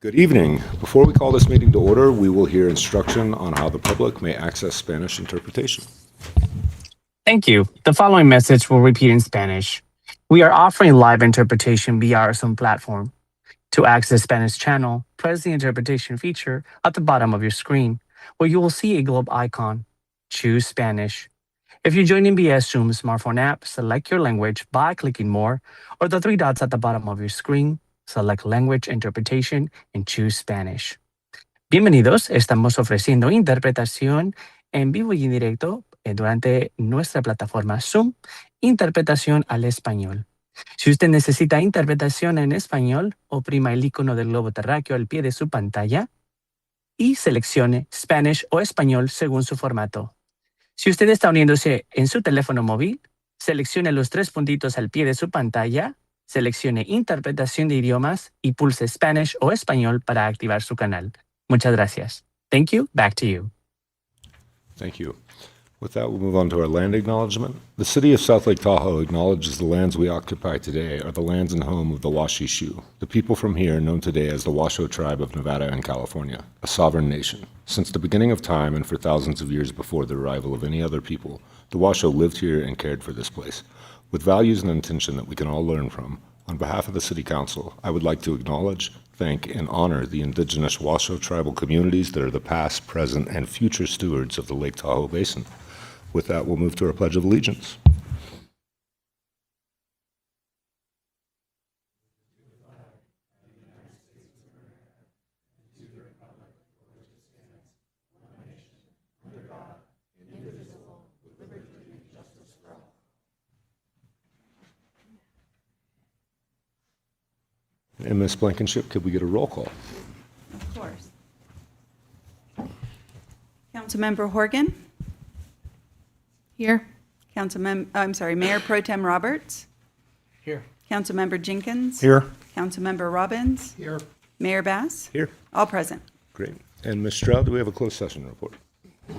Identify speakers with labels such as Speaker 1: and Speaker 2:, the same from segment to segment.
Speaker 1: Good evening. Before we call this meeting to order, we will hear instruction on how the public may access Spanish interpretation.
Speaker 2: Thank you. The following message will repeat in Spanish. We are offering live interpretation via our Zoom platform. To access Spanish channel, press the interpretation feature at the bottom of your screen, where you will see a globe icon. Choose Spanish. If you're joining via Zoom smartphone app, select your language by clicking More, or the three dots at the bottom of your screen. Select Language Interpretation and choose Spanish. Bienvenidos, estamos ofreciendo interpretación en vivo y en directo durante nuestra plataforma Zoom, interpretación al español. Si usted necesita interpretación en español, oprima el icono del globo terráqueo al pie de su pantalla y seleccione Spanish o español según su formato. Si usted está uniéndose en su teléfono móvil, seleccione los tres puntitos al pie de su pantalla, seleccione Interpretación de idiomas y pulse Spanish o español para activar su canal. Muchas gracias. Thank you. Back to you.
Speaker 1: Thank you. With that, we'll move on to our land acknowledgement. The City of South Lake Tahoe acknowledges the lands we occupy today are the lands and home of the Washoe, the people from here known today as the Washoe Tribe of Nevada and California, a sovereign nation. Since the beginning of time and for thousands of years before the arrival of any other people, the Washoe lived here and cared for this place. With values and intention that we can all learn from, on behalf of the City Council, I would like to acknowledge, thank, and honor the indigenous Washoe tribal communities that are the past, present, and future stewards of the Lake Tahoe Basin. With that, we'll move to our Pledge of Allegiance. And Ms. Blankenship, could we get a roll call?
Speaker 3: Of course. Councilmember Horgan?
Speaker 4: Here.
Speaker 3: Mayor Pro Tem Roberts?
Speaker 5: Here.
Speaker 3: Councilmember Jenkins?
Speaker 1: Here.
Speaker 3: Councilmember Robbins?
Speaker 5: Here.
Speaker 3: Mayor Bass?
Speaker 1: Here.
Speaker 3: All present.
Speaker 1: Great. And Ms. Stroud, do we have a closed session report?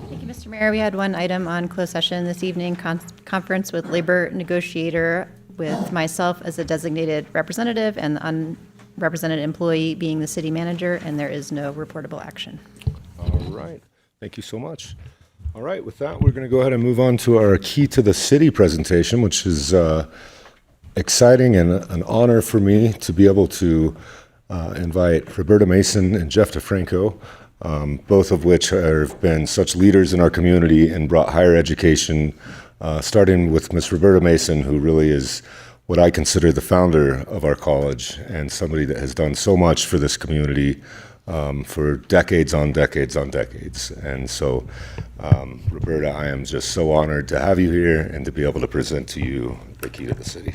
Speaker 4: Thank you, Mr. Mayor. We had one item on closed session this evening, conference with labor negotiator with myself as a designated representative and the unrepresented employee being the city manager, and there is no reportable action.
Speaker 1: All right. Thank you so much. All right. With that, we're going to go ahead and move on to our Key to the City presentation, which is exciting and an honor for me to be able to invite Roberta Mason and Jeff DeFranco, both of which have been such leaders in our community and brought higher education, starting with Miss Roberta Mason, who really is what I consider the founder of our college and somebody that has done so much for this community for decades on decades on decades. And so, Roberta, I am just so honored to have you here and to be able to present to you the Key to the City.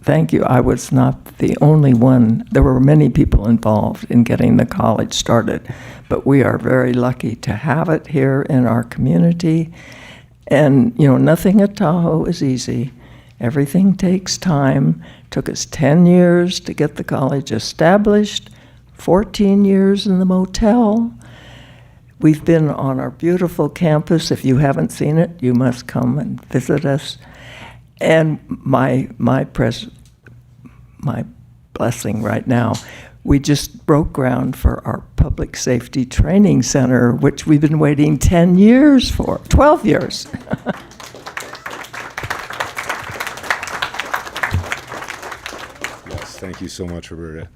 Speaker 5: Thank you. I was not the only one. There were many people involved in getting the college started, but we are very lucky to have it here in our community. And, nothing at Tahoe is easy. Everything takes time. Took us 10 years to get the college established, 14 years in the motel. We've been on our beautiful campus. If you haven't seen it, you must come and visit us. And my blessing right now, we just broke ground for our public safety training center, which we've been waiting 10 years for, 12 years.
Speaker 1: Yes, thank you so much, Roberta.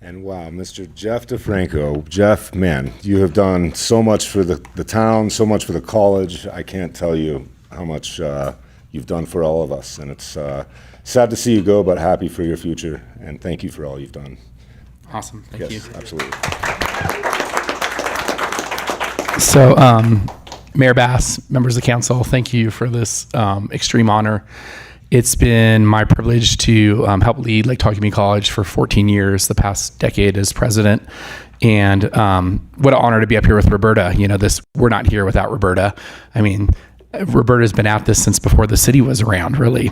Speaker 1: And wow, Mr. Jeff DeFranco. Jeff, man, you have done so much for the town, so much for the college. I can't tell you how much you've done for all of us, and it's sad to see you go, but happy for your future, and thank you for all you've done.
Speaker 6: Awesome, thank you.
Speaker 1: Yes, absolutely.
Speaker 6: So, Mayor Bass, members of the council, thank you for this extreme honor. It's been my privilege to help lead Lake Tahoe Community College for 14 years, the past decade as president. And what an honor to be up here with Roberta. We're not here without Roberta. I mean, Roberta's been at this since before the city was around, really.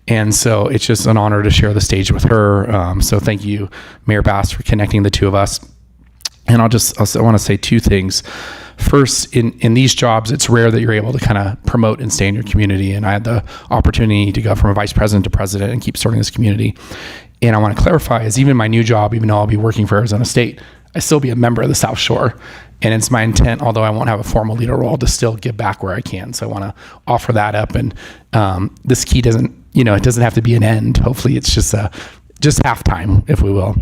Speaker 6: And so it's just an honor to share the stage with her. So thank you, Mayor Bass, for connecting the two of us. And I want to say two things. First, in these jobs, it's rare that you're able to kind of promote and stay in your community. And I had the opportunity to go from a vice president to president and keep serving this community. And I want to clarify is even my new job, even though I'll be working for Arizona State, I still be a member of the South Shore. And it's my intent, although I won't have a formal leader role, to still give back where I can. So I want to offer that up. And this key doesn't, it doesn't have to be an end. Hopefully it's just halftime, if we will.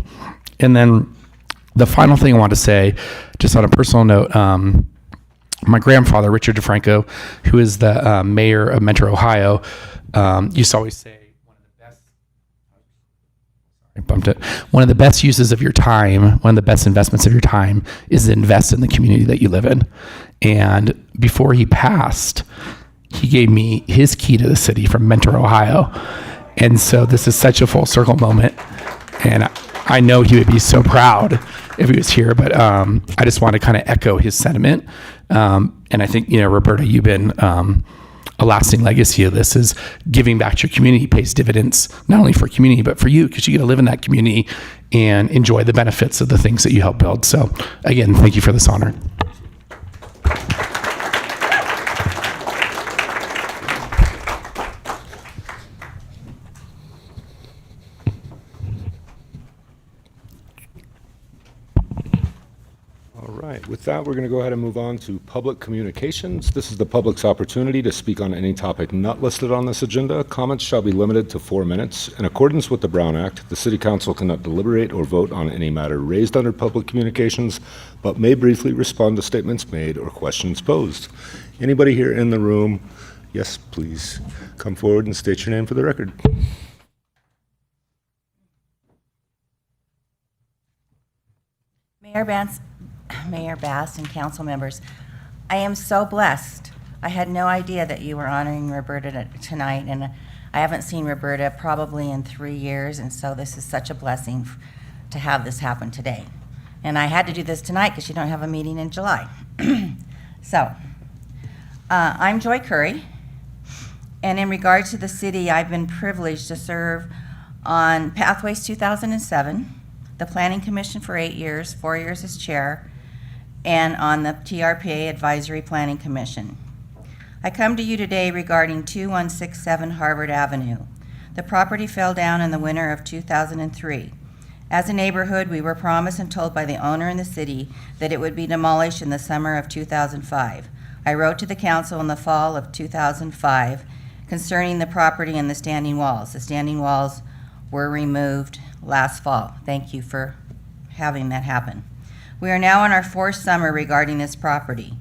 Speaker 6: And then the final thing I want to say, just on a personal note, my grandfather, Richard DeFranco, who is the mayor of Mentor, Ohio, used to always say, one of the best uses of your time, one of the best investments of your time is to invest in the community that you live in. And before he passed, he gave me his key to the city from Mentor, Ohio. And so this is such a full circle moment. And I know he would be so proud if he was here, but I just want to kind of echo his sentiment. And I think, Roberta, you've been a lasting legacy of this is giving back to your community pays dividends, not only for community, but for you, because you get to live in that community and enjoy the benefits of the things that you help build. So again, thank you for this honor.
Speaker 1: All right, with that, we're going to go ahead and move on to public communications. This is the public's opportunity to speak on any topic not listed on this agenda. Comments shall be limited to 4 minutes. In accordance with the Brown Act, the City Council cannot deliberate or vote on any matter raised under public communications, but may briefly respond to statements made or questions posed. Anybody here in the room? Yes, please come forward and state your name for the record.
Speaker 7: Mayor Bass and council members, I am so blessed. I had no idea that you were honoring Roberta tonight, and I haven't seen Roberta probably in 3 years, and so this is such a blessing to have this happen today. And I had to do this tonight because you don't have a meeting in July. So, I'm Joy Curry, and in regards to the city, I've been privileged to serve on Pathways 2007, the Planning Commission for 8 years, 4 years as chair, and on the TRPA Advisory Planning Commission. I come to you today regarding 2167 Harvard Avenue. The property fell down in the winter of 2003. As a neighborhood, we were promised and told by the owner in the city that it would be demolished in the summer of 2005. I wrote to the council in the fall of 2005 concerning the property and the standing walls. The standing walls were removed last fall. Thank you for having that happen. We are now in our 4th summer regarding this property.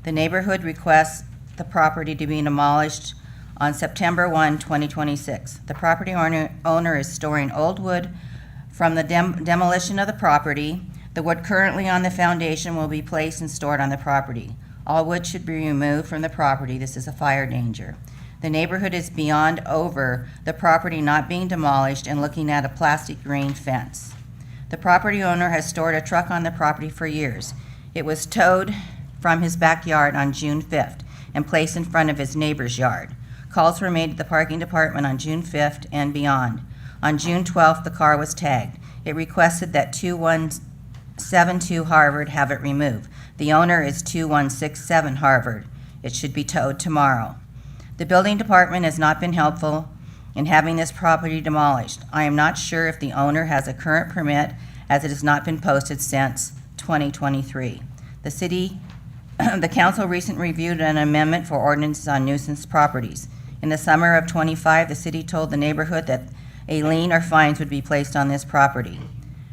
Speaker 7: The neighborhood requests the property to be demolished on September 1, 2026. The property owner is storing old wood from the demolition of the property. The wood currently on the foundation will be placed and stored on the property. All wood should be removed from the property. This is a fire danger. The neighborhood is beyond over the property not being demolished and looking at a plastic green fence. The property owner has stored a truck on the property for years. It was towed from his backyard on June 5th and placed in front of his neighbor's yard. Calls were made to the parking department on June 5th and beyond. On June 12th, the car was tagged. It requested that 2172 Harvard have it removed. The owner is 2167 Harvard. It should be towed tomorrow. The building department has not been helpful in having this property demolished. I am not sure if the owner has a current permit, as it has not been posted since 2023. The council recently reviewed an amendment for ordinances on nuisance properties. In the summer of 25, the city told the neighborhood that a lien or fines would be placed on this property.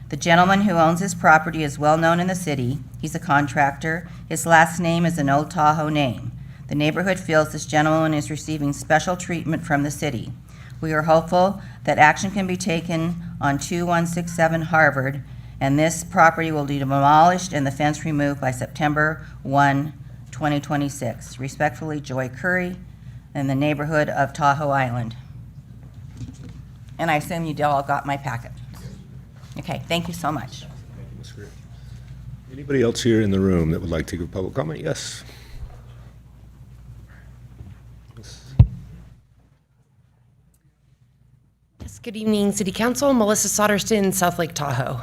Speaker 7: The gentleman who owns this property is well known in the city. He's a contractor. His last name is an old Tahoe name. The neighborhood feels this gentleman is receiving special treatment from the city. We are hopeful that action can be taken on 2167 Harvard, and this property will be demolished and the fence removed by September 1, 2026. Respectfully, Joy Curry, in the neighborhood of Tahoe Island. And I assume you all got my packet. Okay, thank you so much.
Speaker 1: Thank you, Ms. Greer. Anybody else here in the room that would like to give public comment? Yes.
Speaker 8: Good evening, City Council. Melissa Sotterston, South Lake Tahoe.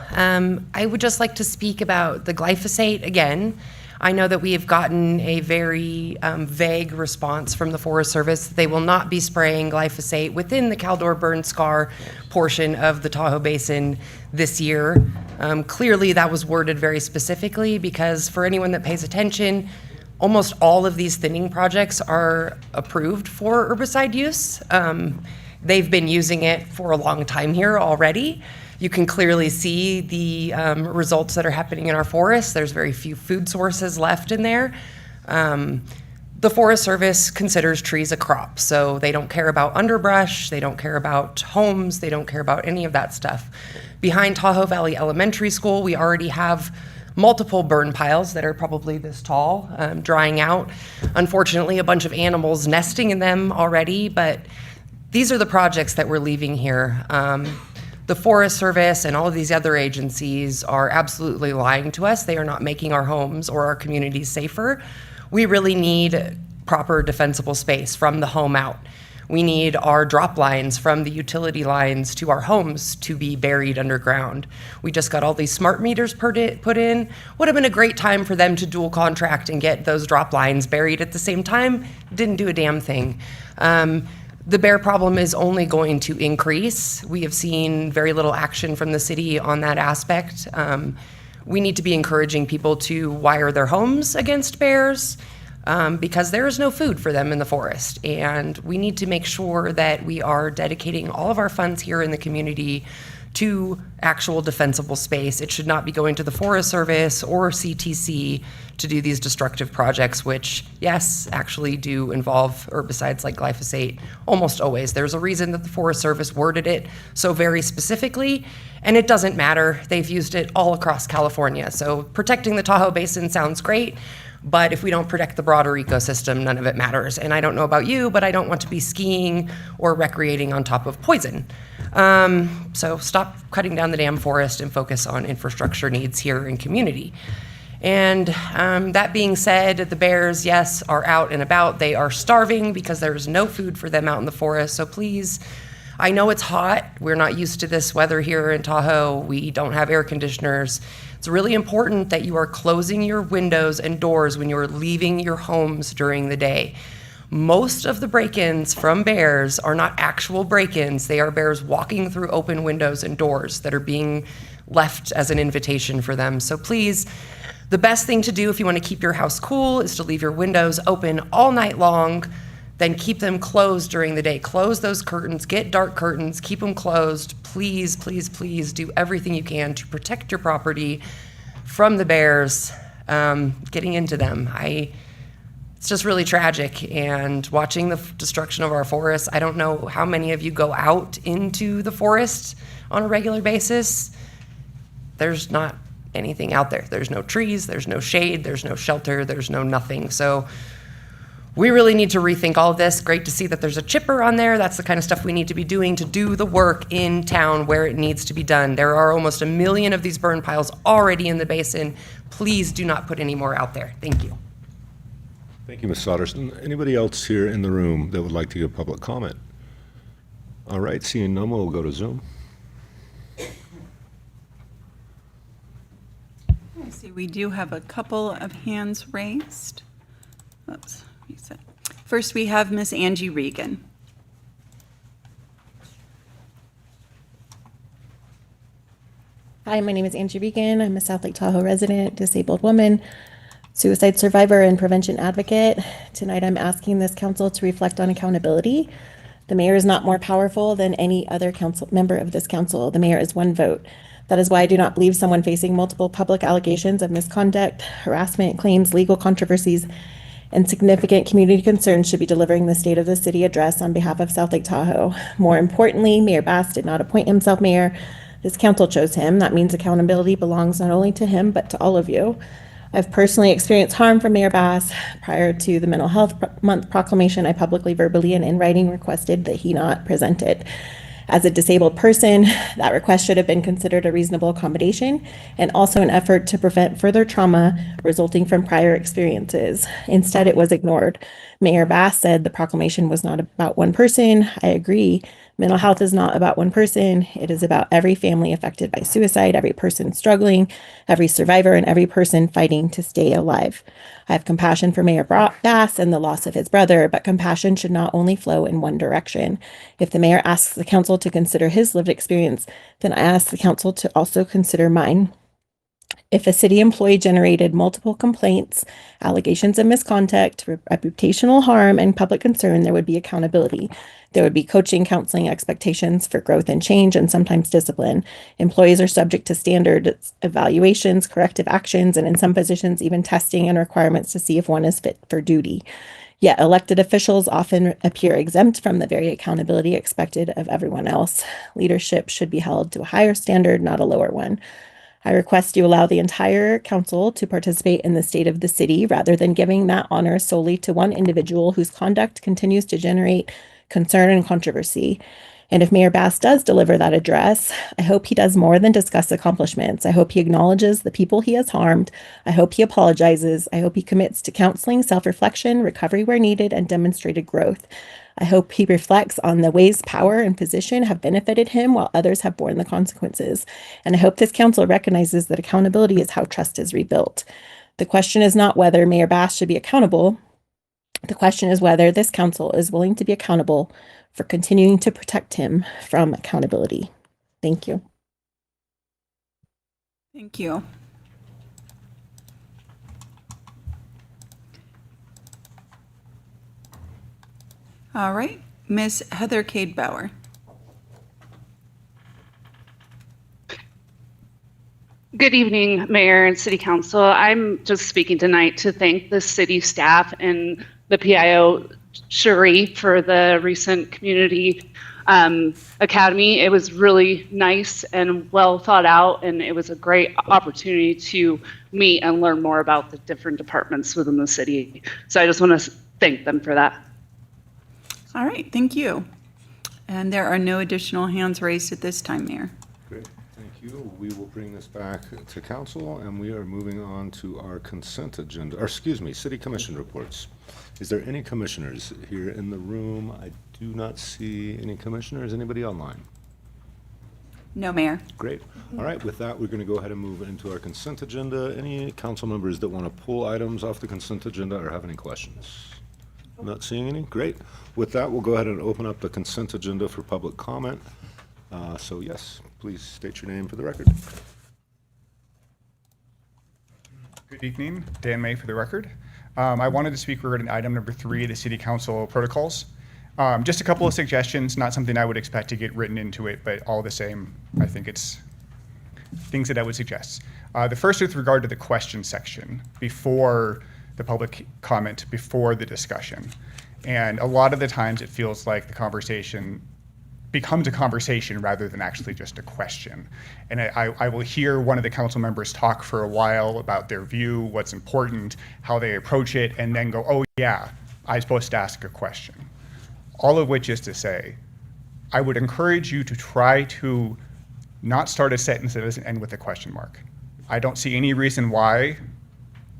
Speaker 8: I would just like to speak about the glyphosate again. I know that we have gotten a very vague response from the Forest Service. They will not be spraying glyphosate within the Caldor Burn Scar portion of the Tahoe Basin this year. Clearly, that was worded very specifically because for anyone that pays attention, almost all of these thinning projects are approved for herbicide use. They've been using it for a long time here already. You can clearly see the results that are happening in our forests. There's very few food sources left in there. The Forest Service considers trees a crop, so they don't care about underbrush, they don't care about homes, they don't care about any of that stuff. Behind Tahoe Valley Elementary School, we already have multiple burn piles that are probably this tall, drying out. Unfortunately, a bunch of animals nesting in them already, but these are the projects that we're leaving here. The Forest Service and all of these other agencies are absolutely lying to us. They are not making our homes or our communities safer. We really need proper defensible space from the home out. We need our drop lines from the utility lines to our homes to be buried underground. We just got all these smart meters put in. Would have been a great time for them to dual contract and get those drop lines buried at the same time. Didn't do a damn thing. The bear problem is only going to increase. We have seen very little action from the city on that aspect. We need to be encouraging people to wire their homes against bears because there is no food for them in the forest. And we need to make sure that we are dedicating all of our funds here in the community to actual defensible space. It should not be going to the Forest Service or CTC to do these destructive projects, which, yes, actually do involve herbicides like glyphosate almost always. There's a reason that the Forest Service worded it so very specifically, and it doesn't matter. They've used it all across California. So protecting the Tahoe Basin sounds great, but if we don't protect the broader ecosystem, none of it matters. And I don't know about you, but I don't want to be skiing or recreating on top of poison. So stop cutting down the damn forest and focus on infrastructure needs here in community. And that being said, the bears, yes, are out and about. They are starving because there is no food for them out in the forest. So please, I know it's hot. We're not used to this weather here in Tahoe. We don't have air conditioners. It's really important that you are closing your windows and doors when you are leaving your homes during the day. Most of the break-ins from bears are not actual break-ins. They are bears walking through open windows and doors that are being left as an invitation for them. So please, the best thing to do if you want to keep your house cool is to leave your windows open all night long, then keep them closed during the day. Close those curtains, get dark curtains, keep them closed. Please, please, please do everything you can to protect your property from the bears getting into them. It's just really tragic, and watching the destruction of our forests, I don't know how many of you go out into the forest on a regular basis. There's not anything out there. There's no trees, there's no shade, there's no shelter, there's no nothing. So we really need to rethink all of this. Great to see that there's a chipper on there. That's the kind of stuff we need to be doing to do the work in town where it needs to be done. There are almost 1 million of these burn piles already in the basin. Please do not put any more out there. Thank you.
Speaker 1: Thank you, Ms. Solderson. Anybody else here in the room that would like to give public comment? All right, seeing none, we'll go to Zoom.
Speaker 3: I see we do have a couple of hands raised. Oops. Reset. First, we have Miss Angie Regan.
Speaker 9: Hi, my name is Angie Regan. I'm a South Lake Tahoe resident, disabled woman, suicide survivor, and prevention advocate. Tonight, I'm asking this council to reflect on accountability. The mayor is not more powerful than any other council member of this council. The mayor is one vote. That is why I do not believe someone facing multiple public allegations of misconduct, harassment claims, legal controversies, and significant community concerns should be delivering the State of the City address on behalf of South Lake Tahoe. More importantly, Mayor Bass did not appoint himself mayor. This council chose him. That means accountability belongs not only to him, but to all of you. I've personally experienced harm from Mayor Bass. Prior to the Mental Health Month proclamation, I publicly, verbally, and in writing requested that he not present it. As a disabled person, that request should have been considered a reasonable accommodation and also an effort to prevent further trauma resulting from prior experiences. Instead, it was ignored. Mayor Bass said the proclamation was not about one person. I agree, Mental health is not about one person. It is about every family affected by suicide, every person struggling, every survivor, and every person fighting to stay alive. I have compassion for Mayor Bass and the loss of his brother, but compassion should not only flow in one direction. If the mayor asks the council to consider his lived experience, then I ask the council to also consider mine. If a city employee generated multiple complaints, allegations of misconduct, reputational harm, and public concern, there would be accountability. There would be coaching, counseling, expectations for growth and change, and sometimes discipline. Employees are subject to standards, evaluations, corrective actions, and in some positions, even testing and requirements to see if one is fit for duty. Yet elected officials often appear exempt from the very accountability expected of everyone else. Leadership should be held to a higher standard, not a lower one. I request you allow the entire council to participate in the state of the city rather than giving that honor solely to one individual whose conduct continues to generate concern and controversy. And if Mayor Bass does deliver that address, I hope he does more than discuss accomplishments. I hope he acknowledges the people he has harmed. I hope he apologizes. I hope he commits to counseling, self-reflection, recovery where needed, and demonstrated growth. I hope he reflects on the ways power and position have benefited him while others have borne the consequences. And I hope this council recognizes that accountability is how trust is rebuilt. The question is not whether Mayor Bass should be accountable. The question is whether this council is willing to be accountable for continuing to protect him from accountability. Thank you.
Speaker 3: Thank you. All right, Ms. Heather Cade Bauer.
Speaker 10: Good evening, Mayor and City Council. I'm just speaking tonight to thank the city staff and the PIO Cherie for the recent community academy. It was really nice and well thought out, and it was a great opportunity to meet and learn more about the different departments within the city. So I just want to thank them for that.
Speaker 3: All right, thank you. And there are no additional hands raised at this time, Mayor.
Speaker 1: Great, thank you. We will bring this back to council, and we are moving on to our consent agenda, or excuse me, city commission reports. Is there any commissioners here in the room? I do not see any commissioners. Anybody online?
Speaker 3: No, Mayor.
Speaker 1: Great. All right, with that, we're going to go ahead and move into our consent agenda. Any council members that want to pull items off the consent agenda or have any questions? Not seeing any? Great. With that, we'll go ahead and open up the consent agenda for public comment. So yes, please state your name for the record.
Speaker 11: Good evening, Dan May for the record. I wanted to speak regarding item number 3, the City Council protocols. Just a couple of suggestions, not something I would expect to get written into it, but all the same, I think it's things that I would suggest. The first is with regard to the question section before the public comment, before the discussion. And a lot of the times it feels like the conversation becomes a conversation rather than actually just a question. And I will hear one of the council members talk for a while about their view, what's important, how they approach it, and then go, oh yeah, I'm supposed to ask a question. All of which is to say, I would encourage you to try to not start a sentence that doesn't end with a question mark. I don't see any reason why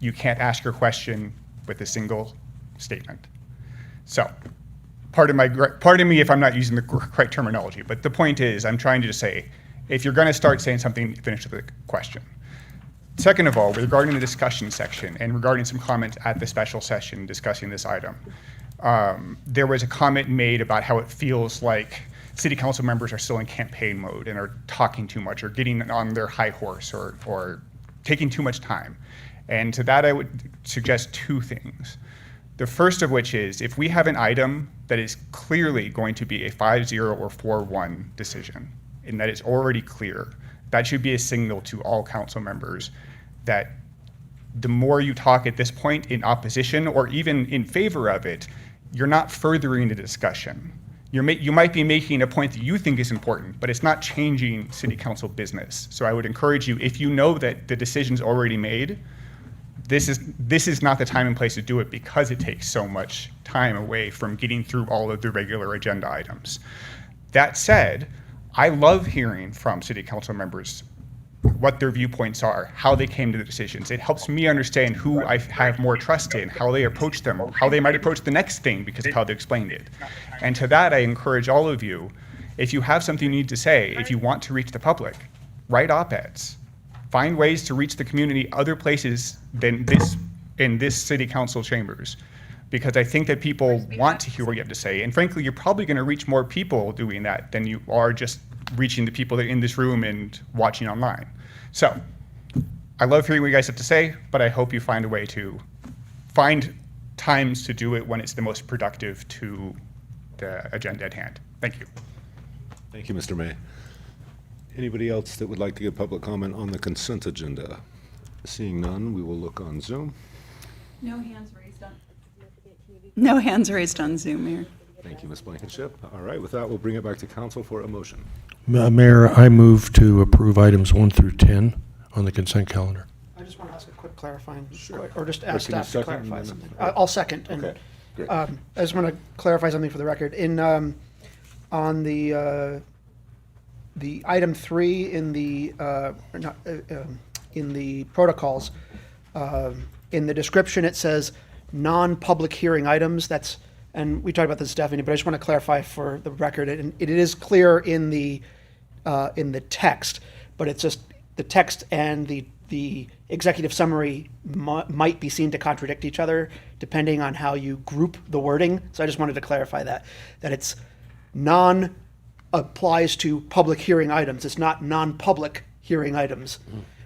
Speaker 11: you can't ask your question with a single statement. So, pardon me if I'm not using the correct terminology, but the point is, I'm trying to just say, if you're going to start saying something, finish with a question. Second of all, regarding the discussion section and regarding some comments at the special session discussing this item, there was a comment made about how it feels like city council members are still in campaign mode and are talking too much or getting on their high horse or taking too much time. And to that, I would suggest 2 things. The first of which is, if we have an item that is clearly going to be a 5-0 or 4-1 decision, and that is already clear, that should be a signal to all council members that the more you talk at this point in opposition or even in favor of it, you're not furthering the discussion. You might be making a point that you think is important, but it's not changing city council business. So I would encourage you, if you know that the decision's already made, this is not the time and place to do it because it takes so much time away from getting through all of the regular agenda items. That said, I love hearing from city council members what their viewpoints are, how they came to the decisions. It helps me understand who I have more trust in, how they approach them, how they might approach the next thing because of how they explained it. And to that, I encourage all of you, If you have something you need to say, if you want to reach the public, write op-eds. Find ways to reach the community other places than this, in this city council chambers. Because I think that people want to hear what you have to say. And frankly, you're probably going to reach more people doing that than you are just reaching the people that are in this room and watching online. So I love hearing what you guys have to say, but I hope you find a way to find times to do it when it's the most productive to the agenda at hand. Thank you.
Speaker 1: Thank you, Mr. May. Anybody else that would like to give public comment on the consent agenda? Seeing none, we will look on Zoom.
Speaker 3: No hands raised on. No hands raised on Zoom, Mayor.
Speaker 1: Thank you, Ms. Blankenship. All right, with that, we'll bring it back to council for a motion.
Speaker 12: Mayor, I move to approve items 1 through 10 on the consent calendar.
Speaker 13: I just want to ask a quick clarifying,
Speaker 1: Sure.
Speaker 13: or just
Speaker 1: Or
Speaker 13: ask
Speaker 1: can you
Speaker 13: staff to
Speaker 1: second
Speaker 13: clarify
Speaker 1: and then-
Speaker 13: something. I'll second. And
Speaker 1: Okay, great.
Speaker 13: I just want to clarify something for the record. On the item 3 in the in the protocols, in the description it says non-public hearing items. And we talked about this, Stephanie, but I just want to clarify for the record. It is clear in the text, but it's just the text and the executive summary might be seen to contradict each other depending on how you group the wording. So I just wanted to clarify that it's applies to public hearing items. It's not non-public hearing items.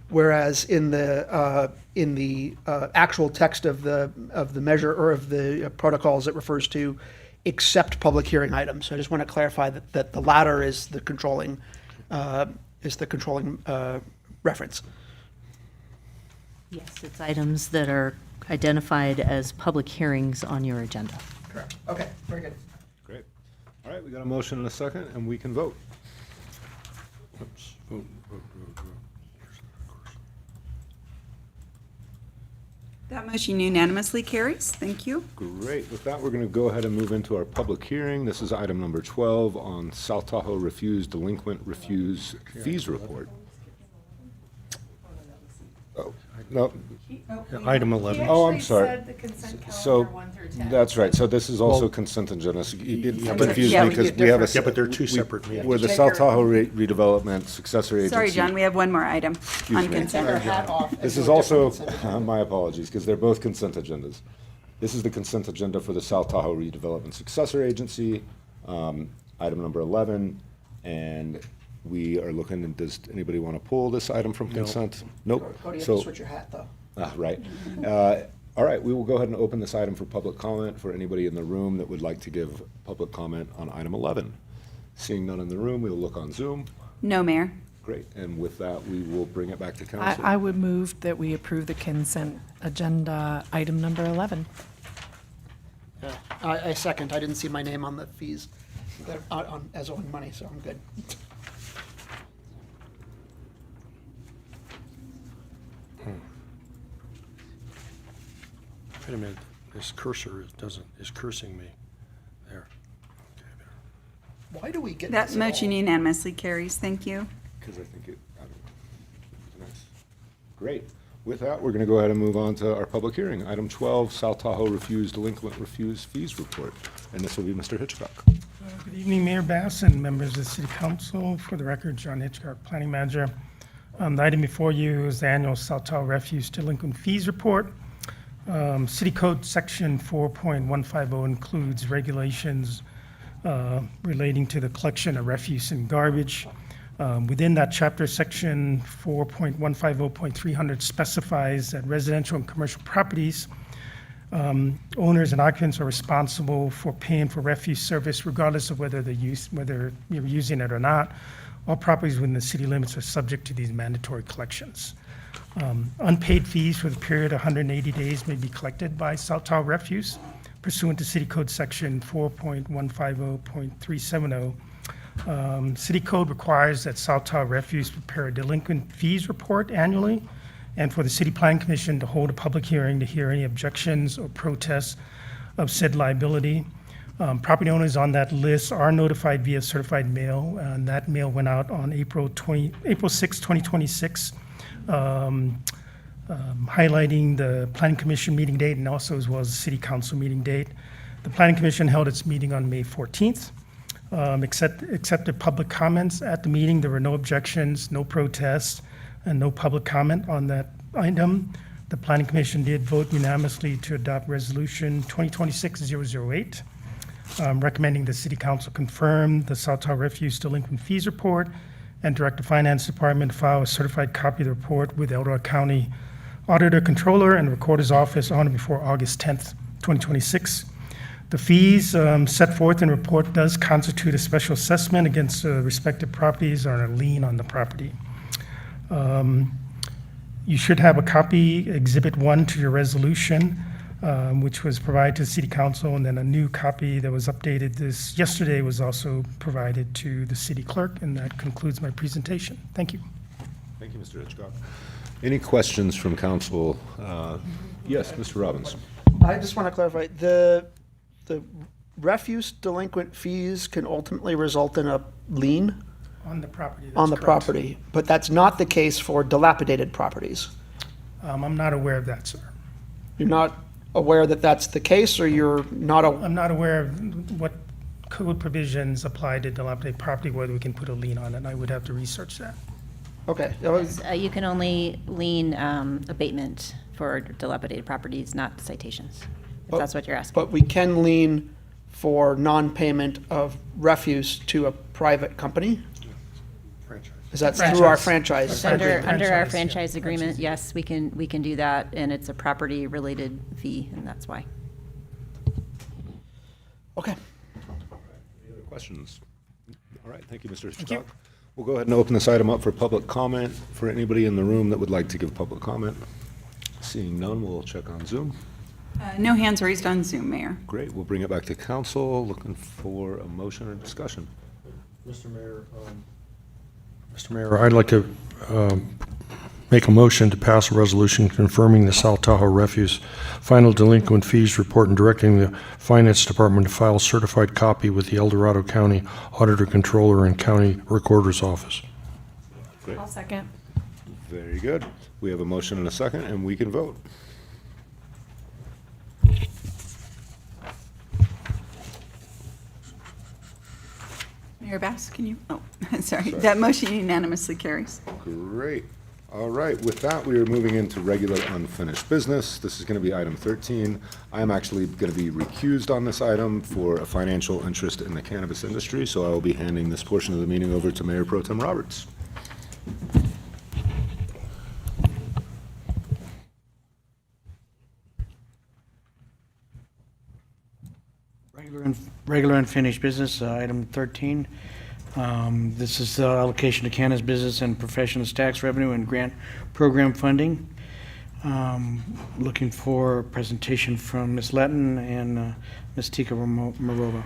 Speaker 13: Whereas in the actual text of the measure or of the protocols, it refers to except public hearing items. So I just want to clarify that the latter is the controlling reference.
Speaker 14: Yes, it's items that are identified as public hearings on your agenda.
Speaker 13: Correct. Okay, very good.
Speaker 1: Great. All right, we got a motion and a second, and we can vote. Oops. Vote.
Speaker 3: That motion unanimously carries. Thank you.
Speaker 1: Great. With that, we're going to go ahead and move into our public hearing. This is item number 12 on South Tahoe delinquent refuse fees report. Oh, no.
Speaker 12: Item 11.
Speaker 1: Oh, I'm sorry. So, that's right. So this is also
Speaker 12: Well-
Speaker 1: consent agenda. So it
Speaker 3: Yeah,
Speaker 1: confused
Speaker 3: yeah,
Speaker 1: me
Speaker 3: we
Speaker 1: because
Speaker 3: get
Speaker 1: we have a.
Speaker 3: different.
Speaker 12: Yeah, but they're two separate meetings.
Speaker 1: We're the South Tahoe Redevelopment Successor Agency.
Speaker 3: Sorry, John, we have one more item on
Speaker 1: me.
Speaker 3: consent.
Speaker 1: This is also, my apologies, because they're both consent agendas. This is the consent agenda for the South Tahoe Redevelopment Successor Agency, item number 11. And we are looking, does anybody want to pull this item from consent? Nope.
Speaker 13: Cody, you have
Speaker 1: So,
Speaker 13: to switch your hat, though.
Speaker 1: right. All right, we will go ahead and open this item for public comment for anybody in the room that would like to give public comment on item 11. Seeing none in the room, we will look on Zoom.
Speaker 3: No, Mayor.
Speaker 1: Great, and with that, we will bring it back to council.
Speaker 15: I would move that we approve the consent agenda item number 11.
Speaker 13: Yeah, I second. I didn't see my name on the fees as owing money, so I'm good.
Speaker 12: Wait a minute, this cursor is cursing me. There. Okay, there.
Speaker 13: Why do we get
Speaker 3: That
Speaker 13: this at
Speaker 3: motion
Speaker 13: all?
Speaker 3: unanimously carries. Thank you.
Speaker 1: Because I think I don't know. Nice. Great. With that, we're going to go ahead and move on to our public hearing. Item 12, South Tahoe delinquent refuse fees report. And this will be Mr. Hitchcock.
Speaker 16: Good evening, Mayor Bass and members of the City Council. For the record, John Hitchcock, Planning Manager. The item before you is the annual South Tahoe Refuse Delinquent Fees Report. City Code Section 4.150 includes regulations relating to the collection of refuse and garbage. Within that chapter, Section 4.150.300 specifies that residential and commercial properties, owners and occupants are responsible for paying for refuse service regardless of whether you're using it or not. All properties within the city limits are subject to these mandatory collections. Unpaid fees for the period 180 days may be collected by South Tahoe Refuse pursuant to City Code Section 4.150.370. City Code requires that South Tahoe Refuse prepare a delinquent fees report annually and for the City Plan Commission to hold a public hearing to hear any objections or protests of said liability. Property owners on that list are notified via certified mail, and that mail went out on April 6, 2026. Highlighting the Planning Commission meeting date and also as well as the City Council meeting date. The Planning Commission held its meeting on May 14th. accepted public comments at the meeting. There were no objections, no protests, and no public comment on that item. The Planning Commission did vote unanimously to adopt Resolution 2026-008, recommending the City Council confirm the South Tahoe Refuse Delinquent Fees Report and direct the Finance Department to file a certified copy of the report with El Dorado County Auditor, Controller, and Recorder's Office on or before August 10th, 2026. The fees set forth in the report does constitute a special assessment against respective properties or a lien on the property. You should have a copy, Exhibit 1 to your resolution, which was provided to the City Council, and then a new copy that was updated yesterday was also provided to the City Clerk, and that concludes my presentation. Thank you.
Speaker 1: Thank you, Mr. Hitchcock. Any questions from council? Yes, Mr. Robbins.
Speaker 13: I just want to clarify, the refuse delinquent fees can ultimately result in a lien
Speaker 16: On the property.
Speaker 13: on the
Speaker 16: that's correct.
Speaker 13: property, but that's not the case for dilapidated properties.
Speaker 16: I'm not aware of that, sir.
Speaker 13: You're not aware that that's the case, or you're not,
Speaker 16: I'm not aware of what code provisions apply to dilapidated property, whether we can put a lien on it. I would have to research that.
Speaker 13: okay.
Speaker 4: You can only lien abatement for dilapidated properties, not citations, if that's what you're asking.
Speaker 13: But we can lien for non-payment of refuse to a private company? Is that through our franchise?
Speaker 4: Under our
Speaker 16: Franchise,
Speaker 4: franchise agreement, yes, we can do that, and it's a property-related fee, and that's why.
Speaker 13: Okay.
Speaker 1: Any other questions? All right, thank you, Mr. Hitchcock. We'll go ahead and open this item up for public comment. For anybody in the room that would like to give public comment, seeing none, we'll check on Zoom.
Speaker 3: No hands raised on Zoom, Mayor.
Speaker 1: Great, we'll bring it back to council. Looking for a motion or discussion.
Speaker 12: Mr. Mayor, I'd like to make a motion to pass a resolution confirming the South Tahoe Refuse Final Delinquent Fees Report and directing the Finance Department to file a certified copy with the El Dorado County Auditor, Controller, and County Recorder's Office.
Speaker 1: Great.
Speaker 15: I'll second.
Speaker 1: Very good. We have a motion and a second, and we can vote.
Speaker 3: Mayor Bass, can you, sorry, that motion unanimously carries.
Speaker 1: Great. All right, with that, we are moving into regular unfinished business. This is going to be item 13. I am actually going to be recused on this item for a financial interest in the cannabis industry, so I will be handing this portion of the meeting over to Mayor Pro Tem Roberts.
Speaker 17: Regular unfinished business, item 13. This is the allocation to cannabis business and professionals tax revenue and grant program funding. Looking for a presentation from Ms. Letton and Ms. Tika Marova.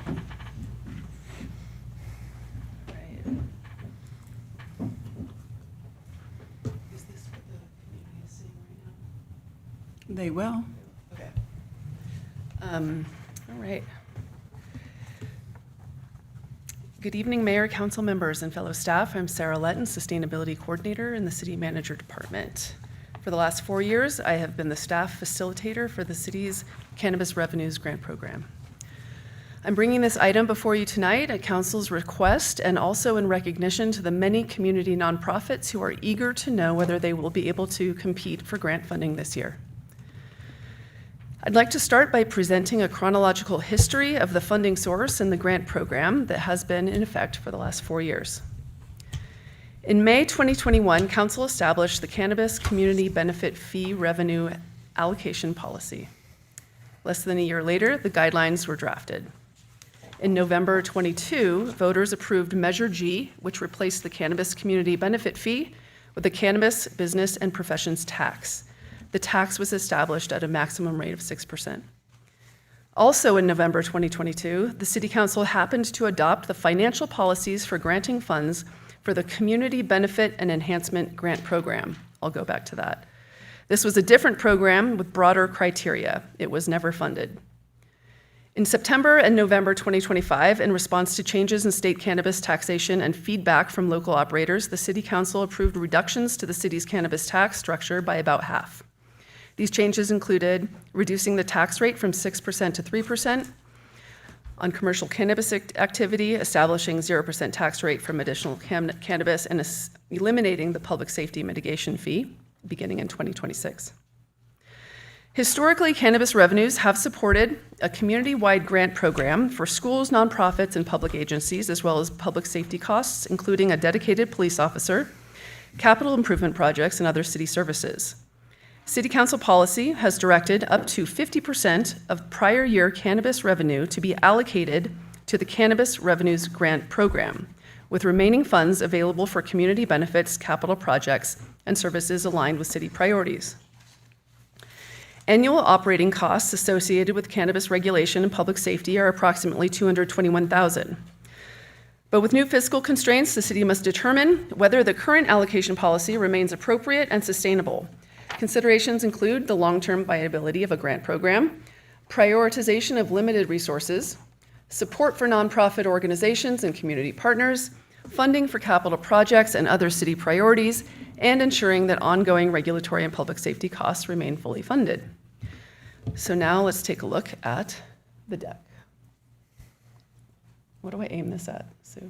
Speaker 3: They will.
Speaker 8: All right. Good evening, Mayor, council members, and fellow staff. I'm Sarah Letton, Sustainability Coordinator in the City Manager Department. For the last 4 years, I have been the staff facilitator for the city's Cannabis Revenues Grant Program. I'm bringing this item before you tonight at council's request and also in recognition to the many community nonprofits who are eager to know whether they will be able to compete for grant funding this year. I'd like to start by presenting a chronological history of the funding source and the grant program that has been in effect for the last 4 years. In May 2021, Council established the Cannabis Community Benefit Fee Revenue Allocation Policy. Less than a year later, the guidelines were drafted. In November 22, voters approved Measure G, which replaced the Cannabis Community Benefit Fee with the Cannabis Business and Professions Tax. The tax was established at a maximum rate of 6%. Also in November 2022, the City Council happened to adopt the financial policies for granting funds for the Community Benefit and Enhancement Grant Program. I'll go back to that. This was a different program with broader criteria. It was never funded. In September and November 2025, in response to changes in state cannabis taxation and feedback from local operators, the City Council approved reductions to the city's cannabis tax structure by about half. These changes included reducing the tax rate from 6% to 3%,
Speaker 18: on commercial cannabis activity, establishing 0% tax rate for medicinal cannabis, and eliminating the public safety mitigation fee beginning in 2026. Historically, cannabis revenues have supported a community-wide grant program for schools, nonprofits, and public agencies, as well as public safety costs, including a dedicated police officer, capital improvement projects, and other city services. City Council policy has directed up to 50% of prior year cannabis revenue to be allocated to the Cannabis Revenues Grant Program, with remaining funds available for community benefits, capital projects, and services aligned with city priorities. Annual operating costs associated with cannabis regulation and public safety are approximately $221,000. But with new fiscal constraints, the city must determine whether the current allocation policy remains appropriate and sustainable. Considerations include the long-term viability of a grant program, prioritization of limited resources, support for nonprofit organizations and community partners, funding for capital projects and other city priorities, and ensuring that ongoing regulatory and public safety costs remain fully funded. So now let's take a look at the deck. What do I aim this at, Sue?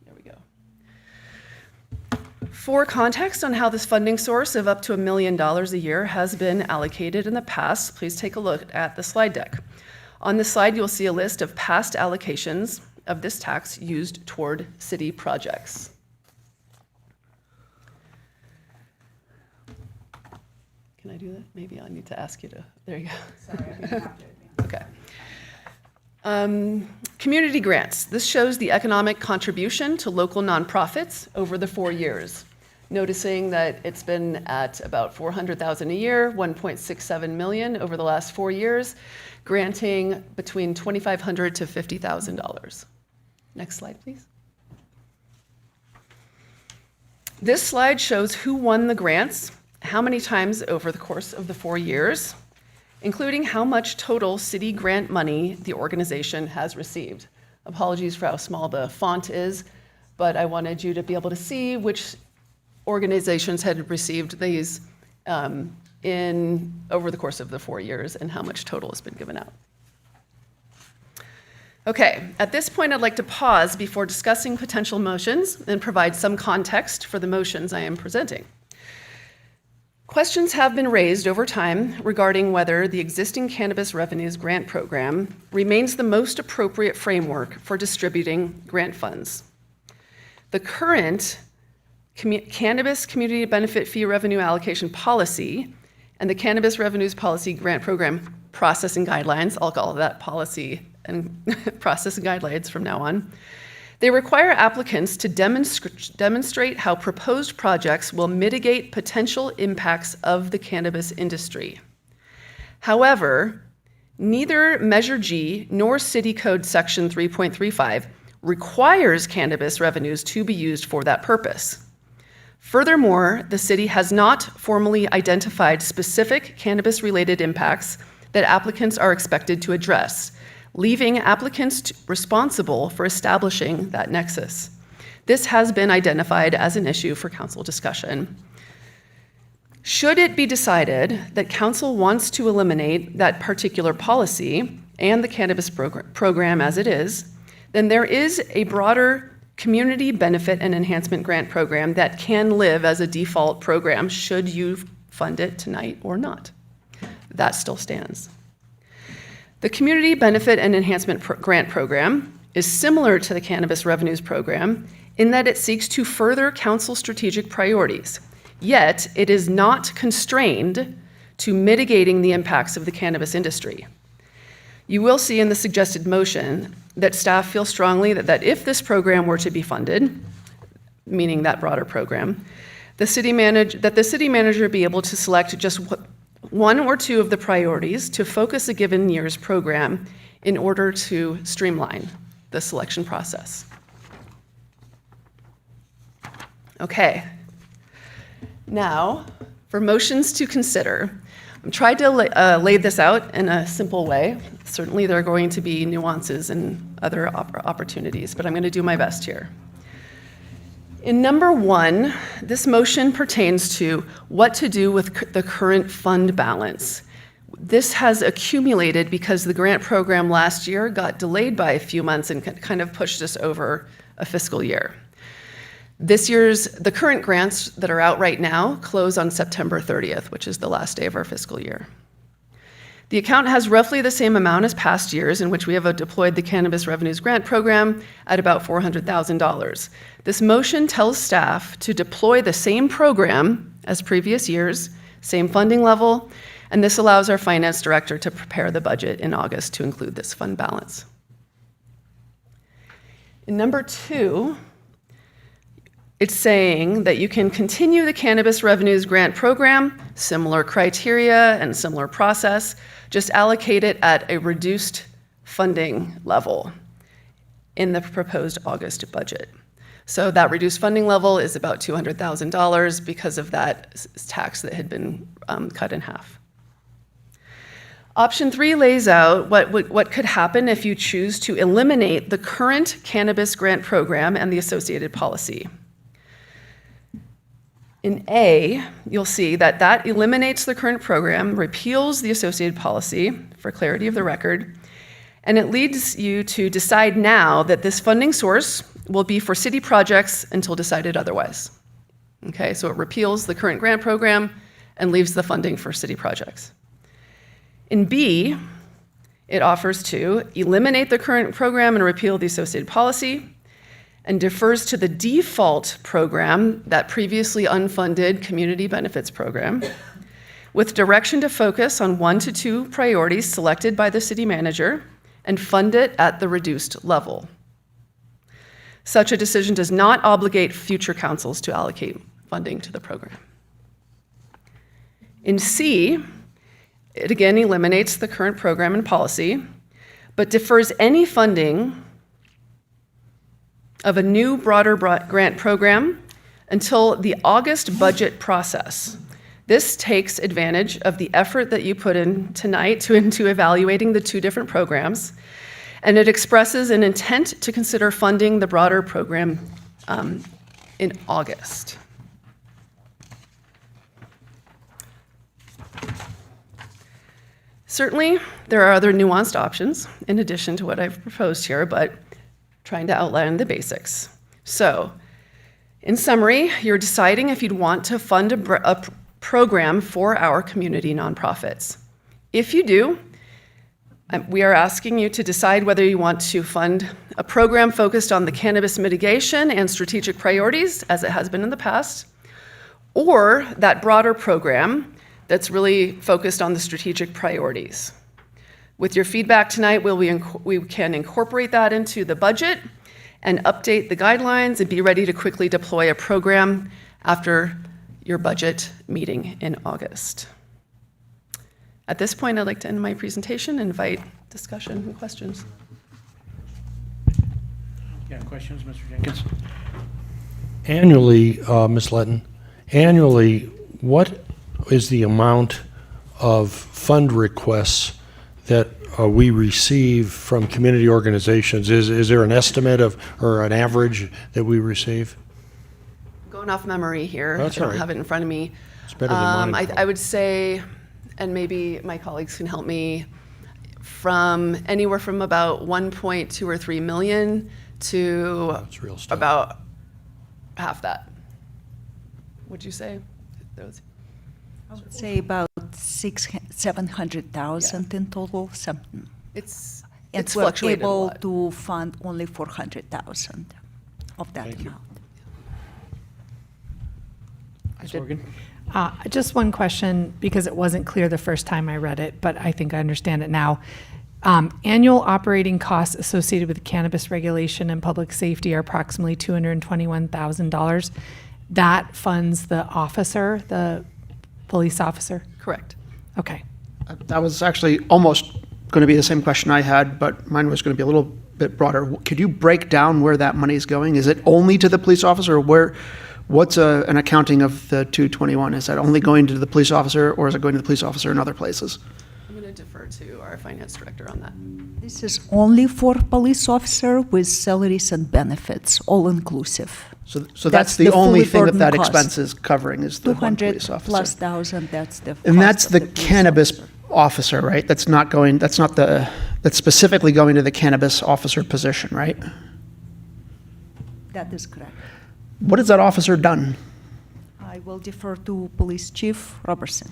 Speaker 18: There we go. For context on how this funding source of up to $1 million a year has been allocated in the past, please take a look at the slide deck. On this slide, you'll see a list of past allocations of this tax used toward city projects. Can I do that? Maybe I need to ask you to, there you go. Sorry, I didn't have to. Okay. Community grants. This shows the economic contribution to local nonprofits over the 4 years. Noticing that it's been at about $400,000 a year, $1.67 million over the last 4 years, granting between $2,500 to $50,000. Next slide, please. This slide shows who won the grants, how many times over the course of the 4 years, including how much total city grant money the organization has received. Apologies for how small the font is, but I wanted you to be able to see which organizations had received these over the course of the 4 years and how much total has been given out. Okay, at this point, I'd like to pause before discussing potential motions and provide some context for the motions I am presenting. Questions have been raised over time regarding whether the existing Cannabis Revenues Grant Program remains the most appropriate framework for distributing grant funds. The current Cannabis Community Benefit Fee Revenue Allocation Policy and the Cannabis Revenues Policy Grant Program Process and Guidelines, I'll call that policy and process and guidelines from now on, they require applicants to demonstrate how proposed projects will mitigate potential impacts of the cannabis industry. However, neither Measure G nor City Code Section 3.35 requires cannabis revenues to be used for that purpose. Furthermore, the city has not formally identified specific cannabis-related impacts that applicants are expected to address, leaving applicants responsible for establishing that nexus. This has been identified as an issue for council discussion. Should it be decided that council wants to eliminate that particular policy and the cannabis program as it is, then there is a broader community benefit and enhancement grant program that can live as a default program should you fund it tonight or not. That still stands. The Community Benefit and Enhancement Grant Program is similar to the Cannabis Revenues Program in that it seeks to further council strategic priorities, yet it is not constrained to mitigating the impacts of the cannabis industry. You will see in the suggested motion that staff feel strongly that if this program were to be funded, meaning that broader program, the city manager be able to select just one or two of the priorities to focus a given year's program in order to streamline the selection process. Okay. Now, for motions to consider, I'm trying to lay this out in a simple way. Certainly there are going to be nuances and other opportunities, but I'm going to do my best here. In number 1, this motion pertains to what to do with the current fund balance. This has accumulated because the grant program last year got delayed by a few months and kind of pushed us over a fiscal year. The current grants that are out right now close on September 30th, which is the last day of our fiscal year. The account has roughly the same amount as past years in which we have deployed the Cannabis Revenues Grant Program at about $400,000. This motion tells staff to deploy the same program as previous years, same funding level, and this allows our finance director to prepare the budget in August to include this fund balance. In number 2, it's saying that you can continue the Cannabis Revenues Grant Program, similar criteria and similar process, just allocate it at a reduced funding level in the proposed August budget. So that reduced funding level is about $200,000 because of that tax that had been cut in half. Option 3 lays out what could happen if you choose to eliminate the current cannabis grant program and the associated policy. In A, you'll see that eliminates the current program, repeals the associated policy for clarity of the record, and it leads you to decide now that this funding source will be for city projects until decided otherwise. Okay, so it repeals the current grant program and leaves the funding for city projects. In B, it offers to eliminate the current program and repeal the associated policy, and defers to the default program, that previously unfunded community benefits program, with direction to focus on 1 to 2 priorities selected by the city manager and fund it at the reduced level. Such a decision does not obligate future councils to allocate funding to the program. In C, it again eliminates the current program and policy, but defers any funding of a new broader grant program until the August budget process. This takes advantage of the effort that you put in tonight into evaluating the 2 different programs, and it expresses an intent to consider funding the broader program in August. Certainly, there are other nuanced options in addition to what I've proposed here, but trying to outline the basics. So, in summary, you're deciding if you'd want to fund a program for our community nonprofits. If you do, we are asking you to decide whether you want to fund a program focused on the cannabis mitigation and strategic priorities, as it has been in the past, or that broader program that's really focused on the strategic priorities. With your feedback tonight, we can incorporate that into the budget and update the guidelines and be ready to quickly deploy a program after your budget meeting in August. At this point, I'd like to end my presentation and invite discussion and questions.
Speaker 17: Yeah, questions, Mr. Jenkins?
Speaker 12: Annually, Ms. Letton, annually, what is the amount of fund requests that we receive from community organizations? Is there an estimate of, or an average that we receive?
Speaker 18: Going off memory here,
Speaker 12: That's
Speaker 18: I don't
Speaker 12: all right.
Speaker 18: have it in front of me.
Speaker 12: It's better than mine.
Speaker 18: I would say, and maybe my colleagues can help me, from anywhere from about 1.2 or 3 million to
Speaker 12: That's real stuff.
Speaker 18: about half that. Would you say? Those?
Speaker 19: I would say about 700,000 in total, something.
Speaker 18: It's
Speaker 19: we're
Speaker 18: fluctuated a
Speaker 19: able
Speaker 18: lot.
Speaker 19: to fund only 400,000 of that amount.
Speaker 17: Ms. Morgan?
Speaker 15: Just one question, because it wasn't clear the first time I read it, but I think I understand it now. Annual operating costs associated with cannabis regulation and public safety are approximately $221,000. That funds the officer, the police officer?
Speaker 18: Correct.
Speaker 15: Okay.
Speaker 13: That was actually almost going to be the same question I had, but mine was going to be a little bit broader. Could you break down where that money is going? Is it only to the police officer, or what's an accounting of the 221? Is that only going to the police officer, or is it going to the police officer in other places?
Speaker 18: I'm going to defer to our finance director on that.
Speaker 19: This is only for police officer with salaries and benefits, all inclusive.
Speaker 13: So that's the only
Speaker 19: fully
Speaker 13: thing that
Speaker 19: burdened cost.
Speaker 13: expense is covering is the one
Speaker 19: 200
Speaker 13: police officer.
Speaker 19: plus thousand, that's the
Speaker 13: And
Speaker 19: cost
Speaker 13: that's
Speaker 19: of
Speaker 13: the
Speaker 19: police
Speaker 13: cannabis
Speaker 19: officer.
Speaker 13: officer, right? That's specifically going to the cannabis officer position, right?
Speaker 19: That is correct.
Speaker 13: What has that officer done?
Speaker 19: I will defer to Police Chief Robertson.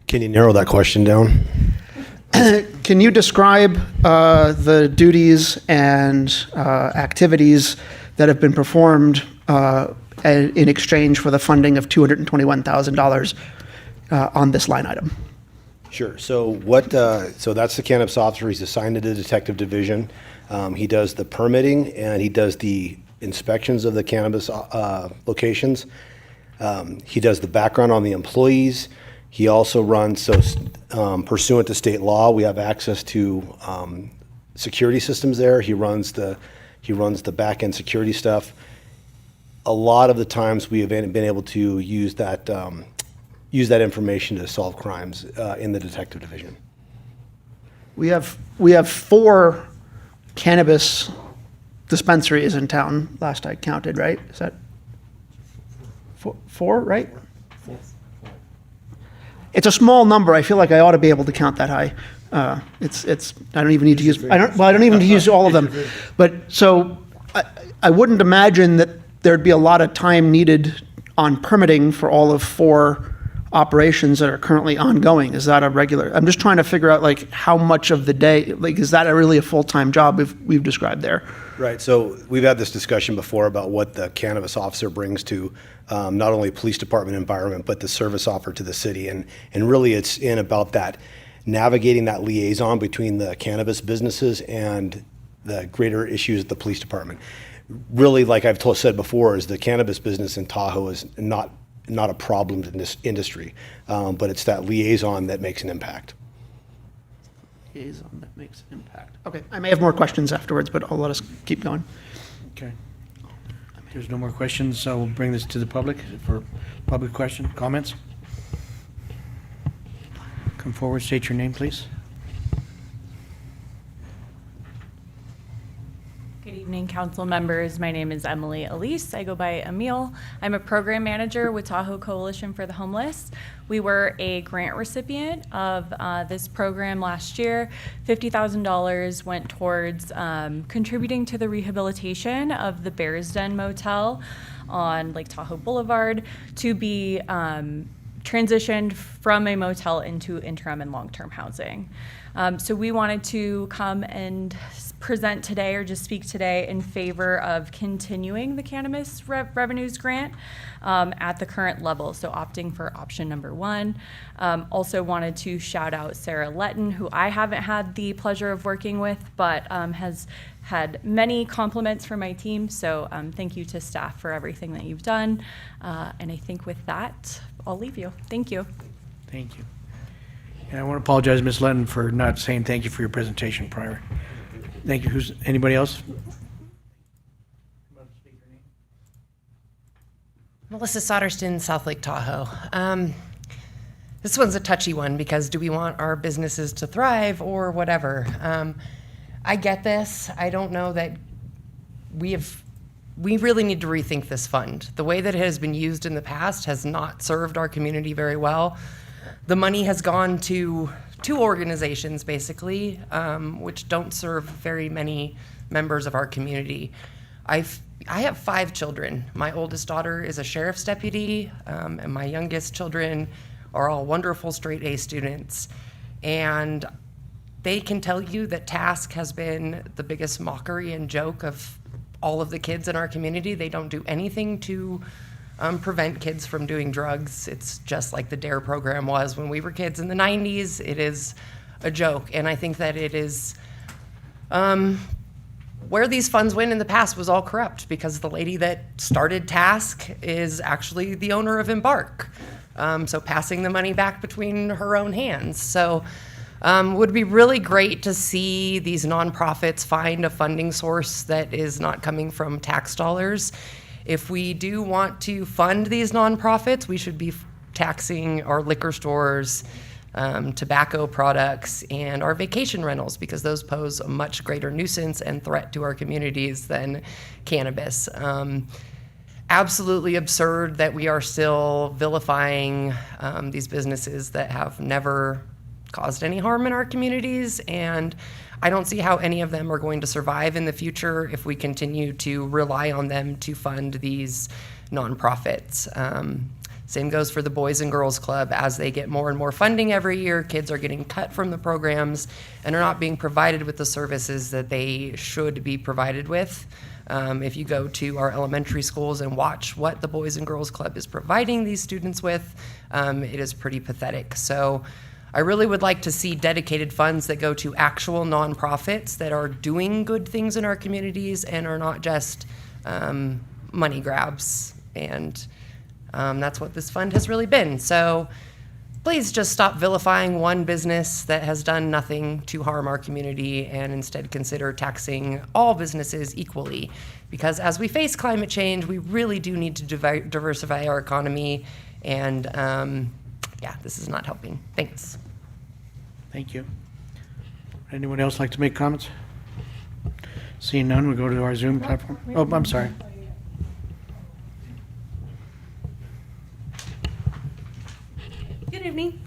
Speaker 20: Can you narrow that question down?
Speaker 13: Can you describe the duties and activities that have been performed in exchange for the funding of $221,000 on this line item?
Speaker 20: Sure. So so that's the cannabis officer. He's assigned to the detective division. He does the permitting and he does the inspections of the cannabis locations. He does the background on the employees. He also runs, pursuant to state law, we have access to security systems there. He runs the back end security stuff. A lot of the times we have been able to use that information to solve crimes in the detective division.
Speaker 13: We have 4 cannabis dispensaries in town, last I counted, right? Is that 4, right? It's a small number. I feel like I ought to be able to count that high. I don't even need to use, I don't even need to use all of them. But so I wouldn't imagine that there'd be a lot of time needed on permitting for all of 4 operations that are currently ongoing. Is that a regular? I'm just trying to figure out like how much of the day, like, is that really a full-time job we've described there?
Speaker 20: Right. So we've had this discussion before about what the cannabis officer brings to not only police department environment, but the service offer to the city. And really it's in about that, navigating that liaison between the cannabis businesses and the greater issues at the police department. Really, like I've said before, is the cannabis business in Tahoe is not a problem in this industry, but it's that liaison that makes an impact.
Speaker 13: Liaison that makes an impact. Okay, I may have more questions afterwards, but I'll let us keep going.
Speaker 17: Okay. If there's no more questions, so we'll bring this to the public for public question, comments. Come forward, state your name, please.
Speaker 21: Good evening, council members. My name is Emily Elise. I go by Emil. I'm a program manager with Tahoe Coalition for the Homeless. We were a grant recipient of this program last year. $50,000 went towards contributing to the rehabilitation of the Bears Den Motel on Lake Tahoe Boulevard to be transitioned from a motel into interim and long-term housing. So we wanted to come and present today or just speak today in favor of continuing the cannabis revenues grant at the current level, so opting for option number 1. Also wanted to shout out Sarah Letton, who I haven't had the pleasure of working with, but has had many compliments from my team, so thank you to staff for everything that you've done. And I think with that, I'll leave you. Thank you.
Speaker 17: Thank you. And I want to apologize, Ms. Letton, for not saying thank you for your presentation prior. Thank you. Anybody else?
Speaker 8: Melissa Soderston, South Lake Tahoe. This one's a touchy one because do we want our businesses to thrive or whatever? I get this. I don't know that we really need to rethink this fund. The way that it has been used in the past has not served our community very well. The money has gone to 2 organizations, basically, which don't serve very many members of our community. I have 5 children. My oldest daughter is a sheriff's deputy, and my youngest children are all wonderful straight A students. And they can tell you that TASC has been the biggest mockery and joke of all of the kids in our community. They don't do anything to prevent kids from doing drugs. It's just like the DARE program was when we were kids in the 90s. It is a joke. And I think that it is, where these funds went in the past was all corrupt because the lady that started TASC is actually the owner of Embark. So passing the money back between her own hands. So would be really great to see these nonprofits find a funding source that is not coming from tax dollars. If we do want to fund these nonprofits, we should be taxing our liquor stores, tobacco products, and our vacation rentals, because those pose a much greater nuisance and threat to our communities than cannabis. Absolutely absurd that we are still vilifying these businesses that have never caused any harm in our communities, and I don't see how any of them are going to survive in the future if we continue to rely on them to fund these nonprofits. Same goes for the Boys and Girls Club. As they get more and more funding every year, kids are getting cut from the programs and are not being provided with the services that they should be provided with. If you go to our elementary schools and watch what the Boys and Girls Club is providing these students with, it is pretty pathetic. So I really would like to see dedicated funds that go to actual nonprofits that are doing good things in our communities and are not just money grabs. And that's what this fund has really been. So please just stop vilifying one business that has done nothing to harm our community and instead consider taxing all businesses equally. Because as we face climate change, we really do need to diversify our economy. And yeah, this is not helping. Thanks.
Speaker 17: Thank you. Anyone else like to make comments? Seeing none, we'll go to our Zoom platform. Oh, I'm sorry.
Speaker 2: Good evening,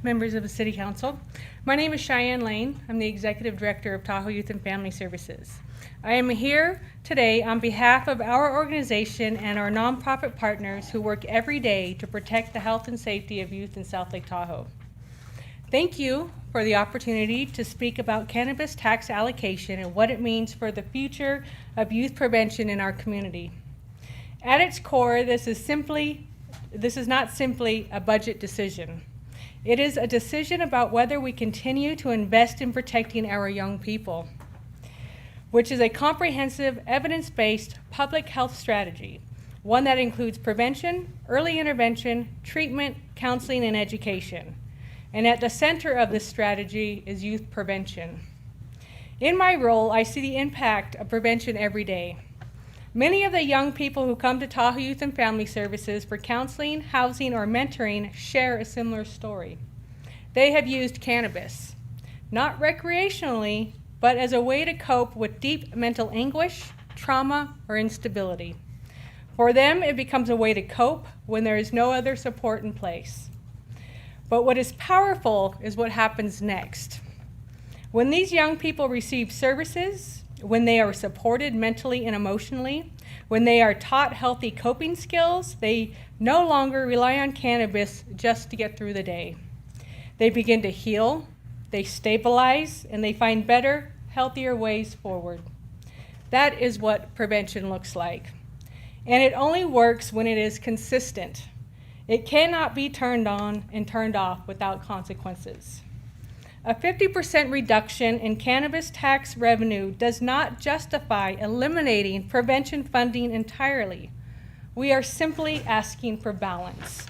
Speaker 2: members of the City Council. My name is Cheyenne Lane. I'm the Executive Director of Tahoe Youth and Family Services. I am here today on behalf of our organization and our nonprofit partners who work every day to protect the health and safety of youth in South Lake Tahoe. Thank you for the opportunity to speak about cannabis tax allocation and what it means for the future of youth prevention in our community. At its core, this is not simply a budget decision. It is a decision about whether we continue to invest in protecting our young people, which is a comprehensive, evidence-based public health strategy, one that includes prevention, early intervention, treatment, counseling, and education. And at the center of this strategy is youth prevention. In my role, I see the impact of prevention every day. Many of the young people who come to Tahoe Youth and Family Services for counseling, housing, or mentoring share a similar story. They have used cannabis, not recreationally, but as a way to cope with deep mental anguish, trauma, or instability. For them, it becomes a way to cope when there is no other support in place. But what is powerful is what happens next. When these young people receive services, when they are supported mentally and emotionally, when they are taught healthy coping skills, they no longer rely on cannabis just to get through the day. They begin to heal, they stabilize, and they find better, healthier ways forward. That is what prevention looks like. And it only works when it is consistent. It cannot be turned on and turned off without consequences. A 50% reduction in cannabis tax revenue does not justify eliminating prevention funding entirely. We are simply asking for balance.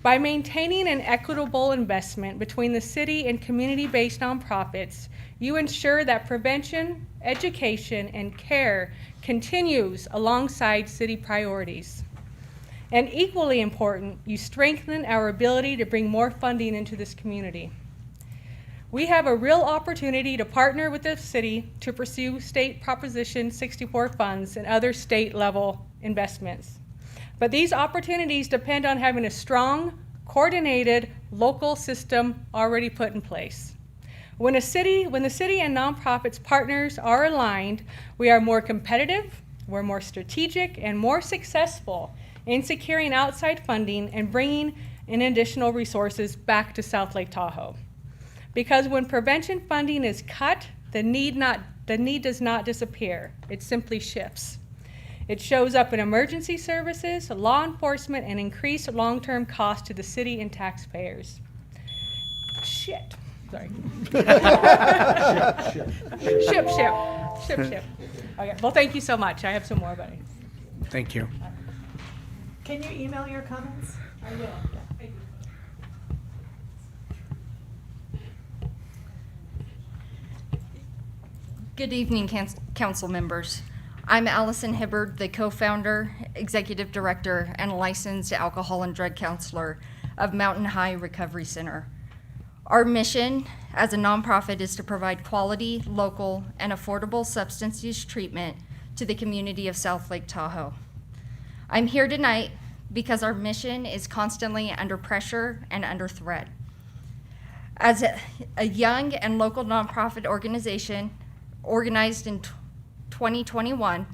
Speaker 2: By maintaining an equitable investment between the city and community-based nonprofits, you ensure that prevention, education, and care continues alongside city priorities. And equally important, you strengthen our ability to bring more funding into this community. We have a real opportunity to partner with the city to pursue state Proposition 64 funds and other state-level investments. But these opportunities depend on having a strong, coordinated local system already put in place. When the city and nonprofits partners are aligned, we are more competitive, we're more strategic, and more successful in securing outside funding and bringing in additional resources back to South Lake Tahoe. Because when prevention funding is cut, the need does not disappear. It simply shifts. It shows up in emergency services, law enforcement, and increased long-term costs to the city and taxpayers. Shit. Sorry. Ship. Okay. Well, thank you so much. I have some more, buddy.
Speaker 17: Thank you.
Speaker 15: Can you email your comments? I will. Yeah. Thank you.
Speaker 22: Good evening, council members.
Speaker 5: I'm Allison Hibbard, the co-founder, executive director, and licensed alcohol and drug counselor of Mountain High Recovery Center. Our mission as a nonprofit is to provide quality, local, and affordable substance use treatment to the community of South Lake Tahoe. I'm here tonight because our mission is constantly under pressure and under threat. As a young and local nonprofit organization organized in 2021,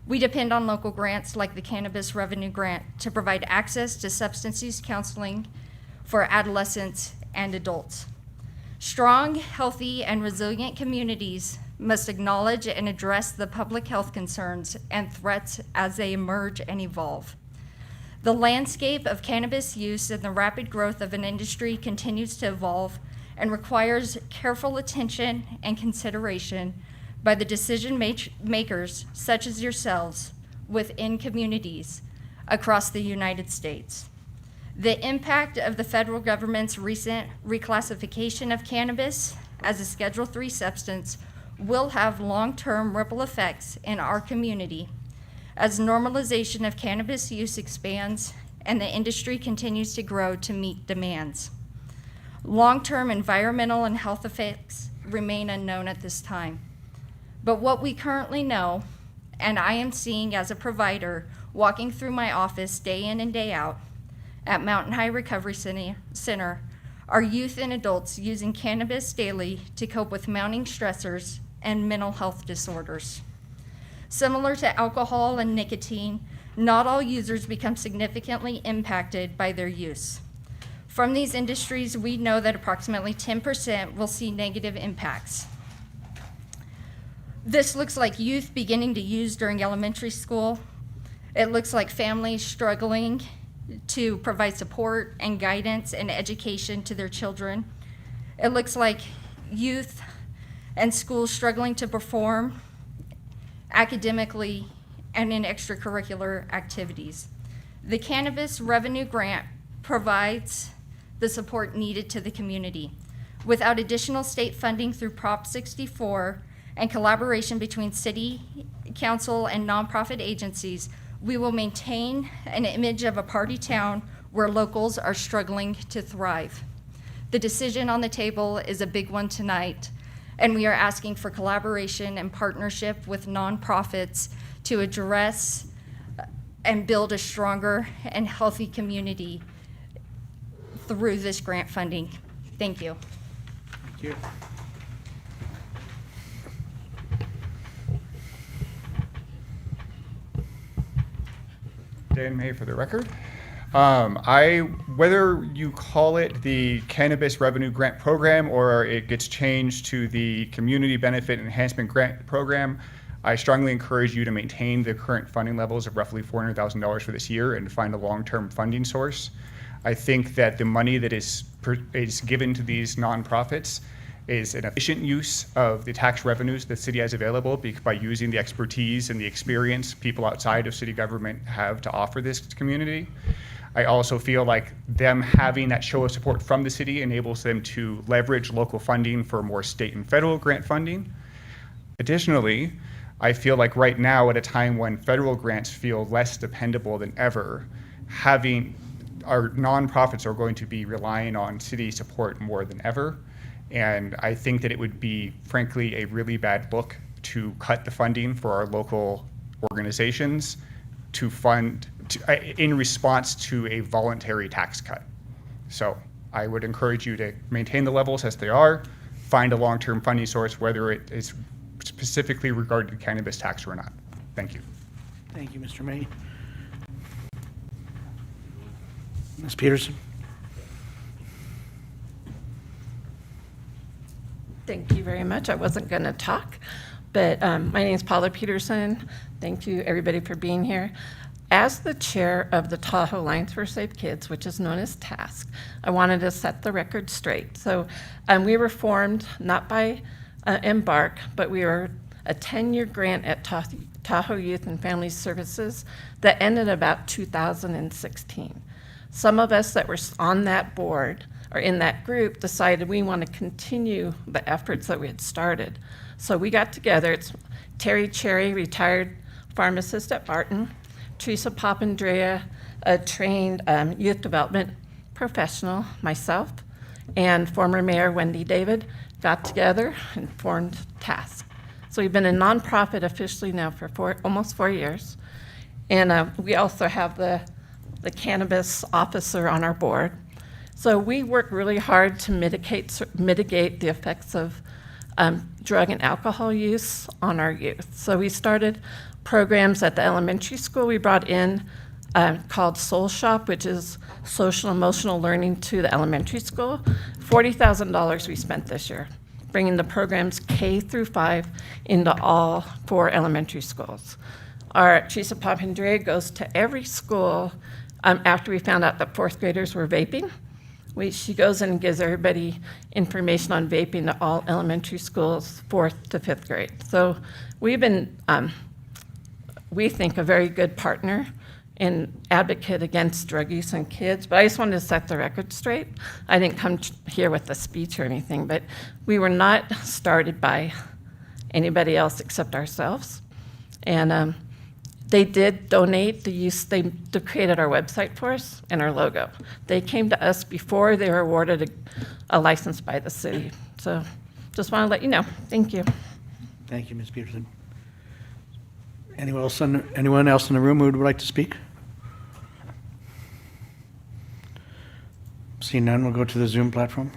Speaker 5: we depend on local grants like the Cannabis Revenue Grant to provide access to substance use counseling for adolescents and adults. Strong, healthy, and resilient communities must acknowledge and address the public health concerns and threats as they emerge and evolve. The landscape of cannabis use and the rapid growth of an industry continues to evolve and requires careful attention and consideration by the decision makers such as yourselves within communities across the United States. The impact of the federal government's recent reclassification of cannabis as a Schedule III substance will have long-term ripple effects in our community as normalization of cannabis use expands and the industry continues to grow to meet demands. Long-term environmental and health effects remain unknown at this time. But what we currently know, and I am seeing as a provider walking through my office day in and day out at Mountain High Recovery Center, are youth and adults using cannabis daily to cope with mounting stressors and mental health disorders. Similar to alcohol and nicotine, not all users become significantly impacted by their use. From these industries, we know that approximately 10% will see negative impacts. This looks like youth beginning to use during elementary school. It looks like families struggling to provide support and guidance and education to their children. It looks like youth and schools struggling to perform academically and in extracurricular activities. The Cannabis Revenue Grant provides the support needed to the community. Without additional state funding through Prop 64 and collaboration between city council and nonprofit agencies, we will maintain an image of a party town where locals are struggling to thrive. The decision on the table is a big one tonight, and we are asking for collaboration and partnership with nonprofits to address and build a stronger and healthy community through this grant funding. Thank you.
Speaker 17: Thank you.
Speaker 11: Dan May for the record. Whether you call it the Cannabis Revenue Grant Program or it gets changed to the Community Benefit Enhancement Grant Program, I strongly encourage you to maintain the current funding levels of roughly $400,000 for this year and find a long-term funding source. I think that the money that is given to these nonprofits is an efficient use of the tax revenues the city has available by using the expertise and the experience people outside of city government have to offer this community. I also feel like them having that show of support from the city enables them to leverage local funding for more state and federal grant funding. Additionally, I feel like right now, at a time when federal grants feel less dependable than ever, our nonprofits are going to be relying on city support more than ever. And I think that it would be, frankly, a really bad look to cut the funding for our local organizations in response to a voluntary tax cut. So I would encourage you to maintain the levels as they are, find a long-term funding source, whether it is specifically regarding to cannabis tax or not. Thank you.
Speaker 17: Thank you, Mr. May. Ms. Peterson.
Speaker 22: Thank you very much. I wasn't going to talk, but my name is Paula Peterson. Thank you, everybody, for being here. As the chair of the Tahoe Alliance for Safe Kids, which is known as TASK, I wanted to set the record straight. So we were formed not by Embark, but we were a 10-year grant at Tahoe Youth and Family Services that ended about 2016. Some of us that were on that board or in that group decided we want to continue the efforts that we had started. So we got together. It's Terry Cherry, retired pharmacist at Barton. Teresa Papandrea, a trained youth development professional, myself, and former Mayor Wendy David got together and formed TASK. So we've been a nonprofit officially now for almost 4 years. And we also have the cannabis officer on our board. So we work really hard to mitigate the effects of drug and alcohol use on our youth. So we started programs at the elementary school. We brought in called Soul Shop, which is social emotional learning to the elementary school. $40,000 we spent this year, bringing the programs K through 5 into all 4 elementary schools. Our Teresa Papandrea goes to every school after we found out that 4th graders were vaping. She goes in and gives everybody information on vaping to all elementary schools, 4th to 5th grade. So we've been, we think, a very good partner and advocate against drug use in kids. But I just wanted to set the record straight. I didn't come here with a speech or anything, but we were not started by anybody else except ourselves. And they did donate the use, they created our website for us and our logo. They came to us before they were awarded a license by the city. So just want to let you know. Thank you.
Speaker 17: Thank you, Ms. Peterson. Anyone else in the room who would like to speak? Seeing none, we'll go to the Zoom platform.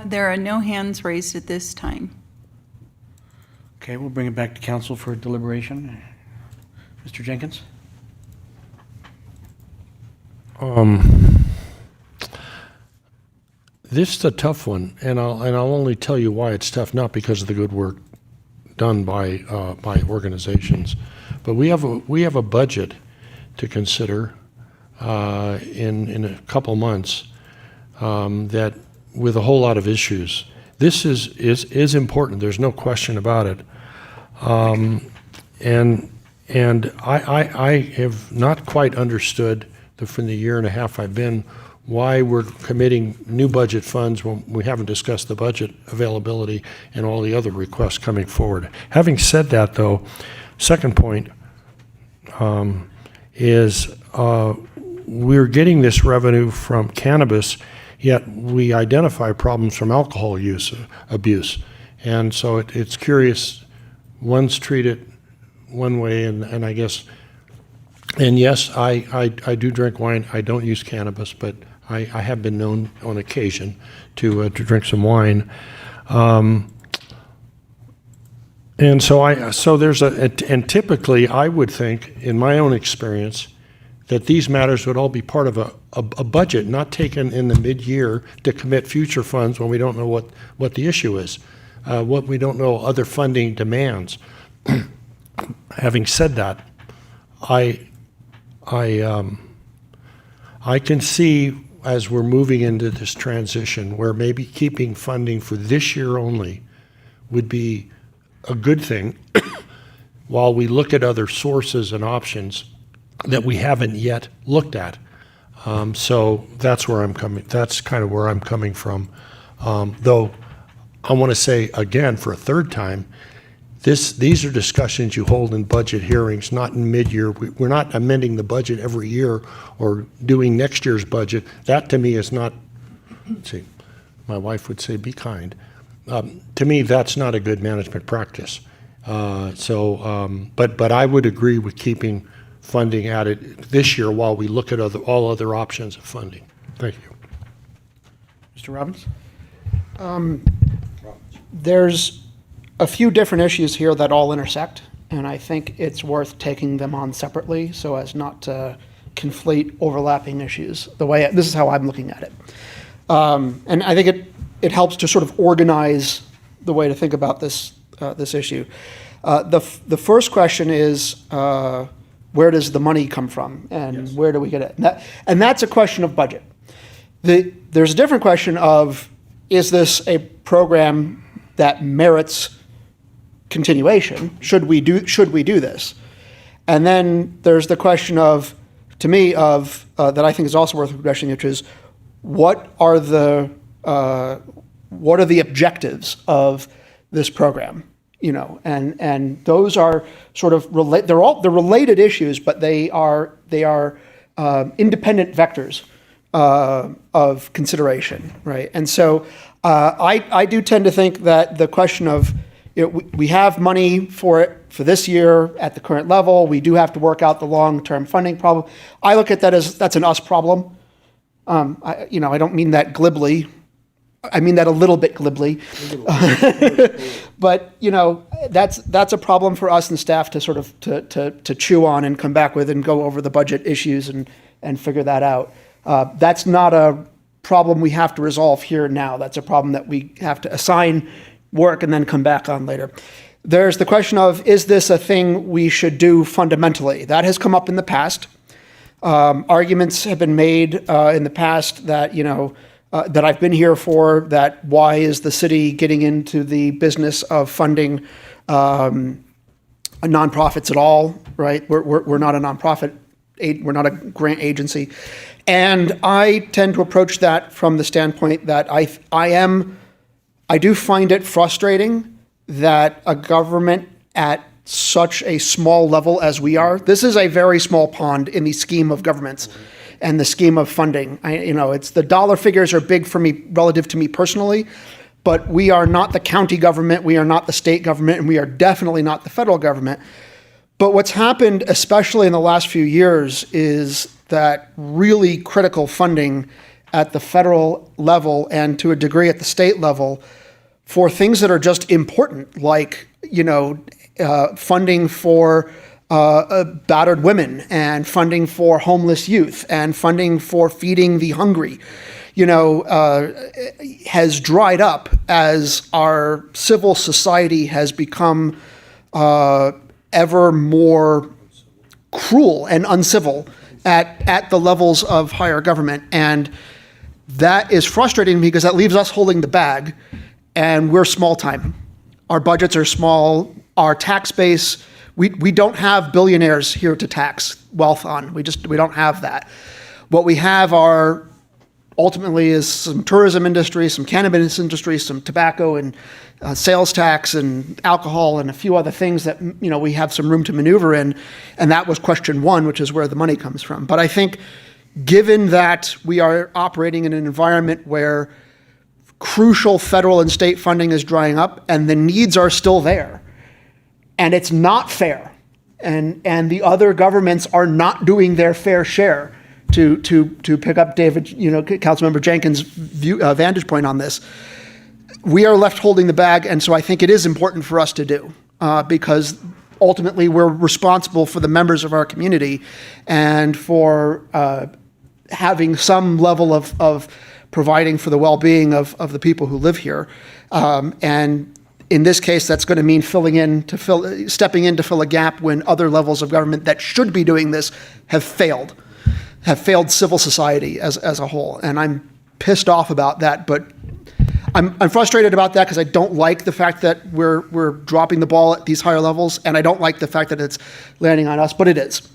Speaker 3: There are no hands raised at this time.
Speaker 17: Okay, we'll bring it back to council for deliberation. Mr. Jenkins?
Speaker 12: This is a tough one, and I'll only tell you why it's tough, not because of the good work done by organizations, but we have a budget to consider in a couple months that with a whole lot of issues. This is important. There's no question about it, and I have not quite understood from the year and a half I've been why we're committing new budget funds when we haven't discussed the budget availability and all the other requests coming forward. Having said that, though, second point is we're getting this revenue from cannabis, yet we identify problems from alcohol abuse. And so it's curious, one's treated one way, and I guess, and yes, I do drink wine. I don't use cannabis, but I have been known on occasion to drink some wine, and so there's and typically I would think, in my own experience, that these matters would all be part of a budget, not taken in the mid-year to commit future funds when we don't know what the issue is, what we don't know other funding demands. Having said that, I can see, as we're moving into this transition, where maybe keeping funding for this year only would be a good thing while we look at other sources and options that we haven't yet looked at. So that's where I'm coming. That's kind of where I'm coming from. Though I want to say again for a third time, these are discussions you hold in budget hearings, not in mid-year. We're not amending the budget every year or doing next year's budget. That to me is not, let's see, my wife would say be kind. To me, that's not a good management practice. But I would agree with keeping funding at it this year while we look at all other options of funding. Thank you.
Speaker 17: Mr. Robbins?
Speaker 13: There's a few different issues here that all intersect, and I think it's worth taking them on separately so as not to conflate overlapping issues. This is how I'm looking at it. And I think it helps to sort of organize the way to think about this issue. The first question is, where does the money come from, and yes, where do we get it? And that's a question of budget. There's a different question of, is this a program that merits continuation? Should we do this? And then there's the question of, to me, that I think is also worth addressing, which is what are the objectives of this program? and those are sort of they're related issues, but they are independent vectors of consideration, right? And so I do tend to think that the question of we have money for it for this year at the current level. We do have to work out the long-term funding problem. I look at that as that's an us problem. I don't mean that glibly. I mean that a little bit glibly. But that's a problem for us and staff to sort of to chew on and come back with and go over the budget issues and figure that out. That's not a problem we have to resolve here and now. That's a problem that we have to assign work and then come back on later. There's the question of, is this a thing we should do fundamentally? That has come up in the past. Arguments have been made in the past that, that I've been here for, that why is the city getting into the business of funding nonprofits at all, right? We're not a nonprofit, we're not a grant agency. And I tend to approach that from the standpoint that I do find it frustrating that a government at such a small level as we are, this is a very small pond in the scheme of governments and the scheme of funding. It's the dollar figures are big for me relative to me personally, but we are not the county government, we are not the state government, and we are definitely not the federal government. But what's happened, especially in the last few years, is that really critical funding at the federal level and to a degree at the state level for things that are just important, like, funding for battered women and funding for homeless youth and funding for feeding the hungry, has dried up as our civil society has become ever more cruel and uncivil at the levels of higher government. And that is frustrating because that leaves us holding the bag, and we're small time. Our budgets are small. Our tax base, we don't have billionaires here to tax wealth on. We don't have that. What we have are ultimately is some tourism industry, some cannabis industry, some tobacco and sales tax and alcohol and a few other things that we have some room to maneuver in. And that was question one, which is where the money comes from. But I think given that we are operating in an environment where crucial federal and state funding is drying up and the needs are still there, and it's not fair, and the other governments are not doing their fair share, to pick up David, Councilmember Jenkins' vantage point on this, we are left holding the bag. And so I think it is important for us to do, because ultimately we're responsible for the members of our community and for having some level of providing for the well-being of the people who live here. And in this case, that's going to mean stepping in to fill a gap when other levels of government that should be doing this have failed civil society as a whole. And I'm pissed off about that, but I'm frustrated about that because I don't like the fact that we're dropping the ball at these higher levels, and I don't like the fact that it's landing on us, but it is.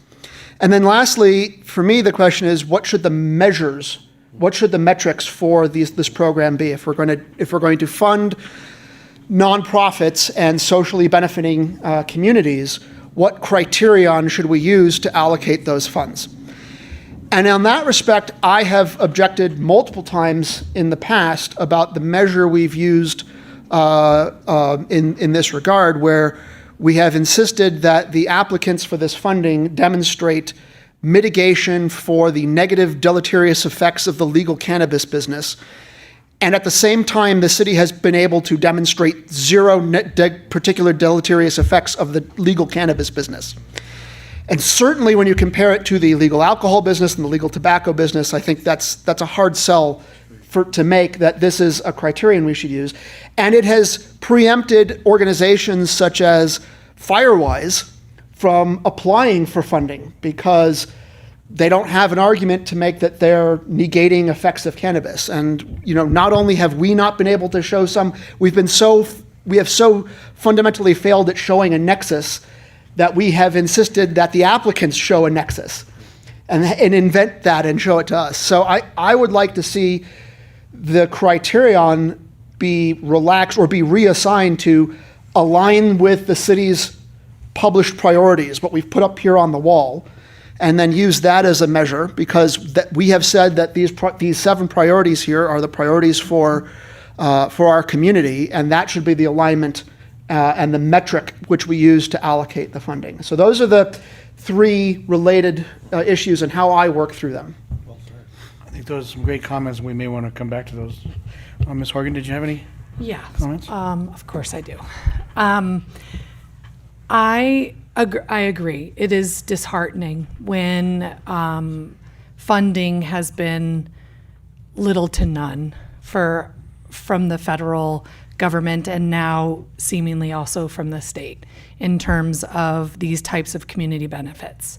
Speaker 13: And then lastly, for me, the question is, what should the metrics for this program be? If we're going to fund nonprofits and socially benefiting communities, what criterion should we use to allocate those funds? And in that respect, I have objected multiple times in the past about the measure we've used in this regard, where we have insisted that the applicants for this funding demonstrate mitigation for the negative deleterious effects of the legal cannabis business. And at the same time, the city has been able to demonstrate zero particular deleterious effects of the legal cannabis business. And certainly when you compare it to the legal alcohol business and the legal tobacco business, I think that's a hard sell to make that this is a criterion we should use. And it has preempted organizations such as Firewise from applying for funding because they don't have an argument to make that they're negating effects of cannabis. And not only have we not been able to show we have so fundamentally failed at showing a nexus that we have insisted that the applicants show a nexus and invent that and show it to us. So I would like to see the criterion be relaxed or be reassigned to align with the city's published priorities, what we've put up here on the wall, and then use that as a measure, because we have said that these 7 priorities here are the priorities for our community, and that should be the alignment and the metric which we use to allocate the funding. So those are the 3 related issues and how I work through them.
Speaker 17: I think those are some great comments, and we may want to come back to those. Ms. Horgan, did you have any comments?
Speaker 15: Of course I do. I agree. It is disheartening when funding has been little to none from the federal government and now seemingly also from the state in terms of these types of community benefits.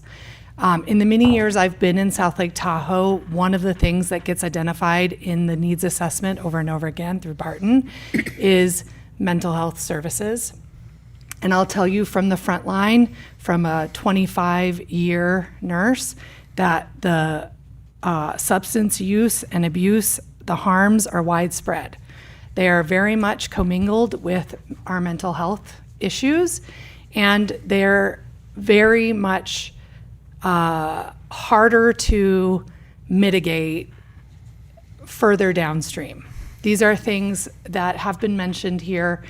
Speaker 15: In the many years I've been in South Lake Tahoe, one of the things that gets identified in the needs assessment over and over again through Barton is mental health services. And I'll tell you from the front line, from a 25-year nurse, that the substance use and abuse, the harms are widespread. They are very much commingled with our mental health issues, and they're very much harder to mitigate further downstream. These are things that have been mentioned here.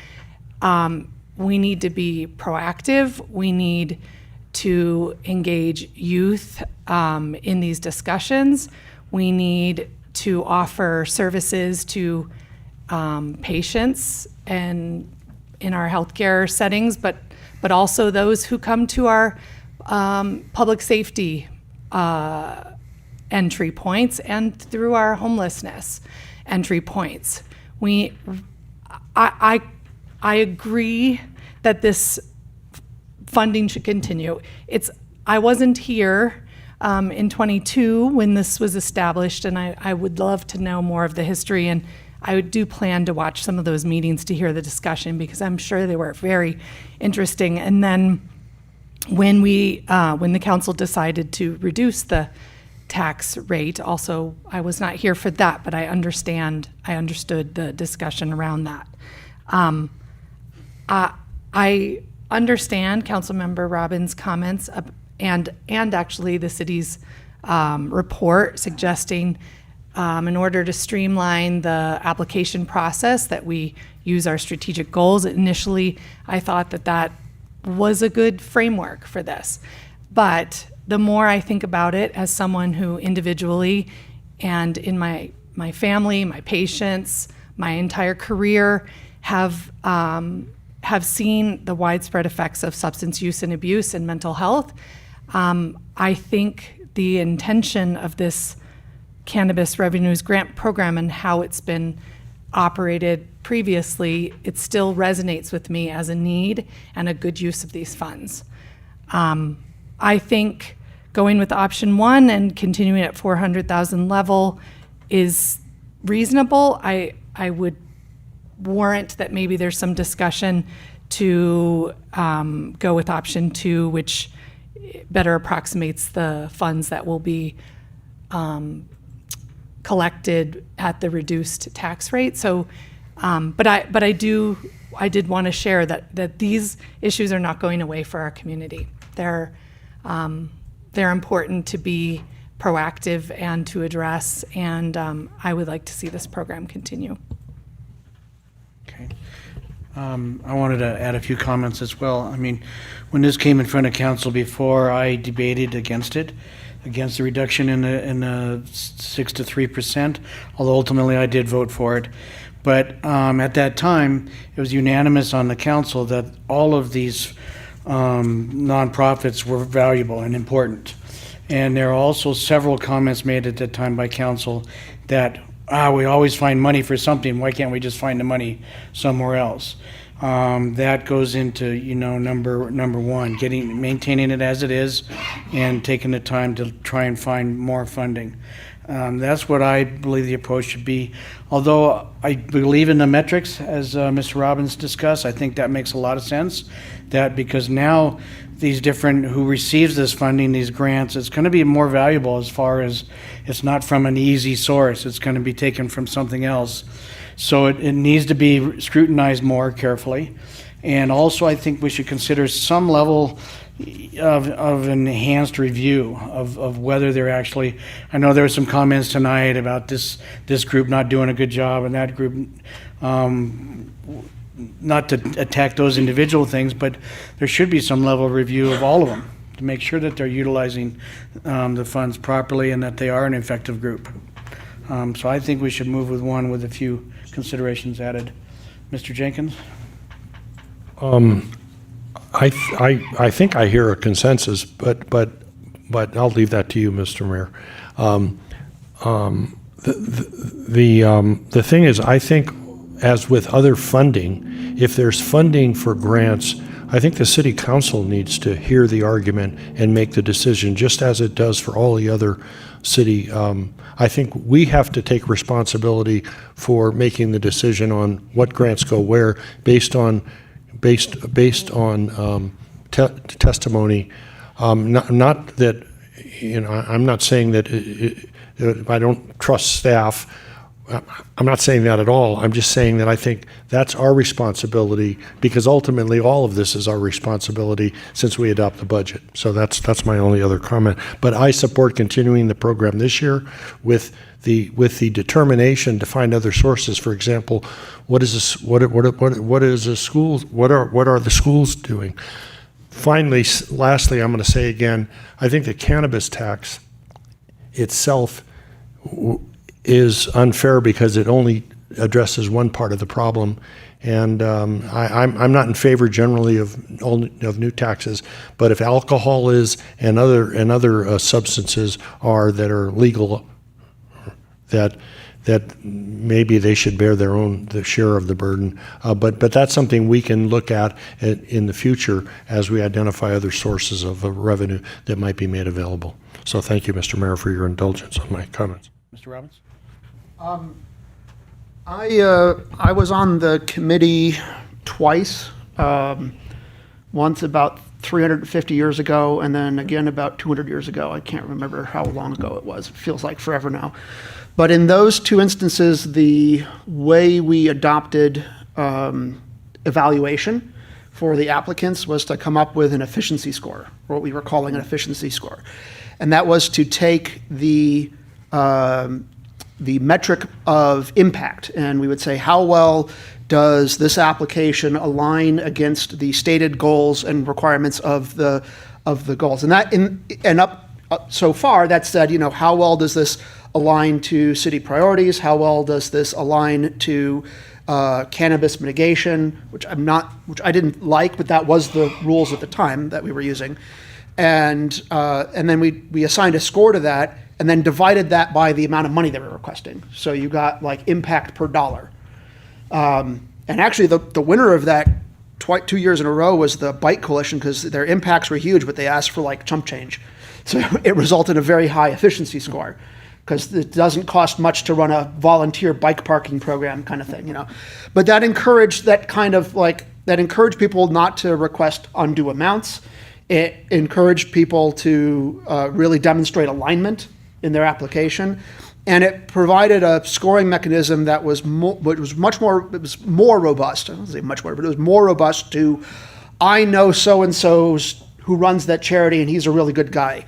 Speaker 15: We need to be proactive. We need to engage youth in these discussions. We need to offer services to patients and in our healthcare settings, but also those who come to our public safety entry points and through our homelessness entry points. I agree that this funding should continue. I wasn't here in 22 when this was established, and I would love to know more of the history, and I do plan to watch some of those meetings to hear the discussion because I'm sure they were very interesting. And then when the council decided to reduce the tax rate, also I was not here for that, but I understood the discussion around that. I understand Councilmember Robbins' comments and actually the city's report suggesting in order to streamline the application process that we use our strategic goals. Initially, I thought that was a good framework for this. But the more I think about it as someone who individually and in my family, my patients, my entire career have seen the widespread effects of substance use and abuse and mental health, I think the intention of this Cannabis Revenues Grant Program and how it's been operated previously, it still resonates with me as a need and a good use of these funds. I think going with option 1 and continuing at 400,000 level is reasonable. I would warrant that maybe there's some discussion to go with option 2, which better approximates the funds that will be collected at the reduced tax rate. So, but I did want to share that these issues are not going away for our community. They're important to be proactive and to address, and I would like to see this program continue.
Speaker 17: Okay. I wanted to add a few comments as well. I mean, when this came in front of council before, I debated against the reduction in the 6 to 3%, although ultimately I did vote for it. But at that time, it was unanimous on the council that all of these nonprofits were valuable and important. And there are also several comments made at that time by council that we always find money for something. Why can't we just find the money somewhere else? That goes into, number 1, maintaining it as it is and taking the time to try and find more funding. That's what I believe the approach should be. Although I believe in the metrics, as Mr. Robbins discussed, I think that makes a lot of sense. That because now these different, who receives this funding, these grants, it's going to be more valuable as far as it's not from an easy source. It's going to be taken from something else. So it needs to be scrutinized more carefully. And also I think we should consider some level of enhanced review of whether they're actually, I know there were some comments tonight about this group not doing a good job and that group, not to attack those individual things, but there should be some level of review of all of them to make sure that they're utilizing the funds properly and that they are an effective group. So I think we should move with one with a few considerations added. Mr. Jenkins?
Speaker 12: I think I hear a consensus, but I'll leave that to you, Mr. Mayor. The thing is, I think, as with other funding, if there's funding for grants, I think the city council needs to hear the argument and make the decision, just as it does for all the other city. I think we have to take responsibility for making the decision on what grants go where, based on testimony. Not that, I'm not saying that I don't trust staff. I'm not saying that at all. I'm just saying that I think that's our responsibility, because ultimately all of this is our responsibility since we adopt the budget. So that's my only other comment. But I support continuing the program this year with the determination to find other sources. For example, what are the schools doing? Finally, lastly, I'm going to say again, I think the cannabis tax itself is unfair because it only addresses one part of the problem. And I'm not in favor generally of new taxes, but if alcohol is and other substances are that are legal, that maybe they should bear the share of the burden. But that's something we can look at in the future as we identify other sources of revenue that might be made available. So thank you, Mr. Mayor, for your indulgence on my comments.
Speaker 17: Mr. Robbins?
Speaker 13: I was on the committee twice, once about 350 years ago, and then again about 200 years ago. I can't remember how long ago it was. It feels like forever now. But in those two instances, the way we adopted evaluation for the applicants was to come up with an efficiency score, or what we were calling an efficiency score. And that was to take the metric of impact, and we would say, how well does this application align against the stated goals and requirements of the goals? And that up so far, that said, how well does this align to city priorities? How well does this align to cannabis mitigation, which I didn't like, but that was the rules at the time that we were using. And then we assigned a score to that, and then divided that by the amount of money they were requesting. So you got like impact per dollar. And actually the winner of that 2 years in a row was the Bike Coalition, because their impacts were huge, but they asked for like chump change. So it resulted in a very high efficiency score, because it doesn't cost much to run a volunteer bike parking program kind of thing, But that encouraged people not to request undue amounts. It encouraged people to really demonstrate alignment in their application, and it provided a scoring mechanism that was more robust. I don't say much more, but it was more robust to, I know so-and-so's who runs that charity, and he's a really good guy.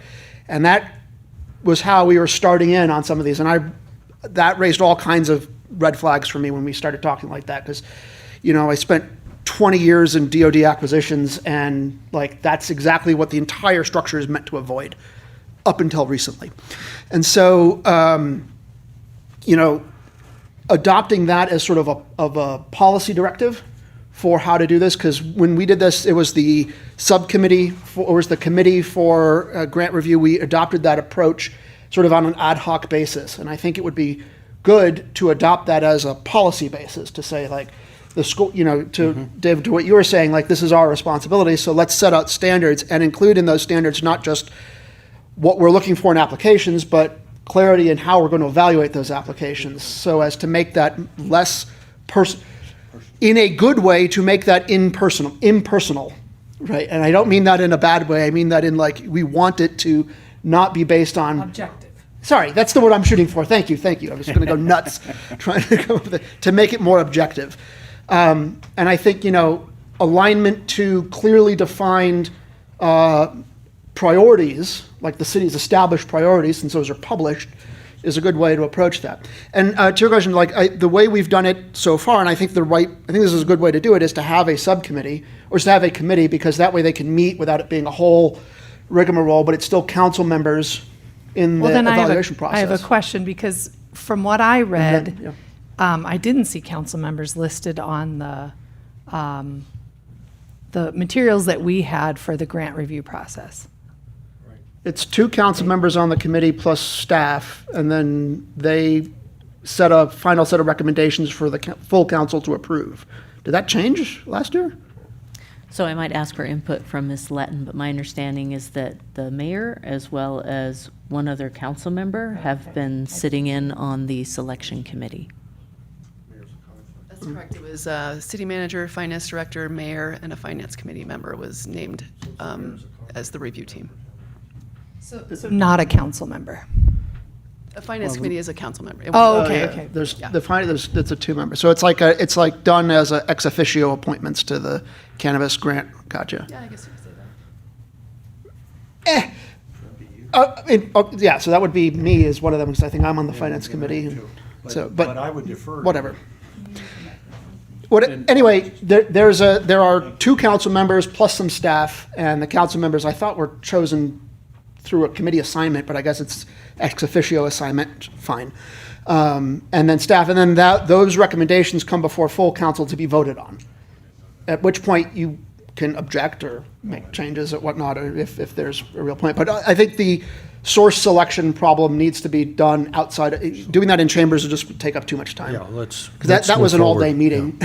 Speaker 13: And that was how we were starting in on some of these. And that raised all kinds of red flags for me when we started talking like that, because, I spent 20 years in DoD acquisitions, and that's exactly what the entire structure is meant to avoid up until recently. And so, adopting that as sort of a policy directive for how to do this, because when we did this, it was the subcommittee, or was the committee for grant review. We adopted that approach sort of on an ad hoc basis. And I think it would be good to adopt that as a policy basis, to say the school, David, to what you were saying, this is our responsibility. So let's set out standards and include in those standards not just what we're looking for in applications, but clarity in how we're going to evaluate those applications so as to make that less in a good way, to make that impersonal, right? And I don't mean that in a bad way. I mean that in like, we want it to not be based on
Speaker 15: Objective.
Speaker 13: Sorry, that's the word I'm shooting for. Thank you. I was going to go nuts trying to come up with it, to make it more objective. And I think, alignment to clearly defined priorities, like the city's established priorities, since those are published, is a good way to approach that. And to your question, the way we've done it so far, and I think this is a good way to do it, is to have a subcommittee, or just to have a committee, because that way they can meet without it being a whole rigmarole, but it's still council members in the evaluation process.
Speaker 15: I have a question, because from what I read, I didn't see council members listed on the materials that we had for the grant review process.
Speaker 13: It's 2 council members on the committee plus staff, and then they set a final set of recommendations for the full council to approve. Did that change last year?
Speaker 14: So I might ask for input from Ms. Letton, but my understanding is that the mayor, as well as one other council member, have been sitting in on the selection committee.
Speaker 18: That's correct. It was city manager, finance director, mayor, and a finance committee member was named as the review team.
Speaker 15: So not a council member.
Speaker 18: A finance committee is a council member.
Speaker 15: Oh, okay.
Speaker 13: There's it's a 2 member. So it's like done as a ex officio appointments to the cannabis grant. Gotcha.
Speaker 18: Yeah, I guess you could say that.
Speaker 13: Yeah, so that would be me as one of them, because I think I'm on the finance committee. And
Speaker 12: But I would defer.
Speaker 13: Whatever. Anyway, there are 2 council members plus some staff, and the council members I thought were chosen through a committee assignment, but I guess it's ex officio assignment, fine. And then staff, and then those recommendations come before full council to be voted on. At which point you can object or make changes or whatnot, or if there's a real point. But I think the source selection problem needs to be done outside. Doing that in chambers would just take up too much time.
Speaker 12: Yeah, let's
Speaker 13: That was
Speaker 12: move
Speaker 13: an all-day
Speaker 12: forward.
Speaker 13: meeting.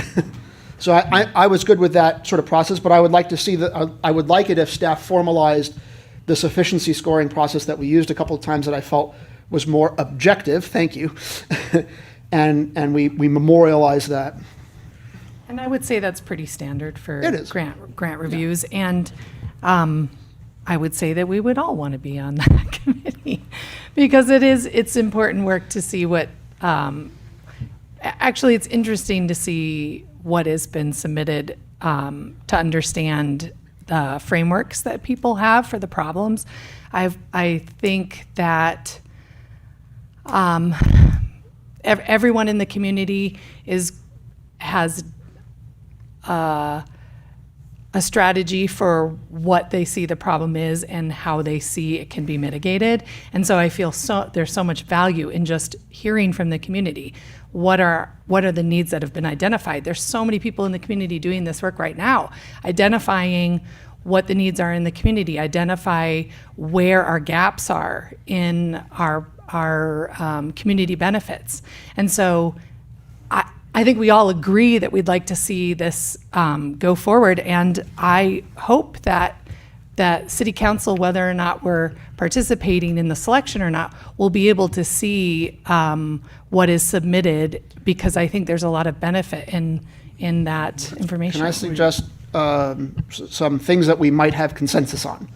Speaker 13: So I was good with that sort of process, but I would like to see I would like it if staff formalized the sufficiency scoring process that we used a couple of times that I felt was more objective. Thank you. and we memorialize that.
Speaker 15: And I would say that's pretty standard for
Speaker 13: It is.
Speaker 15: grant reviews. And I would say that we would all want to be on that committee, because it's important work to see what, actually it's interesting to see what has been submitted to understand the frameworks that people have for the problems. I think that everyone in the community has a strategy for what they see the problem is and how they see it can be mitigated. And so I feel there's so much value in just hearing from the community. What are the needs that have been identified? There's so many people in the community doing this work right now, identifying what the needs are in the community, identify where our gaps are in our community benefits. And so I think we all agree that we'd like to see this go forward, and I hope that City Council, whether or not we're participating in the selection or not, will be able to see what is submitted, because I think there's a lot of benefit in that information.
Speaker 13: Can I suggest some things that we might have consensus on?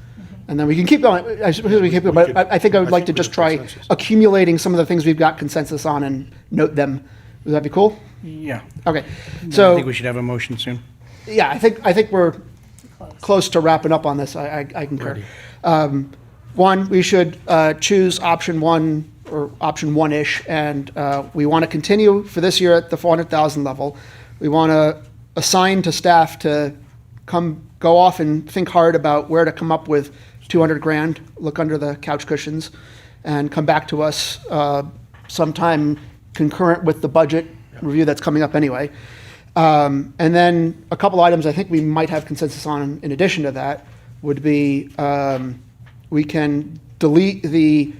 Speaker 13: And then we can keep going. I suppose we keep going, but I think I would like to just try accumulating some of the things we've got consensus on and note them. Would that be cool?
Speaker 17: Yeah.
Speaker 13: Okay.
Speaker 17: I
Speaker 13: So
Speaker 17: think we should have a motion soon.
Speaker 13: yeah, I think we're close to wrapping up on this. I concur. One, we should choose option 1 or option 1-ish, and we want to continue for this year at the 400,000 level. We want to assign to staff to go off and think hard about where to come up with 200 grand, look under the couch cushions, and come back to us sometime concurrent with the budget review that's coming up anyway. And then a couple items I think we might have consensus on in addition to that would be we can delete the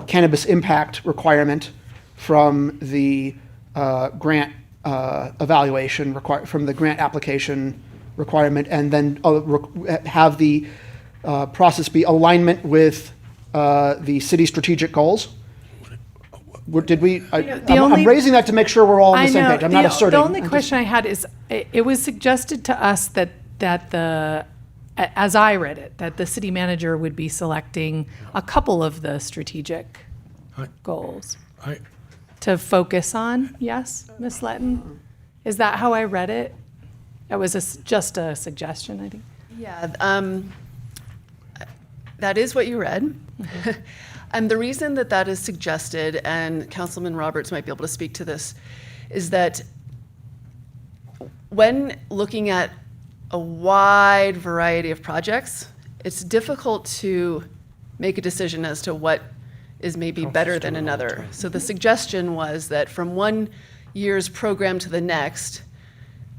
Speaker 13: cannabis impact requirement from the grant evaluation from the grant application requirement, and then have the process be alignment with the city strategic goals. Did we?
Speaker 15: know,
Speaker 13: I'm raising that to make sure we're all on the same page. I'm not
Speaker 15: the
Speaker 13: asserting.
Speaker 15: only question I had is, it was suggested to us that as I read it, that the city manager would be selecting a couple of the strategic goals to focus on. Yes, Ms. Letton? Is that how I read it? It was just a suggestion, I think.
Speaker 18: Yeah, that is what you read. And the reason that that is suggested, and Councilman Roberts might be able to speak to this, is that when looking at a wide variety of projects, it's difficult to make a decision as to what is maybe better than another. So the suggestion was that from one year's program to the next,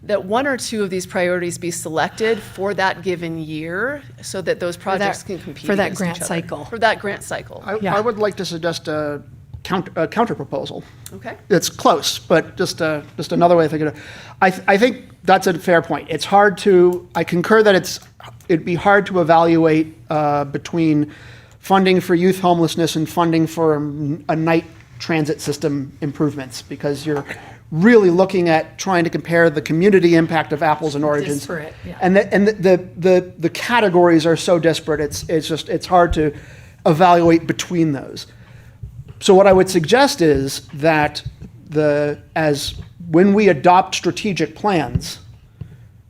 Speaker 18: that one or two of these priorities be selected for that given year so that those projects can compete
Speaker 15: for that
Speaker 18: against
Speaker 15: grant
Speaker 18: each other.
Speaker 15: cycle.
Speaker 18: For that grant cycle.
Speaker 13: I would like to suggest a counter proposal.
Speaker 18: Okay.
Speaker 13: It's close, but just another way of thinking of it. I think that's a fair point. It's hard to, I concur that it'd be hard to evaluate between funding for youth homelessness and funding for a night transit system improvements, because you're really looking at trying to compare the community impact of apples and oranges.
Speaker 15: Disparate, yeah.
Speaker 13: And the categories are so disparate, it's hard to evaluate between those. So what I would suggest is that when we adopt strategic plans,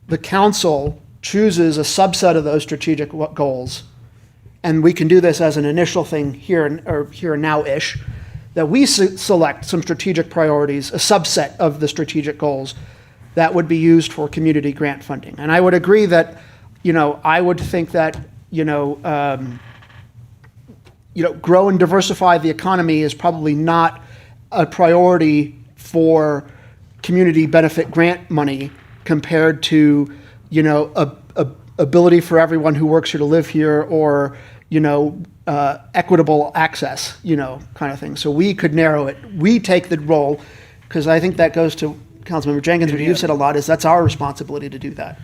Speaker 13: the council chooses a subset of those strategic goals, and we can do this as an initial thing here and now-ish, that we select some strategic priorities, a subset of the strategic goals that would be used for community grant funding. And I would agree that, I would think that, grow and diversify the economy is probably not a priority for community benefit grant money compared to, ability for everyone who works here to live here, or, equitable access, kind of thing. So we could narrow it. We take the role, because I think that goes to Councilmember Jenkins, what you've said a lot, is that's our responsibility to do that.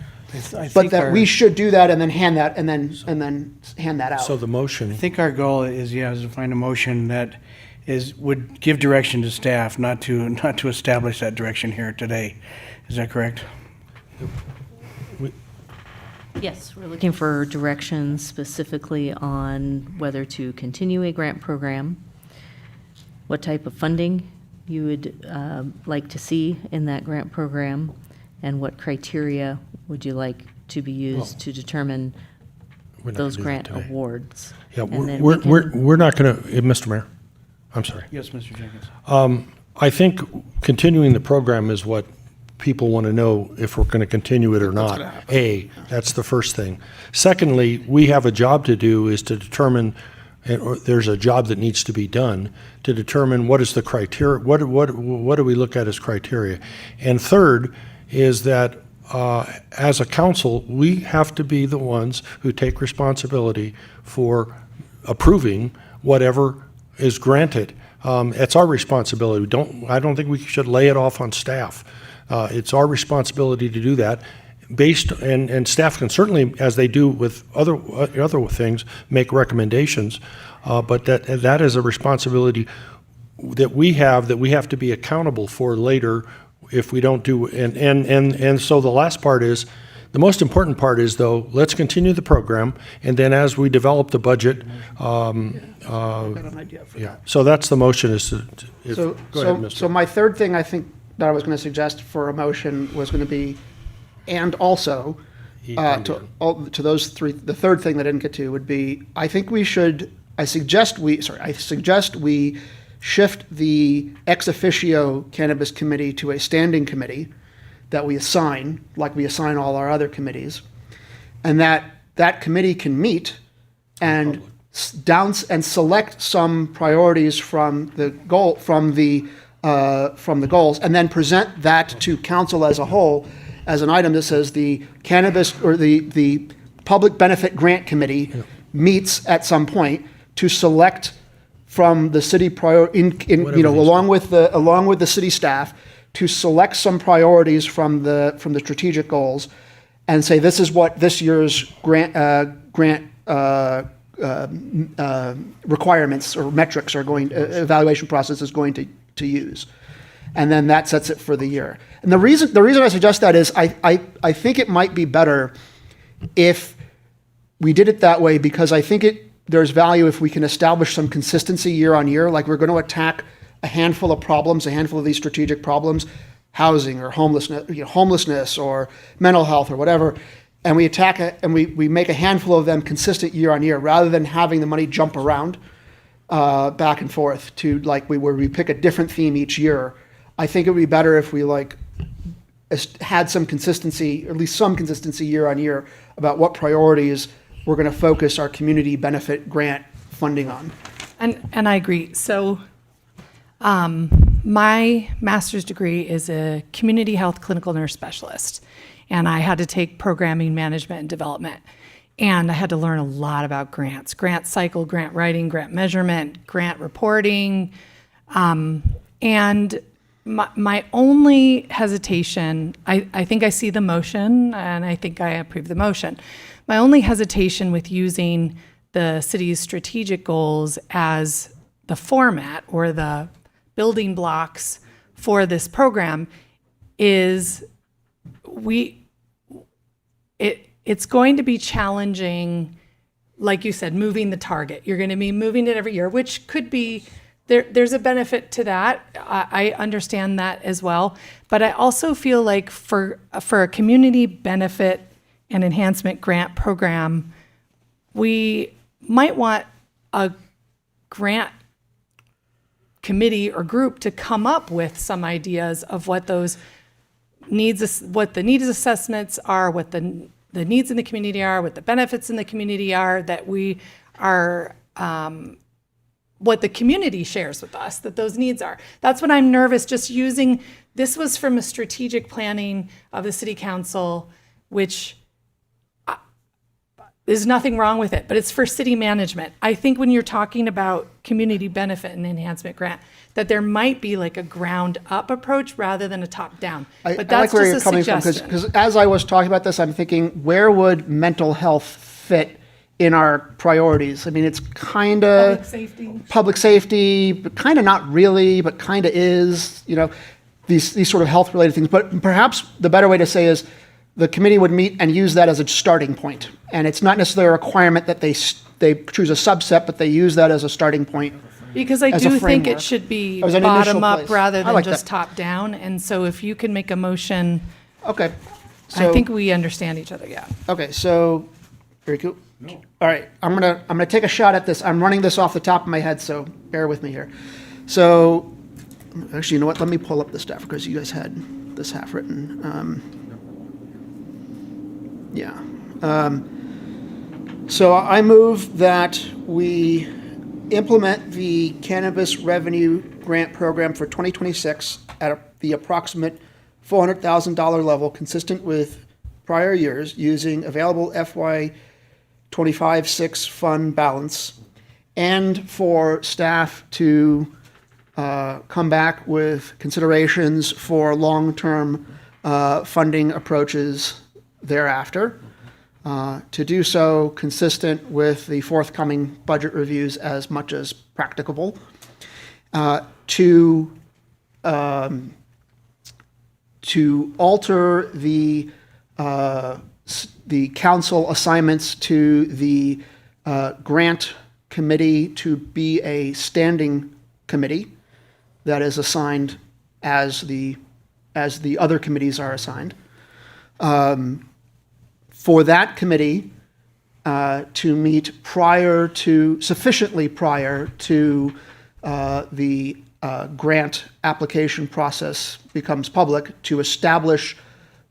Speaker 13: But that we should do that and then hand that hand that out.
Speaker 12: So the motion.
Speaker 17: I think our goal is to find a motion that would give direction to staff, not to establish that direction here today. Is that correct?
Speaker 14: Yes, we're looking for direction specifically on whether to continue a grant program, what type of funding you would like to see in that grant program, and what criteria would you like to be used to determine those grant awards.
Speaker 12: Yeah,
Speaker 14: And then
Speaker 12: we're not going to, Mr. Mayor, I'm sorry.
Speaker 17: Yes, Mr. Jenkins.
Speaker 12: I think continuing the program is what people want to know, if we're going to continue it or not. That's the first thing. Secondly, we have a job to do, is to determine, or there's a job that needs to be done to determine what is the criteria, what do we look at as criteria. And third is that as a council, we have to be the ones who take responsibility for approving whatever is granted. It's our responsibility. I don't think we should lay it off on staff. It's our responsibility to do that. And staff can certainly, as they do with other things, make recommendations. But that is a responsibility that we have to be accountable for later if we don't do. And so the last part is, the most important part is, though, let's continue the program, and then as we develop the budget,
Speaker 13: I've got an idea for that.
Speaker 12: So that's the motion. Go ahead, Mr.
Speaker 13: So my third thing I think that I was going to suggest for a motion was going to be, and also to those three, the third thing that I didn't get to would be, I suggest we shift the ex officio cannabis committee to a standing committee that we assign, like we assign all our other committees, and that committee can meet and select some priorities from the goals, and then present that to council as a whole as an item that says the cannabis or the public benefit grant committee meets at some point to select from the city along with the city staff, to select some priorities from the strategic goals, and say this is what this year's grant requirements or metrics are going, evaluation process is going to use. And then that sets it for the year. And the reason I suggest that is I think it might be better if we did it that way, because I think there's value if we can establish some consistency year on year. Like, we're going to attack a handful of problems, a handful of these strategic problems, housing or homelessness or mental health or whatever, and we attack it and we make a handful of them consistent year on year, rather than having the money jump around back and forth to where we pick a different theme each year. I think it would be better if we had some consistency, or at least some consistency year on year, about what priorities we're going to focus our community benefit grant funding on.
Speaker 15: And I agree. So my master's degree is a community health clinical nurse specialist, and I had to take programming management and development. And I had to learn a lot about grants, grant cycle, grant writing, grant measurement, grant reporting. And my only hesitation, I think I see the motion and I think I approve the motion. My only hesitation with using the city's strategic goals as the format or the building blocks for this program is it's going to be challenging, like you said, moving the target. You're going to be moving it every year, which could be, there's a benefit to that. I understand that as well. But I also feel like for a community benefit and enhancement grant program, we might want a grant committee or group to come up with some ideas of what those needs, what the needs assessments are, what the needs in the community are, what the benefits in the community are, that we are, what the community shares with us, that those needs are. That's what I'm nervous, just using, this was from a strategic planning of the city council, which there's nothing wrong with it, but it's for city management. I think when you're talking about community benefit and enhancement grant, that there might be like a ground up approach rather than a top down. But that's
Speaker 13: I like where
Speaker 15: just
Speaker 13: you're
Speaker 15: a
Speaker 13: coming from,
Speaker 15: suggestion.
Speaker 13: because as I was talking about this, I'm thinking, where would mental health fit in our priorities? I mean, it's kind of public safety, but kind of not really, but kind of is, these sort of health related things. But perhaps the better way to say is, the committee would meet and use that as a starting point. And it's not necessarily a requirement that they choose a subset, but they use that as a starting point.
Speaker 15: Because I do think it should be
Speaker 13: As an
Speaker 15: bottom
Speaker 13: initial
Speaker 15: up
Speaker 13: place.
Speaker 15: rather
Speaker 13: I
Speaker 15: than
Speaker 13: like
Speaker 15: just
Speaker 13: that.
Speaker 15: top down. And so if you can make a motion,
Speaker 13: Okay.
Speaker 15: I think we understand each other, yeah.
Speaker 13: Okay, so, very cool. All right, I'm gonna take a shot at this. I'm running this off the top of my head, so bear with me here. So, actually, you know what? Let me pull up the stuff, because you guys had this half written. So I move that we implement the cannabis revenue grant program for 2026 at the approximate $400,000 level, consistent with prior years, using available FY 25-6 fund balance, and for staff to come back with considerations for long-term funding approaches thereafter. To do so consistent with the forthcoming budget reviews as much as practicable. To alter the council assignments to the grant committee to be a standing committee that is assigned as the other committees are assigned. For that committee to meet sufficiently prior to the grant application process becomes public, to establish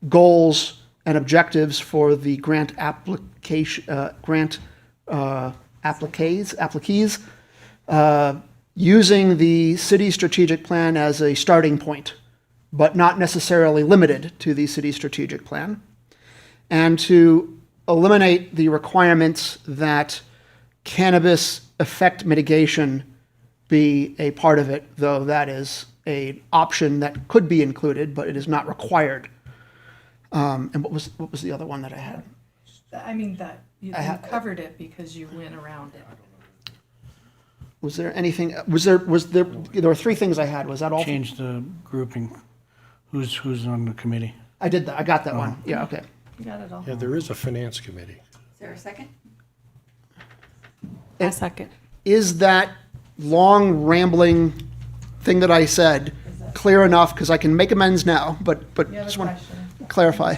Speaker 13: goals and objectives for the grant applications, using the city strategic plan as a starting point, but not necessarily limited to the city strategic plan, and to eliminate the requirements that cannabis effect mitigation be a part of it, though that is an option that could be included, but it is not required. And what was the other one that I had?
Speaker 15: I mean, that you
Speaker 13: I ha-
Speaker 15: covered it because you went around it.
Speaker 13: Was there anything, there were three things I had, was that all?
Speaker 17: Change the grouping. Who's on the committee?
Speaker 13: I did that, I got that one, yeah, okay.
Speaker 15: You got it all.
Speaker 12: Yeah, there is a finance committee.
Speaker 3: Is there a second?
Speaker 15: A second.
Speaker 13: Is that long rambling thing that I said clear enough? Because I can make amends now, but
Speaker 15: You have a
Speaker 13: just want
Speaker 15: question.
Speaker 13: to clarify.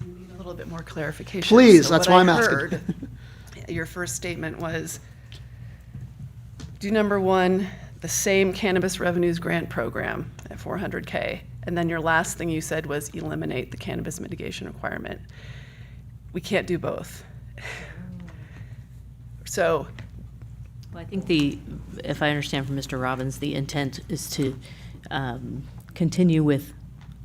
Speaker 18: Do need a little bit more clarification.
Speaker 13: Please,
Speaker 18: So
Speaker 13: that's
Speaker 18: what
Speaker 13: why
Speaker 18: I
Speaker 13: I'm asking.
Speaker 18: heard, your first statement was, do number one, the same cannabis revenues grant program at 400K. And then your last thing you said was eliminate the cannabis mitigation requirement. We can't do both. So
Speaker 14: Well, I think if I understand from Mr. Robbins, the intent is to continue with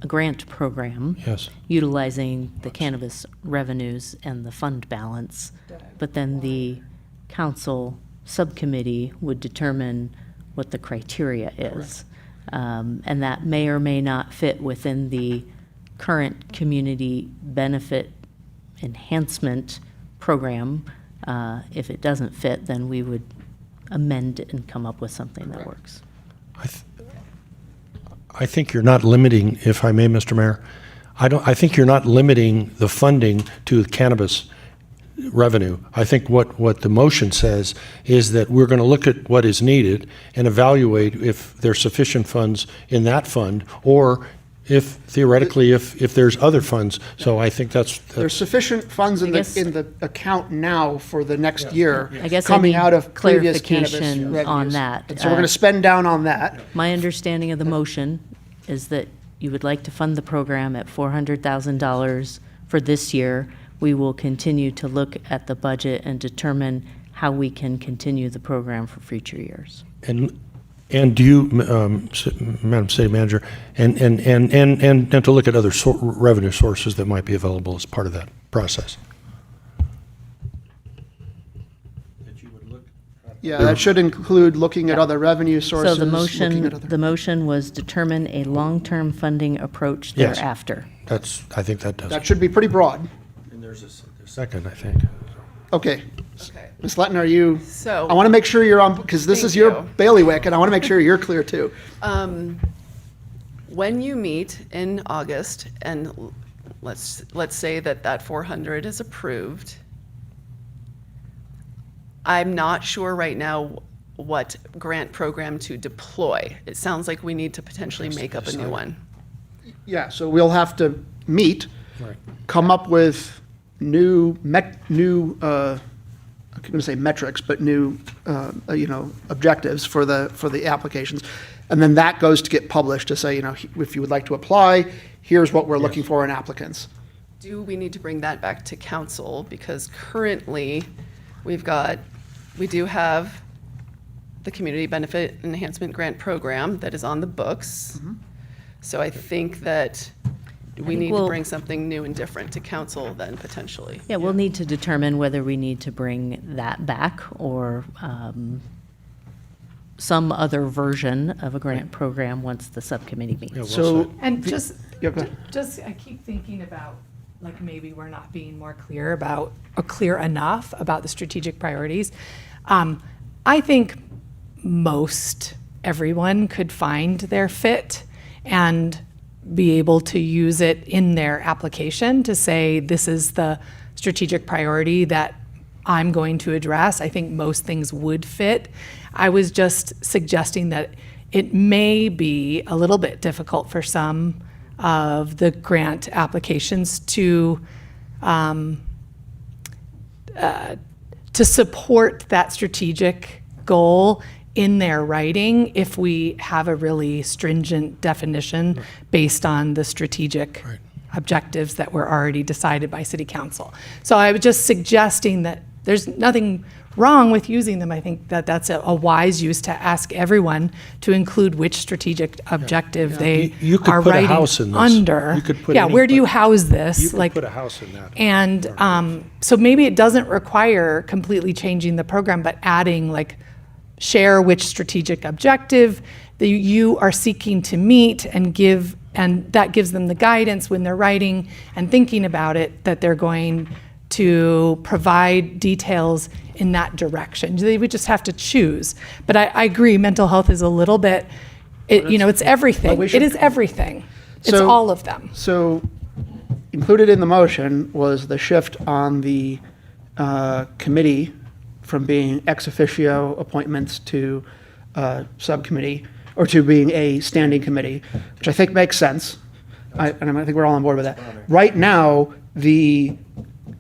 Speaker 14: a grant program.
Speaker 12: Yes.
Speaker 14: Utilizing the cannabis revenues and the fund balance. But then the council subcommittee would determine what the criteria is. And that may or may not fit within the current community benefit enhancement program. If it doesn't fit, then we would amend it and come up with something that works.
Speaker 12: I think you're not limiting, if I may, Mr. Mayor, I think you're not limiting the funding to cannabis revenue. I think what the motion says is that we're going to look at what is needed and evaluate if there's sufficient funds in that fund, or if theoretically, if there's other funds. So I think that's
Speaker 13: There's sufficient funds in the account now for the next year,
Speaker 14: I guess I
Speaker 13: coming
Speaker 14: need
Speaker 13: out of previous cannabis
Speaker 14: clarification
Speaker 13: revenues.
Speaker 14: on that.
Speaker 13: And so we're going to spend down on that.
Speaker 14: My understanding of the motion is that you would like to fund the program at $400,000 for this year. We will continue to look at the budget and determine how we can continue the program for future years.
Speaker 12: And do you, Madam City Manager, and to look at other revenue sources that might be available as part of that process?
Speaker 13: Yeah, that should include looking at other revenue sources.
Speaker 14: So the
Speaker 13: looking at other-
Speaker 14: motion was determine a long-term funding approach
Speaker 12: Yes.
Speaker 14: thereafter.
Speaker 12: I think that does.
Speaker 13: That should be pretty broad.
Speaker 12: And there's a second, I think.
Speaker 13: Okay. Ms. Letton, are you?
Speaker 18: So-
Speaker 13: I want to make sure you're on, because this is
Speaker 18: Thank
Speaker 13: your
Speaker 18: you.
Speaker 13: bailiwick, and I want to make sure you're clear too.
Speaker 18: when you meet in August, and let's say that 400 is approved, I'm not sure right now what grant program to deploy. It sounds like we need to potentially make up a new one.
Speaker 13: Yeah, so we'll have to meet, come up with new, I was going to say metrics, but new, objectives for the applications. And then that goes to get published to say, if you would like to apply, here's what we're looking for in applicants.
Speaker 18: Do we need to bring that back to council? Because currently, we do have the Community Benefit Enhancement Grant Program that is on the books. So I think that we need to bring something new and different to council then potentially.
Speaker 14: Yeah, we'll need to determine whether we need to bring that back or some other version of a grant program once the subcommittee meets.
Speaker 13: So.
Speaker 15: And just,
Speaker 13: Yeah, go ahead.
Speaker 15: just, I keep thinking about, like, maybe we're not being more clear about, or clear enough about the strategic priorities. I think most everyone could find their fit and be able to use it in their application to say, this is the strategic priority that I'm going to address. I think most things would fit. I was just suggesting that it may be a little bit difficult for some of the grant applications to support that strategic goal in their writing if we have a really stringent definition based on the strategic objectives that were already decided by City Council. So I was just suggesting that there's nothing wrong with using them. I think that that's a wise use to ask everyone to include which strategic objective they
Speaker 12: You could
Speaker 15: are
Speaker 12: put a
Speaker 15: writing
Speaker 12: house in this.
Speaker 15: under.
Speaker 12: You could put
Speaker 15: Yeah,
Speaker 12: any-
Speaker 15: where do you house this?
Speaker 12: You could
Speaker 15: Like,
Speaker 12: put a house in that.
Speaker 15: and so maybe it doesn't require completely changing the program, but adding, like, share which strategic objective that you are seeking to meet and give And that gives them the guidance when they're writing and thinking about it, that they're going to provide details in that direction. They would just have to choose. But I agree, mental health is a little bit, it's everything. It is everything. It's all of them.
Speaker 13: So included in the motion was the shift on the committee from being ex officio appointments to subcommittee, or to being a standing committee, which I think makes sense. And I think we're all on board with that. Right now, the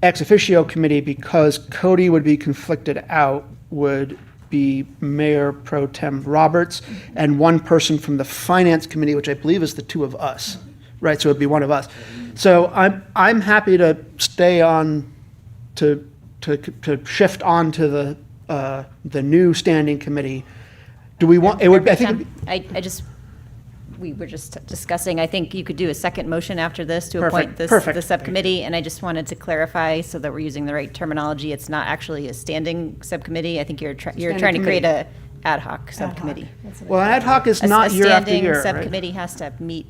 Speaker 13: ex officio committee, because Cody would be conflicted out, would be Mayor Pro Tem Roberts and one person from the Finance Committee, which I believe is the two of us, right? So it'd be one of us. So I'm happy to stay on, to shift on to the new standing committee. Do we want, it would, I think,
Speaker 4: we were just discussing, I think you could do a second motion after this to
Speaker 13: Perfect,
Speaker 4: appoint
Speaker 13: perfect.
Speaker 4: the subcommittee, and I just wanted to clarify so that we're using the right terminology. It's not actually a standing subcommittee. I think you're trying to create a ad hoc subcommittee.
Speaker 13: well, ad hoc is not year after year,
Speaker 4: A standing
Speaker 13: right?
Speaker 4: subcommittee has to meet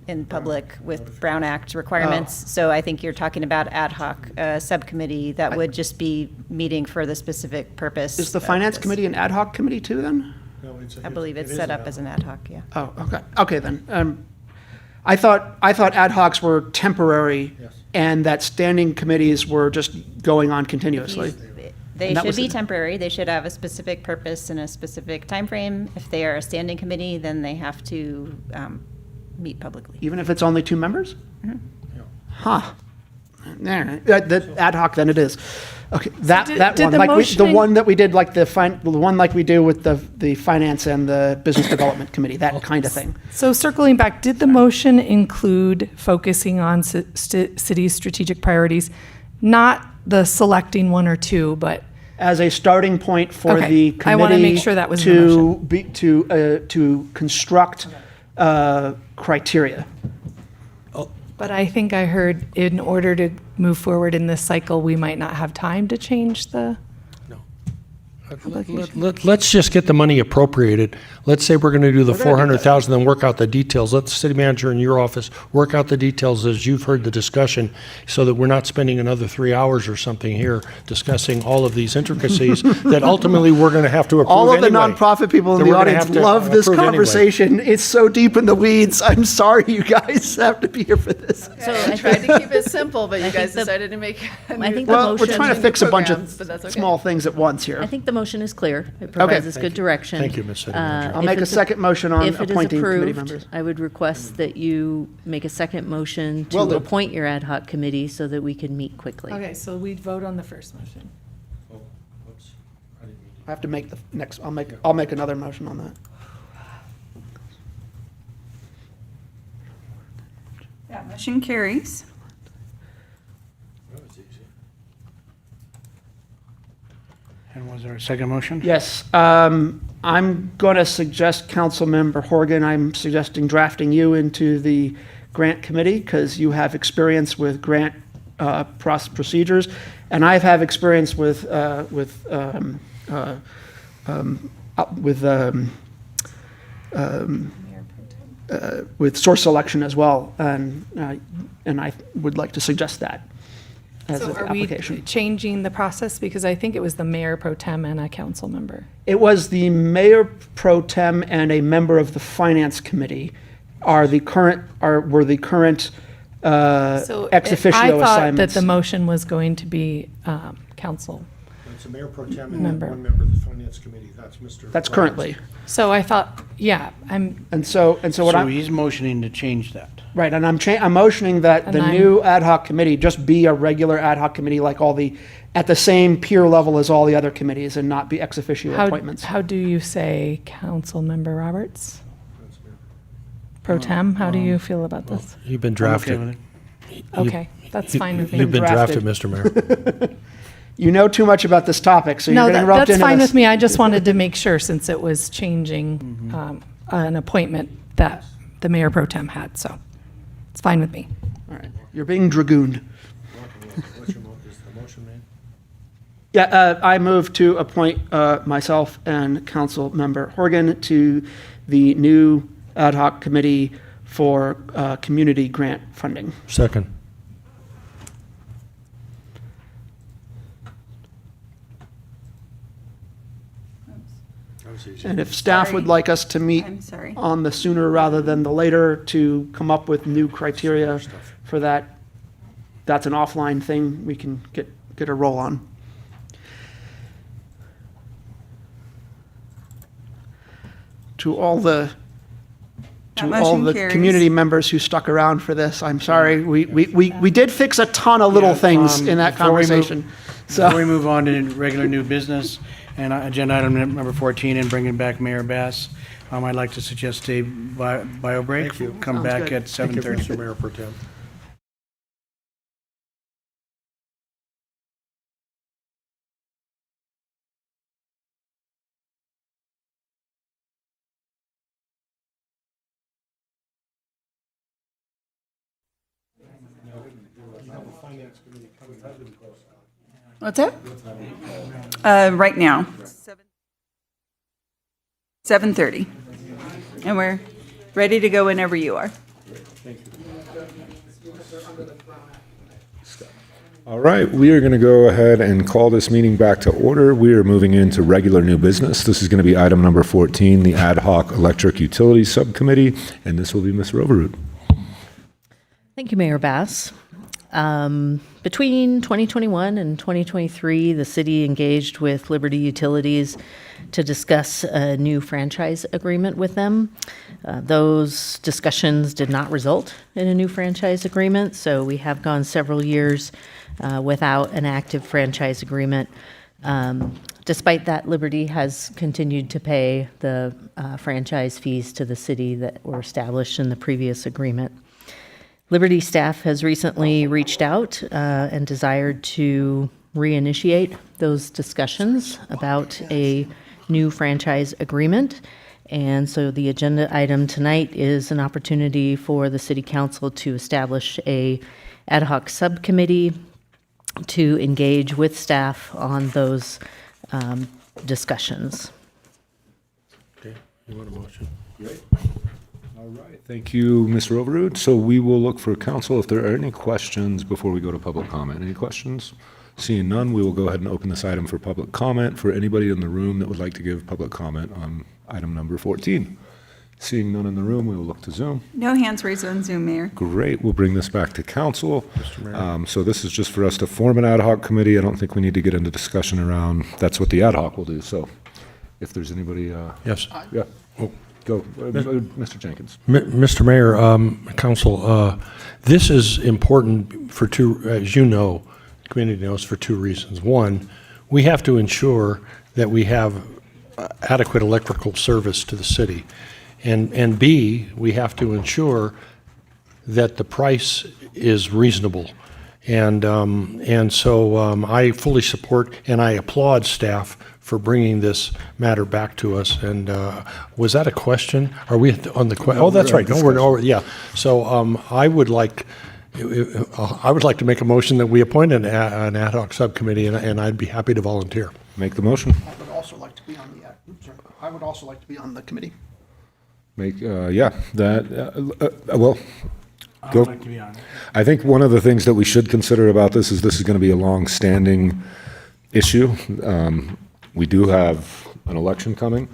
Speaker 4: in public with Brown Act requirements. So I think you're talking about ad hoc subcommittee that would just be meeting for the specific purpose.
Speaker 13: Is the
Speaker 4: of
Speaker 13: Finance
Speaker 4: this.
Speaker 13: Committee an ad hoc committee too, then?
Speaker 4: I believe it's set up as an ad hoc, yeah.
Speaker 13: Oh, okay. Okay, then. I thought ad hocs were temporary, and that standing committees were just going on continuously.
Speaker 4: They
Speaker 13: And that
Speaker 4: should
Speaker 13: was
Speaker 4: be
Speaker 13: the-
Speaker 4: temporary. They should have a specific purpose and a specific time frame. If they are a standing committee, then they have to meet publicly.
Speaker 13: Even if it's only 2 members?
Speaker 4: Mhm.
Speaker 13: Huh. The ad hoc, then it is. Okay, that
Speaker 15: did
Speaker 13: one,
Speaker 15: the
Speaker 13: like the
Speaker 15: motioning-
Speaker 13: one that we did, like the one like we do with the Finance and the Business Development Committee, that kind of thing.
Speaker 15: So circling back, did the motion include focusing on city's strategic priorities? Not the selecting one or two, but
Speaker 13: As a starting point for
Speaker 15: Okay,
Speaker 13: the committee.
Speaker 15: I wanna make sure that was in the motion.
Speaker 13: To construct criteria.
Speaker 15: But I think I heard in order to move forward in this cycle, we might not have time to change the publication.
Speaker 12: Let's just get the money appropriated. Let's say we're going to do the 400,000, then work out the details. Let the city manager in your office work out the details as you've heard the discussion, so that we're not spending another 3 hours or something here discussing all of these intricacies that ultimately we're going to have to approve
Speaker 13: All of the
Speaker 12: anyway.
Speaker 13: nonprofit people in
Speaker 12: That
Speaker 13: the
Speaker 12: we're gonna
Speaker 13: audience
Speaker 12: have to
Speaker 13: love this
Speaker 12: approve anyway.
Speaker 13: conversation. It's so deep in the weeds. I'm sorry you guys have to be here for this.
Speaker 18: So I tried to keep it simple, but you guys decided to make.
Speaker 14: I think the
Speaker 13: Well, we're
Speaker 14: motion-
Speaker 13: trying to fix a bunch
Speaker 18: programs,
Speaker 13: of
Speaker 18: but that's okay.
Speaker 13: small things at once here.
Speaker 14: I think the motion is clear. It provides us good direction.
Speaker 12: Thank you, Ms. City Manager.
Speaker 13: I'll
Speaker 14: If
Speaker 13: make a
Speaker 14: it's
Speaker 13: second motion on
Speaker 14: if it is
Speaker 13: appointing committee
Speaker 14: approved,
Speaker 13: members.
Speaker 14: I would request that you make a second motion
Speaker 13: Will
Speaker 14: to
Speaker 13: do.
Speaker 14: appoint your ad hoc committee so that we can meet quickly.
Speaker 15: Okay, so we'd vote on the first motion.
Speaker 13: I have to make the next, I'll make another motion on that.
Speaker 3: That motion carries.
Speaker 17: And was there a second motion?
Speaker 13: Yes, I'm going to suggest, Councilmember Horgan, I'm suggesting drafting you into the grant committee because you have experience with grant procedures, and I've had experience with source selection as well, and I would like to suggest that as
Speaker 15: So
Speaker 13: an
Speaker 15: are we
Speaker 13: application.
Speaker 15: changing the process? Because I think it was the mayor pro tem and a council member.
Speaker 13: It was the mayor pro tem and a member of the finance committee were the current
Speaker 15: So
Speaker 13: ex officio
Speaker 15: I thought that
Speaker 13: assignments.
Speaker 15: the motion was going to be council.
Speaker 12: It's a mayor pro tem and
Speaker 15: Member.
Speaker 12: then one member of the finance committee. That's Mr.
Speaker 13: That's currently.
Speaker 15: So I thought, yeah,
Speaker 13: And so what
Speaker 17: So
Speaker 13: I'm,
Speaker 17: he's motioning to change that.
Speaker 13: right, and I'm motioning that the
Speaker 15: And
Speaker 13: new ad hoc committee just be a regular ad hoc committee like at the same peer level as all the other committees and not be ex officio appointments.
Speaker 15: How do you say, Council Member Roberts? Pro tem, how do you feel about this?
Speaker 12: You've been
Speaker 17: I'm okay
Speaker 12: drafted.
Speaker 17: with it.
Speaker 15: Okay, that's fine with me.
Speaker 12: You've been drafted,
Speaker 13: Drafted.
Speaker 12: Mr. Mayor.
Speaker 13: You know too much about this topic, so
Speaker 15: No,
Speaker 13: you're getting roped
Speaker 15: that's
Speaker 13: into
Speaker 15: fine
Speaker 13: this.
Speaker 15: with me. I just wanted to make sure, since it was changing an appointment that the mayor pro tem had, so it's fine with me.
Speaker 13: All right, you're being dragooned.
Speaker 12: What's your motion? Is the motion made?
Speaker 13: Yeah, I move to appoint myself and Council Member Horgan to the new ad hoc committee for community grant funding.
Speaker 12: Second.
Speaker 13: And if staff would like us to meet
Speaker 3: I'm sorry.
Speaker 13: on the sooner rather than the later to come up with new criteria for that, that's an offline thing we can get a roll on. To all the
Speaker 3: motion carries.
Speaker 13: community members who stuck around for this, I'm sorry. We did fix a ton of little things in that
Speaker 17: Before we move-
Speaker 13: conversation.
Speaker 17: Before we
Speaker 13: So,
Speaker 17: move on to regular new business and agenda item number 14 and bringing back Mayor Bass, I'd like to suggest a bio break.
Speaker 12: Thank you.
Speaker 17: Come
Speaker 13: Sounds
Speaker 17: back
Speaker 13: good.
Speaker 17: at
Speaker 12: Thank you,
Speaker 17: 7:30.
Speaker 12: Mr. Mayor Pro Tem.
Speaker 3: What's that? Right now. 7:30. And we're ready to go whenever you are.
Speaker 1: All right, we are going to go ahead and call this meeting back to order. We are moving into regular new business. This is going to be item number 14, the Ad Hoc Electric Utilities Subcommittee, and this will be Ms. Roverud.
Speaker 14: Thank you, Mayor Bass. Between 2021 and 2023, the city engaged with Liberty Utilities to discuss a new franchise agreement with them. Those discussions did not result in a new franchise agreement, so we have gone several years without an active franchise agreement. Despite that, Liberty has continued to pay the franchise fees to the city that were established in the previous agreement. Liberty staff has recently reached out and desired to reinitiate those discussions about a new franchise agreement. And so the agenda item tonight is an opportunity for the city council to establish a ad hoc subcommittee to engage with staff on those discussions.
Speaker 12: Okay, you want a motion?
Speaker 1: All right, thank you, Ms. Roverud. So we will look for council if there are any questions before we go to public comment. Any questions? Seeing none, we will go ahead and open this item for public comment for anybody in the room that would like to give public comment on item number 14. Seeing none in the room, we will look to Zoom.
Speaker 3: No hands raised on Zoom, Mayor.
Speaker 1: Great, we'll bring this back to council. So this is just for us to form an ad hoc committee. I don't think we need to get into discussion around, that's what the ad hoc will do. So if there's anybody,
Speaker 12: Yes.
Speaker 1: yeah, go, Mr. Jenkins.
Speaker 12: Mr. Mayor, Council, this is important for two, as you know, the community knows, for two reasons. One, we have to ensure that we have adequate electrical service to the city. And B, we have to ensure that the price is reasonable. And so I fully support and I applaud staff for bringing this matter back to us. And was that a question? Are we on the question? Oh, that's right. No, we're over. Yeah. So I would like to make a motion that we appoint an ad hoc subcommittee, and I'd be happy to volunteer.
Speaker 1: Make the motion.
Speaker 13: I would also like to be on the, I would also like to be on the committee.
Speaker 1: Make, yeah, that, well, go.
Speaker 17: I'd like to be on it.
Speaker 1: I think one of the things that we should consider about this is going to be a long-standing issue. We do have an election coming,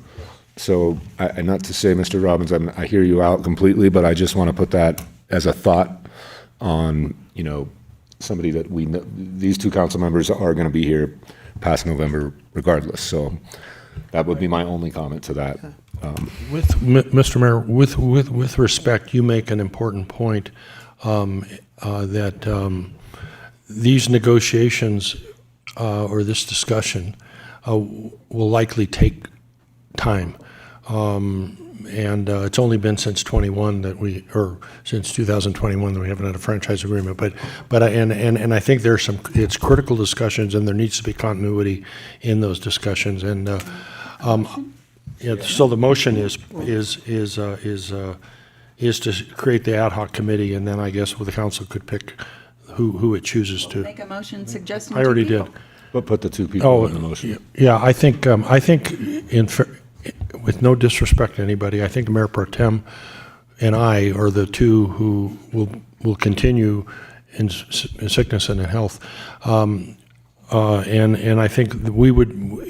Speaker 1: so and not to say, Mr. Robbins, I hear you out completely, but I just want to put that as a thought on, you know, somebody that we know, these two council members are going to be here past November regardless, so that would be my only comment to that.
Speaker 12: Mr. Mayor, with respect, you make an important point that these negotiations or this discussion will likely take time. And it's only been since 21 that since 2021 that we haven't had a franchise agreement. But I think there's it's critical discussions, and there needs to be continuity in those discussions. And yeah, so the motion is to create the ad hoc committee, and then I guess the council could pick who it chooses to.
Speaker 3: Make a motion suggesting
Speaker 12: I already
Speaker 3: two people.
Speaker 12: did.
Speaker 1: But put the two people in the motion.
Speaker 12: Yeah, I think with no disrespect to anybody, I think the Mayor Pro Tem and I are the two who will continue in sickness and in health. And I think that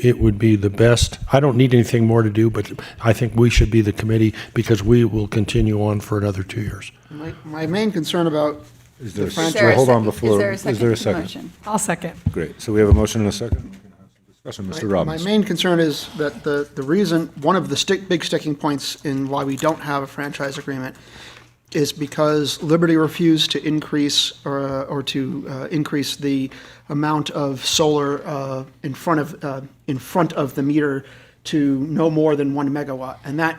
Speaker 12: it would be the best. I don't need anything more to do, but I think we should be the committee because we will continue on for another 2 years.
Speaker 13: My main concern about
Speaker 1: Is
Speaker 13: the
Speaker 1: there,
Speaker 13: franchise.
Speaker 1: hold on before,
Speaker 3: Is there a second?
Speaker 15: I'll second.
Speaker 1: Great, so we have a motion and a second. Discussion, Mr.
Speaker 13: My
Speaker 1: Robbins.
Speaker 13: main concern is that the reason, one of the big sticking points in why we don't have a franchise agreement is because Liberty refused to increase increase the amount of solar in front of the meter to no more than 1 megawatt, and that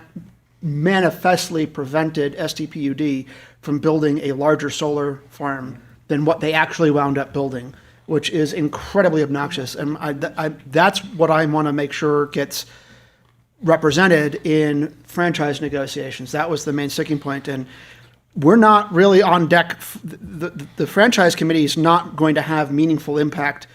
Speaker 13: manifestly prevented SDPUD from building a larger solar farm than what they actually wound up building, which is incredibly obnoxious. And that's what I want to make sure gets represented in franchise negotiations. That was the main sticking point. And we're not really on deck. The franchise committee is not going to have meaningful impact,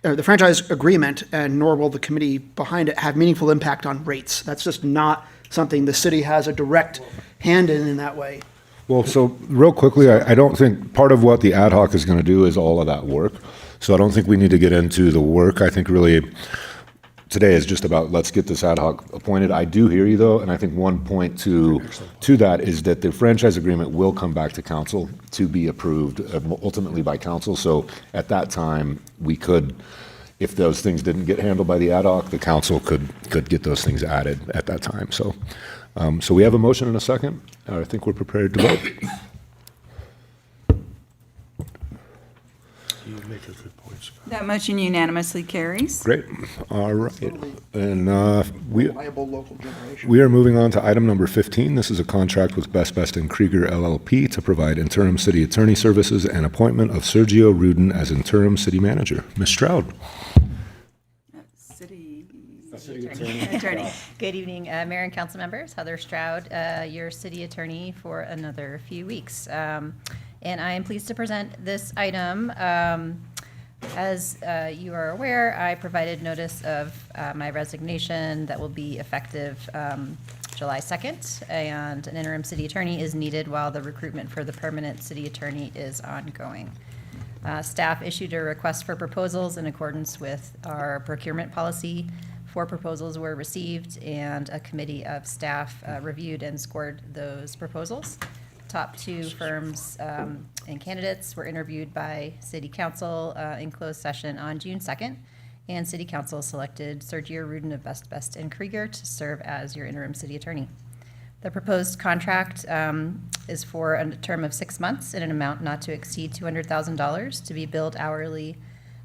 Speaker 13: the franchise agreement, and nor will the committee behind it have meaningful impact on rates. That's just not something the city has a direct hand in that way.
Speaker 1: Well, so real quickly, I don't think part of what the ad hoc is going to do is all of that work. So I don't think we need to get into the work. I think really today is just about let's get this ad hoc appointed. I do hear you though, and I think one point to that is that the franchise agreement will come back to council to be approved ultimately by council. So at that time, we could, if those things didn't get handled by the ad hoc, the council could get those things added at that time. So, so we have a motion and a second. I think we're prepared to vote.
Speaker 12: You make a good point, Scott.
Speaker 3: That motion unanimously carries.
Speaker 1: Great. All right. And
Speaker 13: Reliable local generation.
Speaker 1: we are moving on to item number 15. This is a contract with Best and Krieger LLP to provide interim city attorney services and appointment of Sergio Rudin as interim city manager. Ms. Stroud.
Speaker 3: City
Speaker 4: Attorney. Good evening, Mayor and council members. Heather Stroud, your city attorney for another few weeks. And I am pleased to present this item. As you are aware, I provided notice of my resignation that will be effective July 2nd, and an interim city attorney is needed while the recruitment for the permanent city attorney is ongoing. Staff issued a request for proposals in accordance with our procurement policy. 4 proposals were received, and a committee of staff reviewed and scored those proposals. Top 2 firms and candidates were interviewed by City Council in closed session on June 2nd, and City Council selected Sergio Rudin of Best and Krieger to serve as your interim city attorney. The proposed contract is for a term of 6 months in an amount not to exceed $200,000 to be billed hourly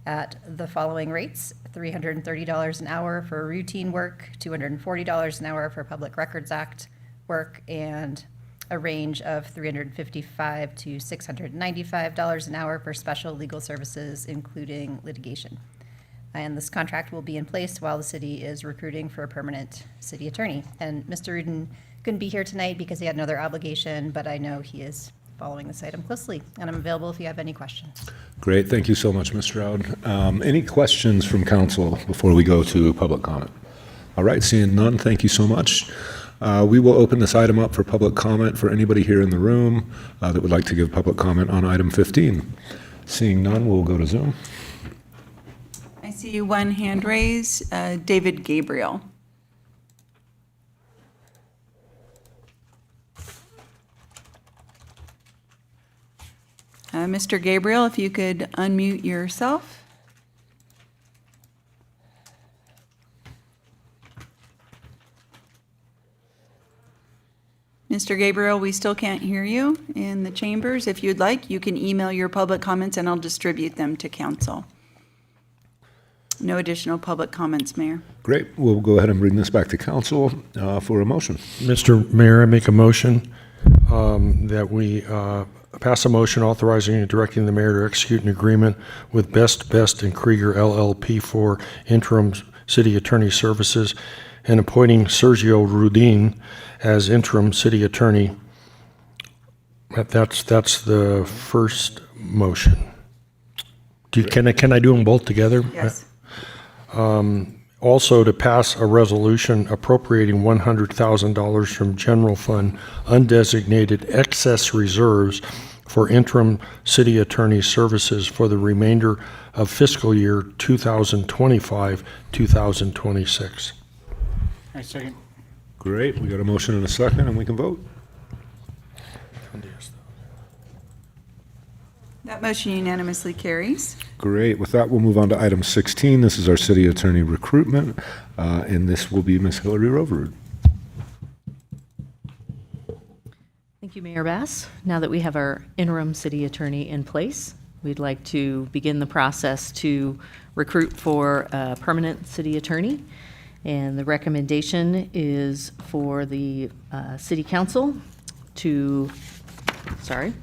Speaker 4: at the following rates: $330 an hour for routine work, $240 an hour for Public Records Act work, and a range of $355 to $695 an hour for special legal services, including litigation. And this contract will be in place while the city is recruiting for a permanent city attorney. And Mr. Rudin couldn't be here tonight because he had another obligation, but I know he is following this item closely, and I'm available if you have any questions.
Speaker 1: Great. Thank you so much, Ms. Stroud. Any questions from council before we go to public comment? All right, seeing none, thank you so much. We will open this item up for public comment for anybody here in the room that would like to give public comment on item 15. Seeing none, we'll go to Zoom.
Speaker 3: I see one hand raised, David Gabriel. Mr. Gabriel, if you could unmute yourself. Mr. Gabriel, we still can't hear you in the chambers. If you'd like, you can email your public comments and I'll distribute them to council. No additional public comments, Mayor.
Speaker 1: Great. We'll go ahead and bring this back to council for a motion.
Speaker 12: Mr. Mayor, I make a motion that we pass a motion authorizing and directing the mayor to execute an agreement with Best and Krieger LLP for interim city attorney services and appointing Sergio Rudin as interim city attorney. That's the first motion. Can I do them both together?
Speaker 3: Yes.
Speaker 12: Also, to pass a resolution appropriating $100,000 from general fund undesignated excess reserves for interim city attorney services for the remainder of fiscal year 2025-2026.
Speaker 17: I second.
Speaker 1: Great, we got a motion and a second, and we can vote.
Speaker 3: That motion unanimously carries.
Speaker 1: Great, with that, we'll move on to item 16. This is our city attorney recruitment, and this will be Ms. Hillary Roverud.
Speaker 14: Thank you, Mayor Bass. Now that we have our interim city attorney in place, we'd like to begin the process to recruit for a permanent city attorney. And the recommendation is for the city council to,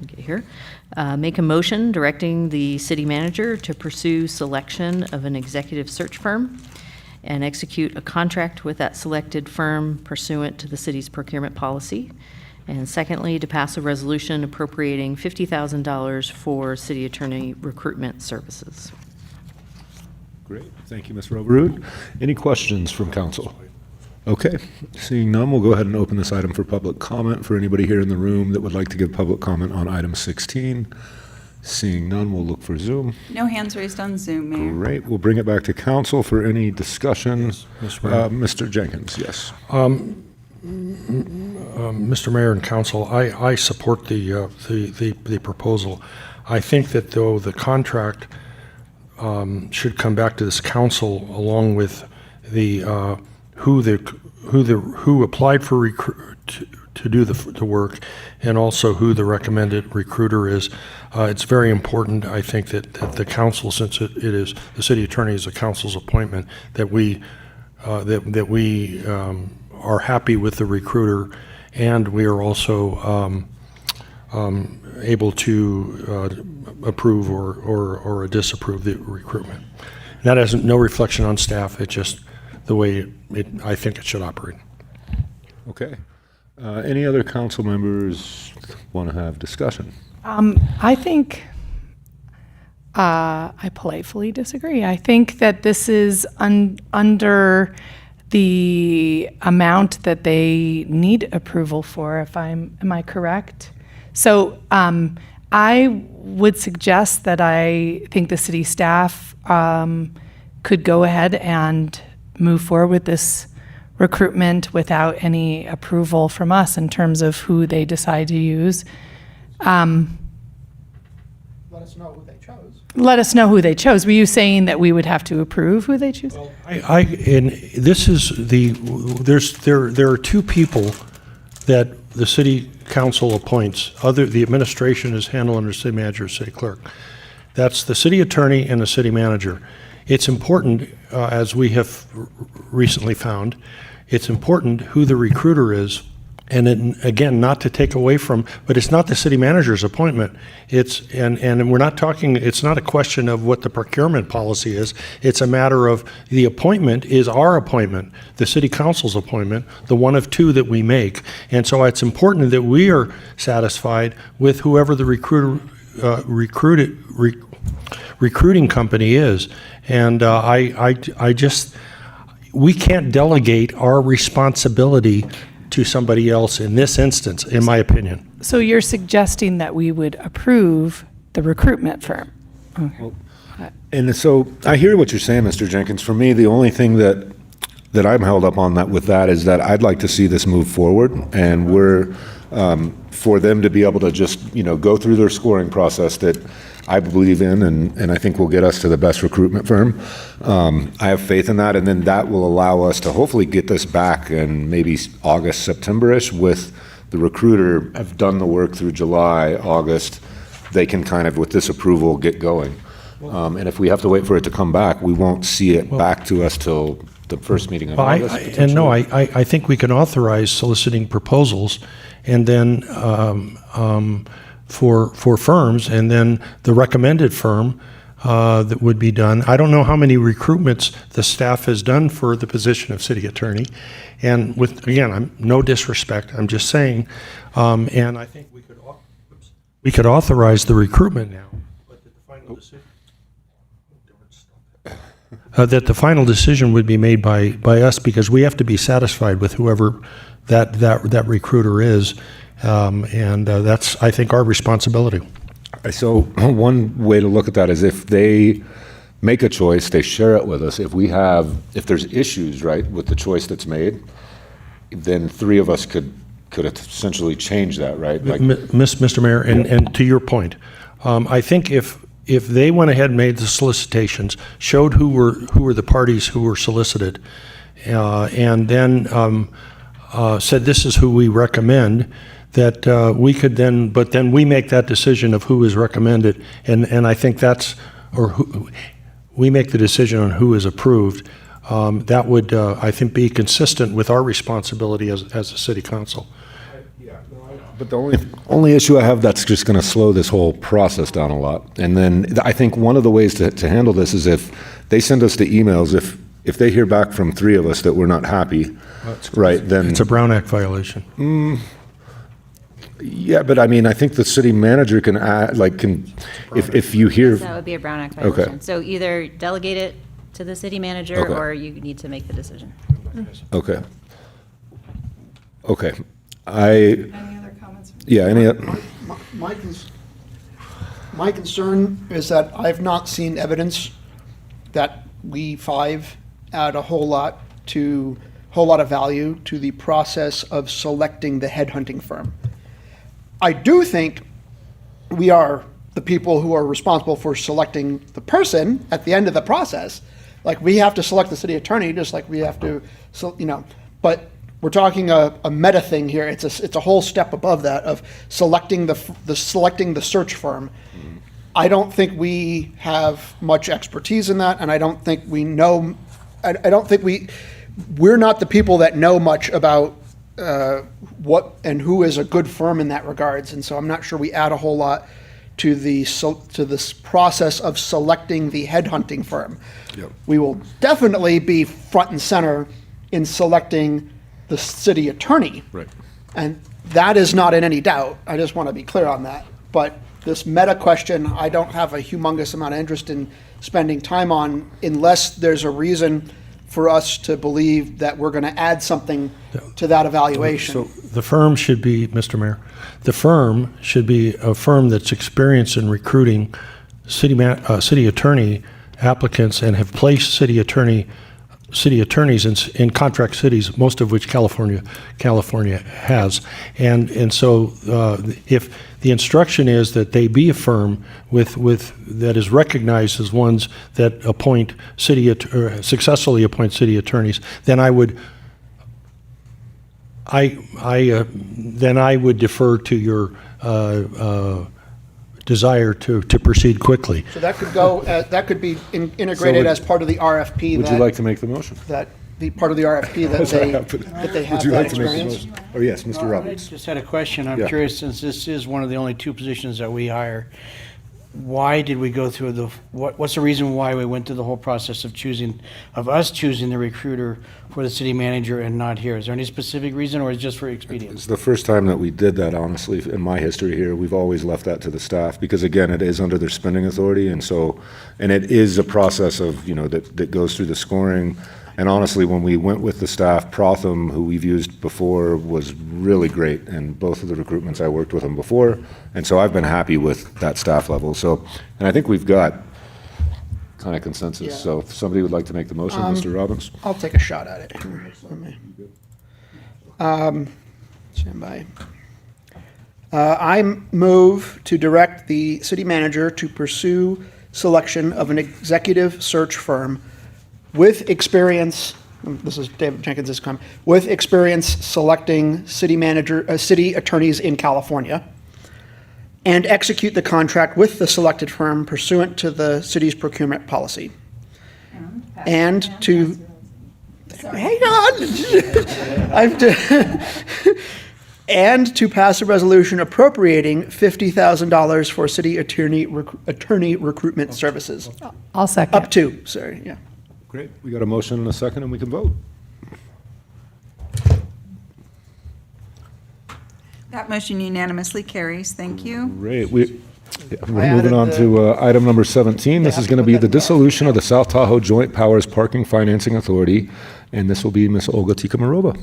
Speaker 14: get here, make a motion directing the city manager to pursue selection of an executive search firm and execute a contract with that selected firm pursuant to the city's procurement policy. And secondly, to pass a resolution appropriating $50,000 for city attorney recruitment services.
Speaker 1: Great, thank you, Ms. Roverud. Any questions from council? Okay, seeing none, we'll go ahead and open this item for public comment for anybody here in the room that would like to give public comment on item 16. Seeing none, we'll look for Zoom.
Speaker 3: No hands raised on Zoom, Mayor.
Speaker 1: Great, we'll bring it back to council for any discussion.
Speaker 12: Yes, Mr. Mayor.
Speaker 1: Mr. Jenkins, yes.
Speaker 12: Mr. Mayor and Council, I support the proposal. I think that though the contract should come back to this council along with the who applied for to do the work and also who the recommended recruiter is. It's very important. I think that the council, since it is the city attorney is the council's appointment, that we are happy with the recruiter, and we are also able to approve or disapprove the recruitment. And that has no reflection on staff. It's just the way I think it should operate.
Speaker 1: Okay. Any other council members want to have discussion?
Speaker 15: I think I politely disagree. I think that this is under the amount that they need approval for, am I correct? So I would suggest that I think the city staff could go ahead and move forward with this recruitment without any approval from us in terms of who they decide to use.
Speaker 13: Let us know who they chose.
Speaker 15: Let us know who they chose. Were you saying that we would have to approve who they choose?
Speaker 12: And this is there are two people that the city council appoints. The administration is handled under city manager, city clerk. That's the city attorney and the city manager. It's important, as we have recently found, it's important who the recruiter is. And then, again, not to take away from, but it's not the city manager's appointment. And we're not talking, it's not a question of what the procurement policy is. It's a matter of the appointment is our appointment, the city council's appointment, the one of two that we make. And so it's important that we are satisfied with whoever the recruiting company is. And we can't delegate our responsibility to somebody else in this instance, in my opinion.
Speaker 15: So you're suggesting that we would approve the recruitment firm? Okay.
Speaker 1: And so I hear what you're saying, Mr. Jenkins. For me, the only thing that I'm held up on that with that is that I'd like to see this move forward, and we're for them to be able to just go through their scoring process that I believe in, and I think will get us to the best recruitment firm. I have faith in that, and then that will allow us to hopefully get this back in maybe August, September-ish with the recruiter have done the work through July, August. They can kind of, with this approval, get going. And if we have to wait for it to come back, we won't see it back to us till the first meeting in August.
Speaker 12: I think we can authorize soliciting proposals, and then for firms, and then the recommended firm that would be done. I don't know how many recruitments the staff has done for the position of city attorney, and again, I'm no disrespect. I'm just saying, and I think we could authorize the recruitment now. But the final decision. that the final decision would be made by us, because we have to be satisfied with whoever that recruiter is. And that's, I think, our responsibility.
Speaker 1: So one way to look at that is if they make a choice, they share it with us. If there's issues, right, with the choice that's made, then three of us could essentially change that, right? Like,
Speaker 12: Mr. Mayor, and to your point, I think if they went ahead and made the solicitations, showed who were the parties who were solicited, and then said this is who we recommend, that we could then, but then we make that decision of who is recommended, and I think that's, or who, we make the decision on who is approved. That would, I think, be consistent with our responsibility as a city council.
Speaker 1: But the only issue I have that's just going to slow this whole process down a lot. And then I think one of the ways to handle this is if they send us the emails, if they hear back from three of us that we're not happy, right, then...
Speaker 12: It's a Brown Act violation.
Speaker 1: Yeah, but I mean, I think the city manager can add, if you hear...
Speaker 4: That would be a Brown Act
Speaker 1: Okay.
Speaker 4: violation. So either delegate it to the city manager,
Speaker 1: Okay.
Speaker 4: or you need to make the decision.
Speaker 1: Okay. Okay. Any other comments? Yeah,
Speaker 13: My concern is that I've not seen evidence that we five add a whole lot of value to the process of selecting the headhunting firm. I do think we are the people who are responsible for selecting the person at the end of the process. Like, we have to select the city attorney, just like we have to, but we're talking a meta thing here. It's a whole step above that of selecting the search firm. I don't think we have much expertise in that, and I don't think we know. I don't think we're not the people that know much about what and who is a good firm in that regards. And so I'm not sure we add a whole lot to this process of selecting the headhunting firm.
Speaker 1: Yep.
Speaker 13: We will definitely be front and center in selecting the city attorney.
Speaker 1: Right.
Speaker 13: And that is not in any doubt. I just want to be clear on that. But this meta question, I don't have a humongous amount of interest in spending time on unless there's a reason for us to believe that we're going to add something to that evaluation.
Speaker 12: So the firm should be, Mr. Mayor, the firm should be a firm that's experienced in recruiting city attorney applicants and have placed city attorneys in contract cities, most of which California has. And so if the instruction is that they be a firm that is recognized as ones that appoint successfully appoint city attorneys, then I would defer to your desire to proceed quickly.
Speaker 13: So that could go, that could be integrated as part of the RFP.
Speaker 1: Would you like to make the motion?
Speaker 13: That the part of the RFP that they have
Speaker 1: Would you
Speaker 13: that
Speaker 1: like to make the
Speaker 13: experience?
Speaker 1: motion? Oh, yes, Mr. Roberts.
Speaker 17: I just had a question. I'm
Speaker 1: Yeah.
Speaker 17: curious, since this is one of the only two positions that we hire, why did we go through what's the reason why we went through the whole process of us choosing the recruiter for the city manager and not here? Is there any specific reason, or is it just for expedience?
Speaker 1: It's the first time that we did that, honestly, in my history here. We've always left that to the staff because, again, it is under their spending authority. And it is a process of, that goes through the scoring. And honestly, when we went with the staff, Protham, who we've used before, was really great. And both of the recruitments, I worked with them before. And so I've been happy with that staff level. And I think we've got kind of consensus.
Speaker 13: Yeah.
Speaker 1: So if somebody would like to make the motion, Mr. Robbins?
Speaker 13: I'll take a shot at it. Stand by. I move to direct the city manager to pursue selection of an executive search firm with experience, this is David Jenkins' comment, with experience selecting city attorneys in California, and execute the contract with the selected firm pursuant to the city's procurement policy. And to, hang on, and to pass a resolution appropriating $50,000 for city attorney recruitment services.
Speaker 15: I'll second.
Speaker 13: Up to, sorry, yeah.
Speaker 1: Great. We got a motion and a second, and we can vote.
Speaker 3: That motion unanimously carries. Thank you.
Speaker 1: Great. Yeah, we're moving on to item number 17. This is going to be the dissolution of the South Tahoe Joint Powers Parking Financing Authority, and this will be Ms. Olga Tikamarova.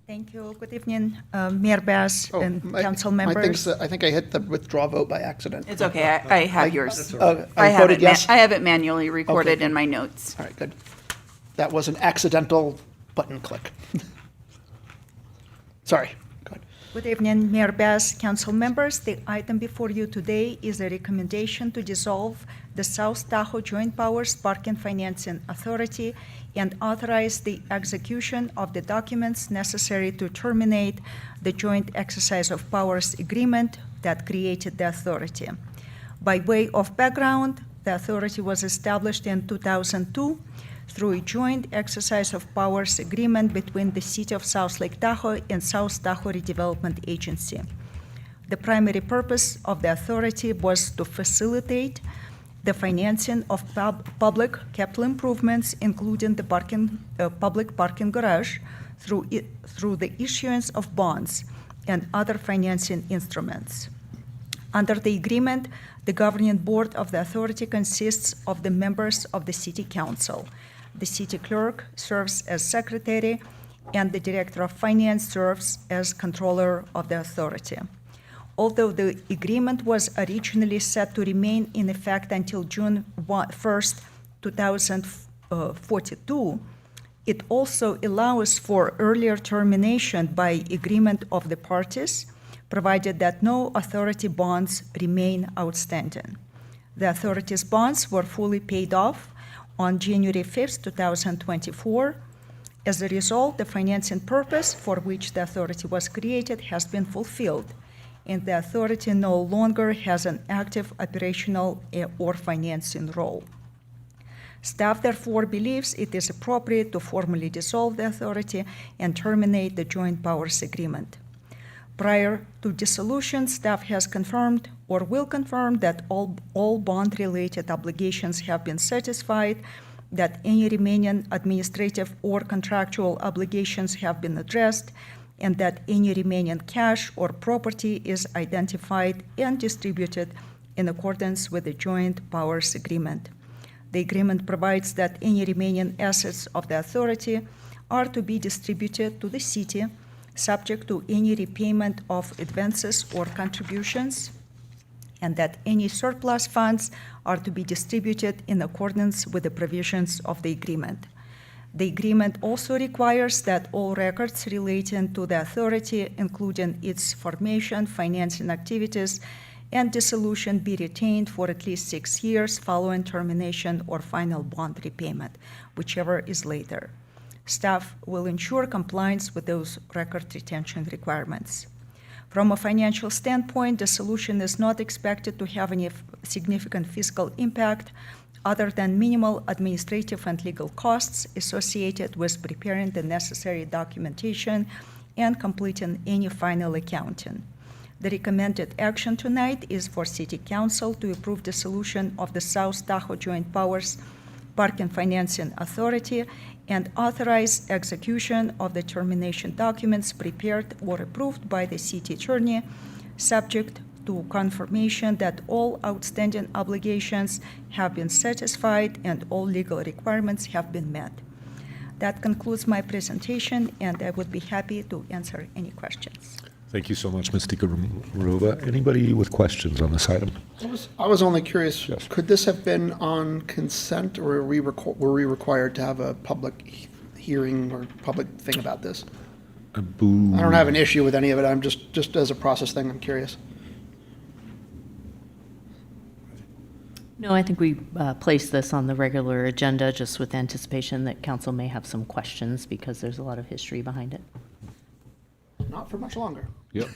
Speaker 19: Thank you. Good evening, Mayor Bass and council members.
Speaker 13: I think I hit the withdraw vote by accident.
Speaker 3: It's okay, I have yours.
Speaker 13: I voted yes.
Speaker 3: I have it manually recorded
Speaker 13: Okay.
Speaker 3: in my notes.
Speaker 13: All right, good. That was an accidental button click. Sorry. Go ahead.
Speaker 19: Good evening, Mayor Bass, council members. The item before you today is a recommendation to dissolve the South Tahoe Joint Powers Parking Financing Authority and authorize the execution of the documents necessary to terminate the joint exercise of powers agreement that created the authority. By way of background, the authority was established in 2002 through a joint exercise of powers agreement between the City of South Lake Tahoe and South Tahoe Redevelopment Agency. The primary purpose of the authority was to facilitate the financing of public capital improvements, including the public parking garage, through the issuance of bonds and other financing instruments. Under the agreement, the governing board of the authority consists of the members of the city council. The city clerk serves as secretary, and the director of finance serves as controller of the authority. Although the agreement was originally set to remain in effect until June 1st, 2042, it also allows for earlier termination by agreement of the parties, provided that no authority bonds remain outstanding. The authority's bonds were fully paid off on January 5th, 2024. As a result, the financing purpose for which the authority was created has been fulfilled, and the authority no longer has an active operational or financing role. Staff therefore believes it is appropriate to formally dissolve the authority and terminate the joint powers agreement. Prior to dissolution, staff has confirmed or will confirm that all bond-related obligations have been satisfied, that any remaining administrative or contractual obligations have been addressed, and that any remaining cash or property is identified and distributed in accordance with the joint powers agreement. The agreement provides that any remaining assets of the authority are to be distributed to the city, subject to any repayment of advances or contributions, and that any surplus funds are to be distributed in accordance with the provisions of the agreement. The agreement also requires that all records relating to the authority, including its formation, financing activities, and dissolution, be retained for at least 6 years following termination or final bond repayment, whichever is later. Staff will ensure compliance with those record retention requirements. From a financial standpoint, the solution is not expected to have any significant fiscal impact other than minimal administrative and legal costs associated with preparing the necessary documentation and completing any final accounting. The recommended action tonight is for City Council to approve the solution of the South Tahoe Joint Powers Parking Financing Authority and authorize execution of the termination documents prepared or approved by the city attorney, subject to confirmation that all outstanding obligations have been satisfied and all legal requirements have been met. That concludes my presentation, and I would be happy to answer any questions.
Speaker 1: Thank you so much, Ms. Tikamarova. Anybody with questions on this item?
Speaker 13: I was only curious, could this have been on consent, or were we required to have a public hearing or public thing about this? I don't have an issue with any of it. I'm just as a process thing, I'm curious.
Speaker 14: No, I think we placed this on the regular agenda just with anticipation that council may have some questions because there's a lot of history behind it.
Speaker 13: Not for much longer.
Speaker 1: Yep.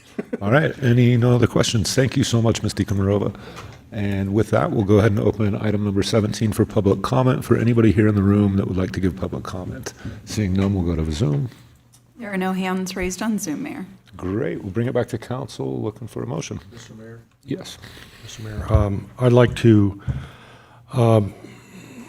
Speaker 1: All right. No other questions? Thank you so much, Ms. Tikamarova. And with that, we'll go ahead and open item number 17 for public comment for anybody here in the room that would like to give public comment. Seeing none, we'll go to Zoom.
Speaker 3: There are no hands raised on Zoom, Mayor.
Speaker 1: Great. We'll bring it back to council. Looking for a motion.
Speaker 12: Mr. Mayor?
Speaker 1: Yes.
Speaker 12: Mr. Mayor, I'd like to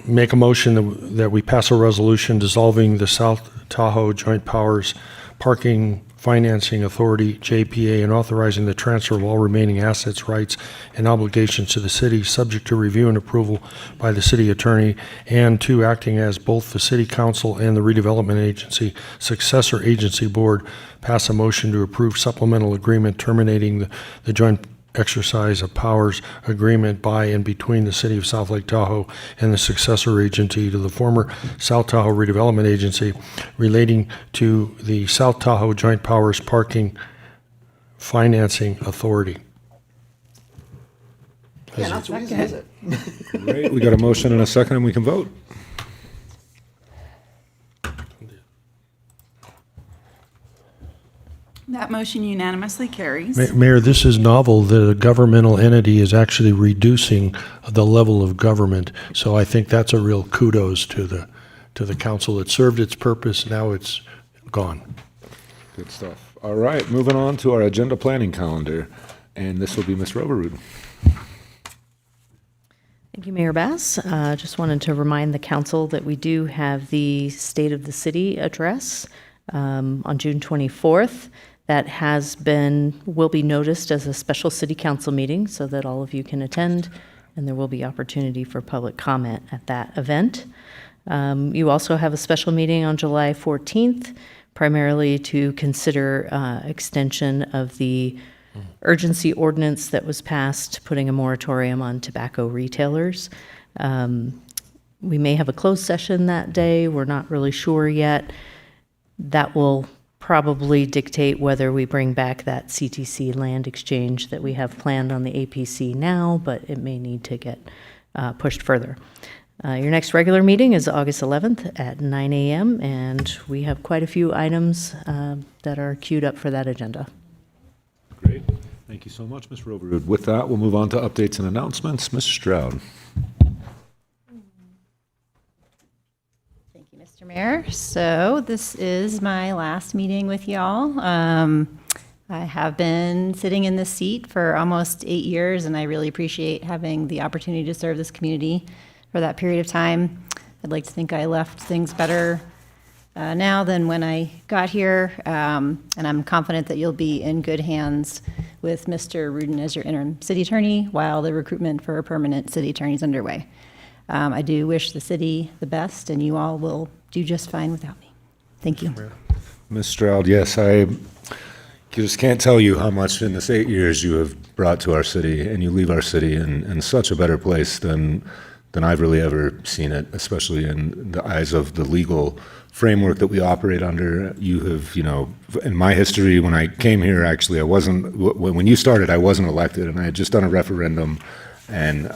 Speaker 12: make a motion that we pass a resolution dissolving the South Tahoe Joint Powers Parking Financing Authority, JPA, and authorizing the transfer of all remaining assets, rights, and obligations to the city, subject to review and approval by the city attorney, and 2, acting as both the city council and the redevelopment agency successor agency board, pass a motion to approve supplemental agreement terminating the joint exercise of powers agreement by and between the City of South Lake Tahoe and the successor agency to the former South Tahoe Redevelopment Agency relating to the South Tahoe Joint Powers Parking Financing Authority.
Speaker 13: Yeah, not so easy, is it?
Speaker 1: Great, we got a motion and a second, and we can vote.
Speaker 3: That motion unanimously carries.
Speaker 12: Mayor, this is novel that a governmental entity is actually reducing the level of government. So I think that's a real kudos to the council. It served its purpose, now it's gone.
Speaker 1: Good stuff. All right, moving on to our agenda planning calendar, and this will be Ms. Roverud.
Speaker 14: Thank you, Mayor Bass. Just wanted to remind the council that we do have the State of the City address on June 24th. That will be noticed as a special city council meeting so that all of you can attend, and there will be opportunity for public comment at that event. You also have a special meeting on July 14th, primarily to consider extension of the urgency ordinance that was passed, putting a moratorium on tobacco retailers. We may have a closed session that day. We're not really sure yet. That will probably dictate whether we bring back that CTC land exchange that we have planned on the APC now, but it may need to get pushed further. Your next regular meeting is August 11th at 9 a.m., and we have quite a few items that are queued up for that agenda.
Speaker 1: Great. Thank you so much, Ms. Roverud. With that, we'll move on to updates and announcements. Ms. Stroud.
Speaker 4: Mr. Mayor, so this is my last meeting with y'all. I have been sitting in this seat for almost 8 years, and I really appreciate having the opportunity to serve this community for that period of time. I'd like to think I left things better now than when I got here, and I'm confident that you'll be in good hands with Mr. Rudin as your interim city attorney while the recruitment for a permanent city attorney is underway. I do wish the city the best, and you all will do just fine without me. Thank you.
Speaker 1: Ms. Stroud, yes, I just can't tell you how much in this 8 years you have brought to our city, and you leave our city in such a better place than I've really ever seen it, especially in the eyes of the legal framework that we operate under. You have, in my history, when I came here, actually, when you started, I wasn't elected, and I had just done a referendum. And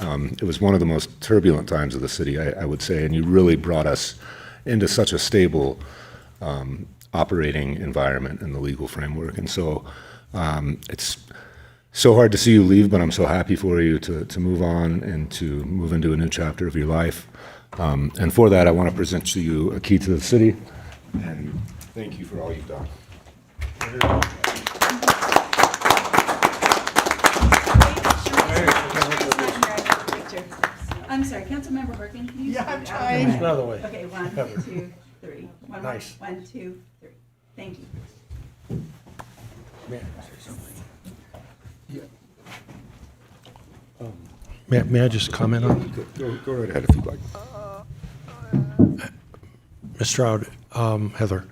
Speaker 1: it was one of the most turbulent times of the city, I would say, and you really brought us into such a stable operating environment in the legal framework. And so it's so hard to see you leave, but I'm so happy for you to move on and to move into a new chapter of your life. And for that, I want to present to you a key to the city, and thank you for all you've done.
Speaker 3: I'm sorry, Councilmember Horkin, can you?
Speaker 17: Yeah, I'm
Speaker 3: trying.
Speaker 17: Another way.
Speaker 3: Okay, 1, 2, 3. One more.
Speaker 17: Nice.
Speaker 3: 1, 2, 3. Thank you.
Speaker 12: May I just comment on it?
Speaker 1: Go right ahead if you'd like.
Speaker 12: Ms. Stroud, Heather,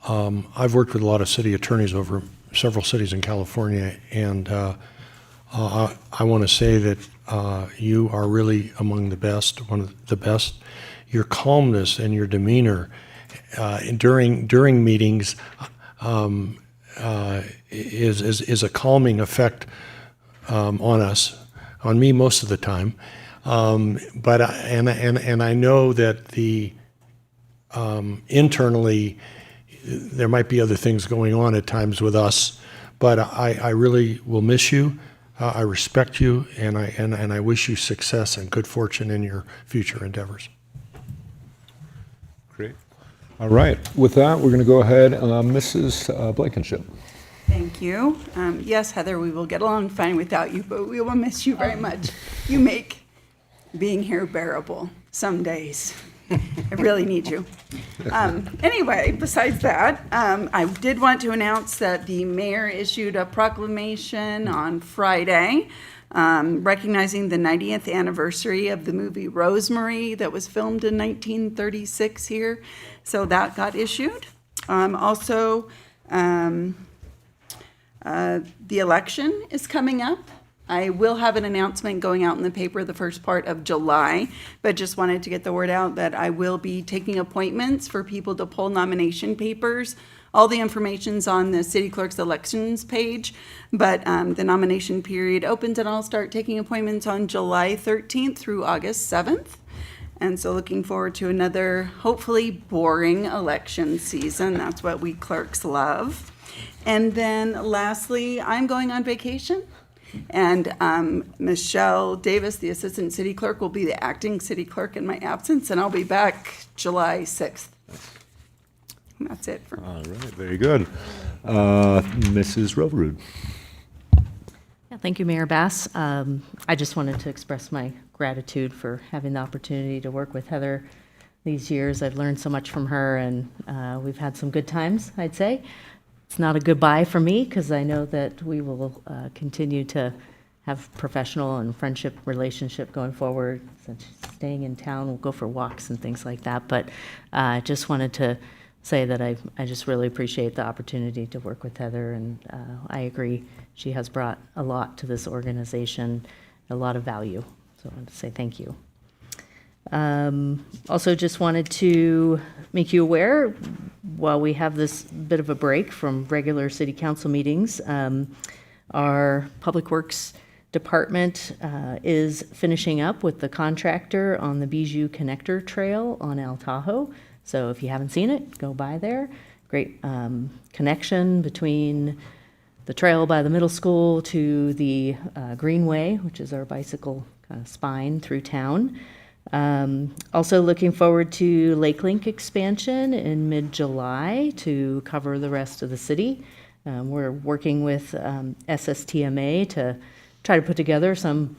Speaker 12: I've worked with a lot of city attorneys over several cities in California, and I want to say that you are really among the best, one of the best. Your calmness and your demeanor during meetings is a calming effect on us, on me most of the time. But I know that internally there might be other things going on at times with us, but I really will miss you. I respect you, and I wish you success and good fortune in your future endeavors.
Speaker 1: Great. All right. With that, we're going to go ahead, Mrs. Blankenship.
Speaker 3: Thank you. Yes, Heather, we will get along fine without you, but we will miss you very much. You make being here bearable some days. I really need you. Anyway, besides that, I did want to announce that the mayor issued a proclamation on Friday recognizing the 90th anniversary of the movie Rosemary that was filmed in 1936 here. So that got issued. Also, the election is coming up. I will have an announcement going out in the paper the first part of July, but just wanted to get the word out that I will be taking appointments for people to pull nomination papers. All the information's on the city clerk's elections page, but the nomination period opens and I'll start taking appointments on July 13th through August 7th. And so looking forward to another hopefully boring election season. That's what we clerks love. And then lastly, I'm going on vacation. And Michelle Davis, the assistant city clerk, will be the acting city clerk in my absence, and I'll be back July 6th. And that's it for me.
Speaker 1: All right, very good. Mrs. Roverud.
Speaker 14: Yeah, thank you, Mayor Bass. I just wanted to express my gratitude for having the opportunity to work with Heather these years. I've learned so much from her, and we've had some good times, I'd say. It's not a goodbye for me, because I know that we will continue to have professional and friendship relationship going forward. Since she's staying in town, we'll go for walks and things like that. But I just wanted to say that I just really appreciate the opportunity to work with Heather, and I agree, she has brought a lot to this organization, a lot of value. So I want to say thank you. Also just wanted to make you aware, while we have this bit of a break from regular city council meetings, our Public Works Department is finishing up with the contractor on the Bijou Connector Trail on El Tahoe. So if you haven't seen it, go by there. Great connection between the trail by the middle school to the Greenway, which is our bicycle kind of spine through town. Also looking forward to Lake Link expansion in mid-July to cover the rest of the city. We're working with SSTMA to try to put together some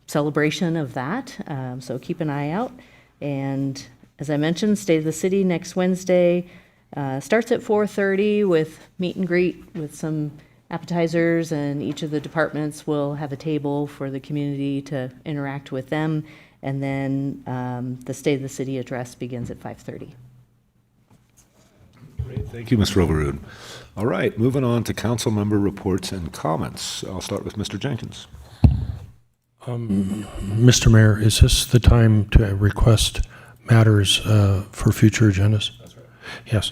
Speaker 14: celebration of that, so keep an eye out. And as I mentioned, State of the City next Wednesday starts at 4:30 with meet and greet with some appetizers, and each of the departments will have a table for the community to interact with them. And then the State of the City address begins at 5:30.
Speaker 1: Great, thank you, Ms. Roverud. All right, moving on to council member reports and comments. I'll start with Mr. Jenkins.
Speaker 12: Mr. Mayor, is this the time to request matters for future agendas? That's right. Yes.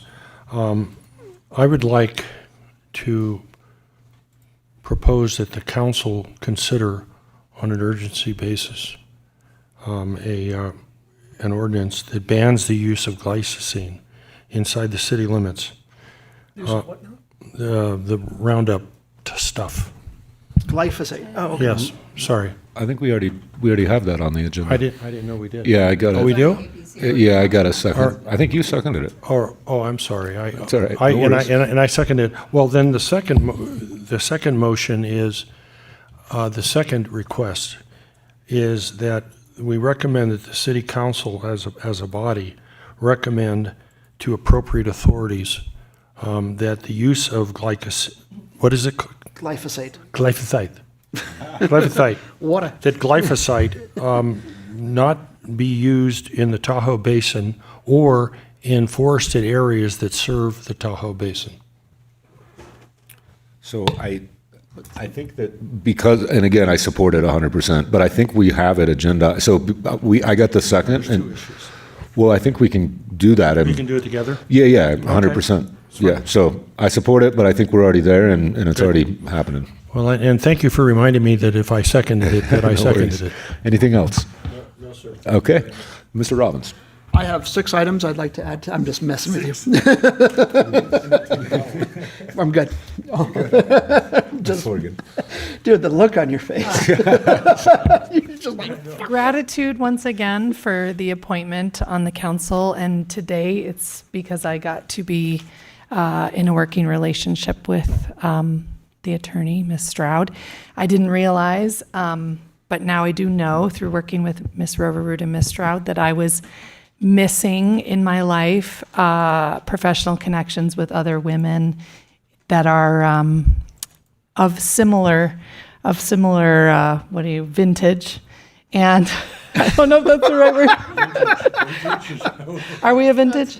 Speaker 12: I would like to propose that the council consider on an urgency basis an ordinance that bans the use of glyphosate inside the city limits.
Speaker 13: What now?
Speaker 12: The Roundup stuff.
Speaker 13: Glyphosate. Oh, okay.
Speaker 12: Yes, sorry.
Speaker 1: I think we already have that on the agenda.
Speaker 12: I didn't know we did.
Speaker 1: Yeah, I got it.
Speaker 12: Oh, we do?
Speaker 1: Yeah, I got a second. I think you seconded it.
Speaker 12: Oh, I'm sorry.
Speaker 1: It's all right.
Speaker 12: And
Speaker 1: No worries.
Speaker 12: I seconded. Well, then the second motion is the second request is that we recommend that the city council as a body recommend to appropriate authorities that the use of what is it?
Speaker 13: Glyphosate.
Speaker 12: Glyphosate. Glyphosate.
Speaker 13: Water.
Speaker 12: That glyphosate not be used in the Tahoe Basin or in forested areas that serve the Tahoe Basin.
Speaker 1: So I think that because, and again, I support it 100%, but I think we have it agenda. So I got the second.
Speaker 12: There's two issues.
Speaker 1: Well, I think we can do that.
Speaker 12: We can do it together?
Speaker 1: Yeah, 100%. Yeah, so I support it, but I think we're already there and it's already happening.
Speaker 12: Well, and thank you for reminding me that if I seconded it, that I
Speaker 1: No
Speaker 12: seconded
Speaker 1: worries.
Speaker 12: it.
Speaker 1: Anything else?
Speaker 12: No, sir.
Speaker 1: Okay. Mr. Robbins.
Speaker 13: I have 6 items I'd like to add. I'm just messing with you. I'm good. Just, dude, the look on your face. You're just like,
Speaker 15: Gratitude once again for the appointment on the council, and today it's because I got to be in a working relationship with the attorney, Ms. Stroud. I didn't realize, but now I do know through working with Ms. Roverud and Ms. Stroud that I was missing in my life professional connections with other women that are of similar vintage, and I don't know if that's the right word. Are we a vintage?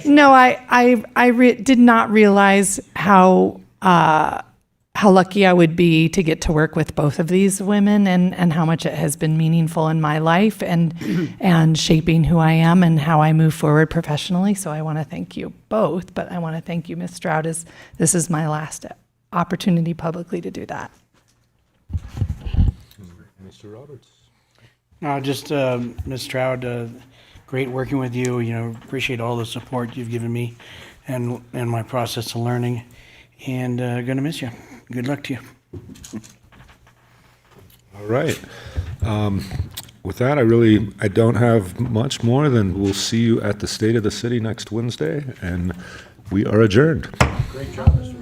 Speaker 15: No, I did not realize how lucky I would be to get to work with both of these women, and how much it has been meaningful in my life and shaping who I am and how I move forward professionally. So I want to thank you both, but I want to thank you, Ms. Stroud, as this is my last opportunity publicly to do that.
Speaker 1: Mr. Roberts.
Speaker 17: Just Ms. Stroud, great working with you. Appreciate all the support you've given me and my process of learning, and gonna miss you. Good luck to you.
Speaker 1: All right. With that, I don't have much more than we'll see you at the State of the City next Wednesday, and we are adjourned.
Speaker 17: Great job, Mr.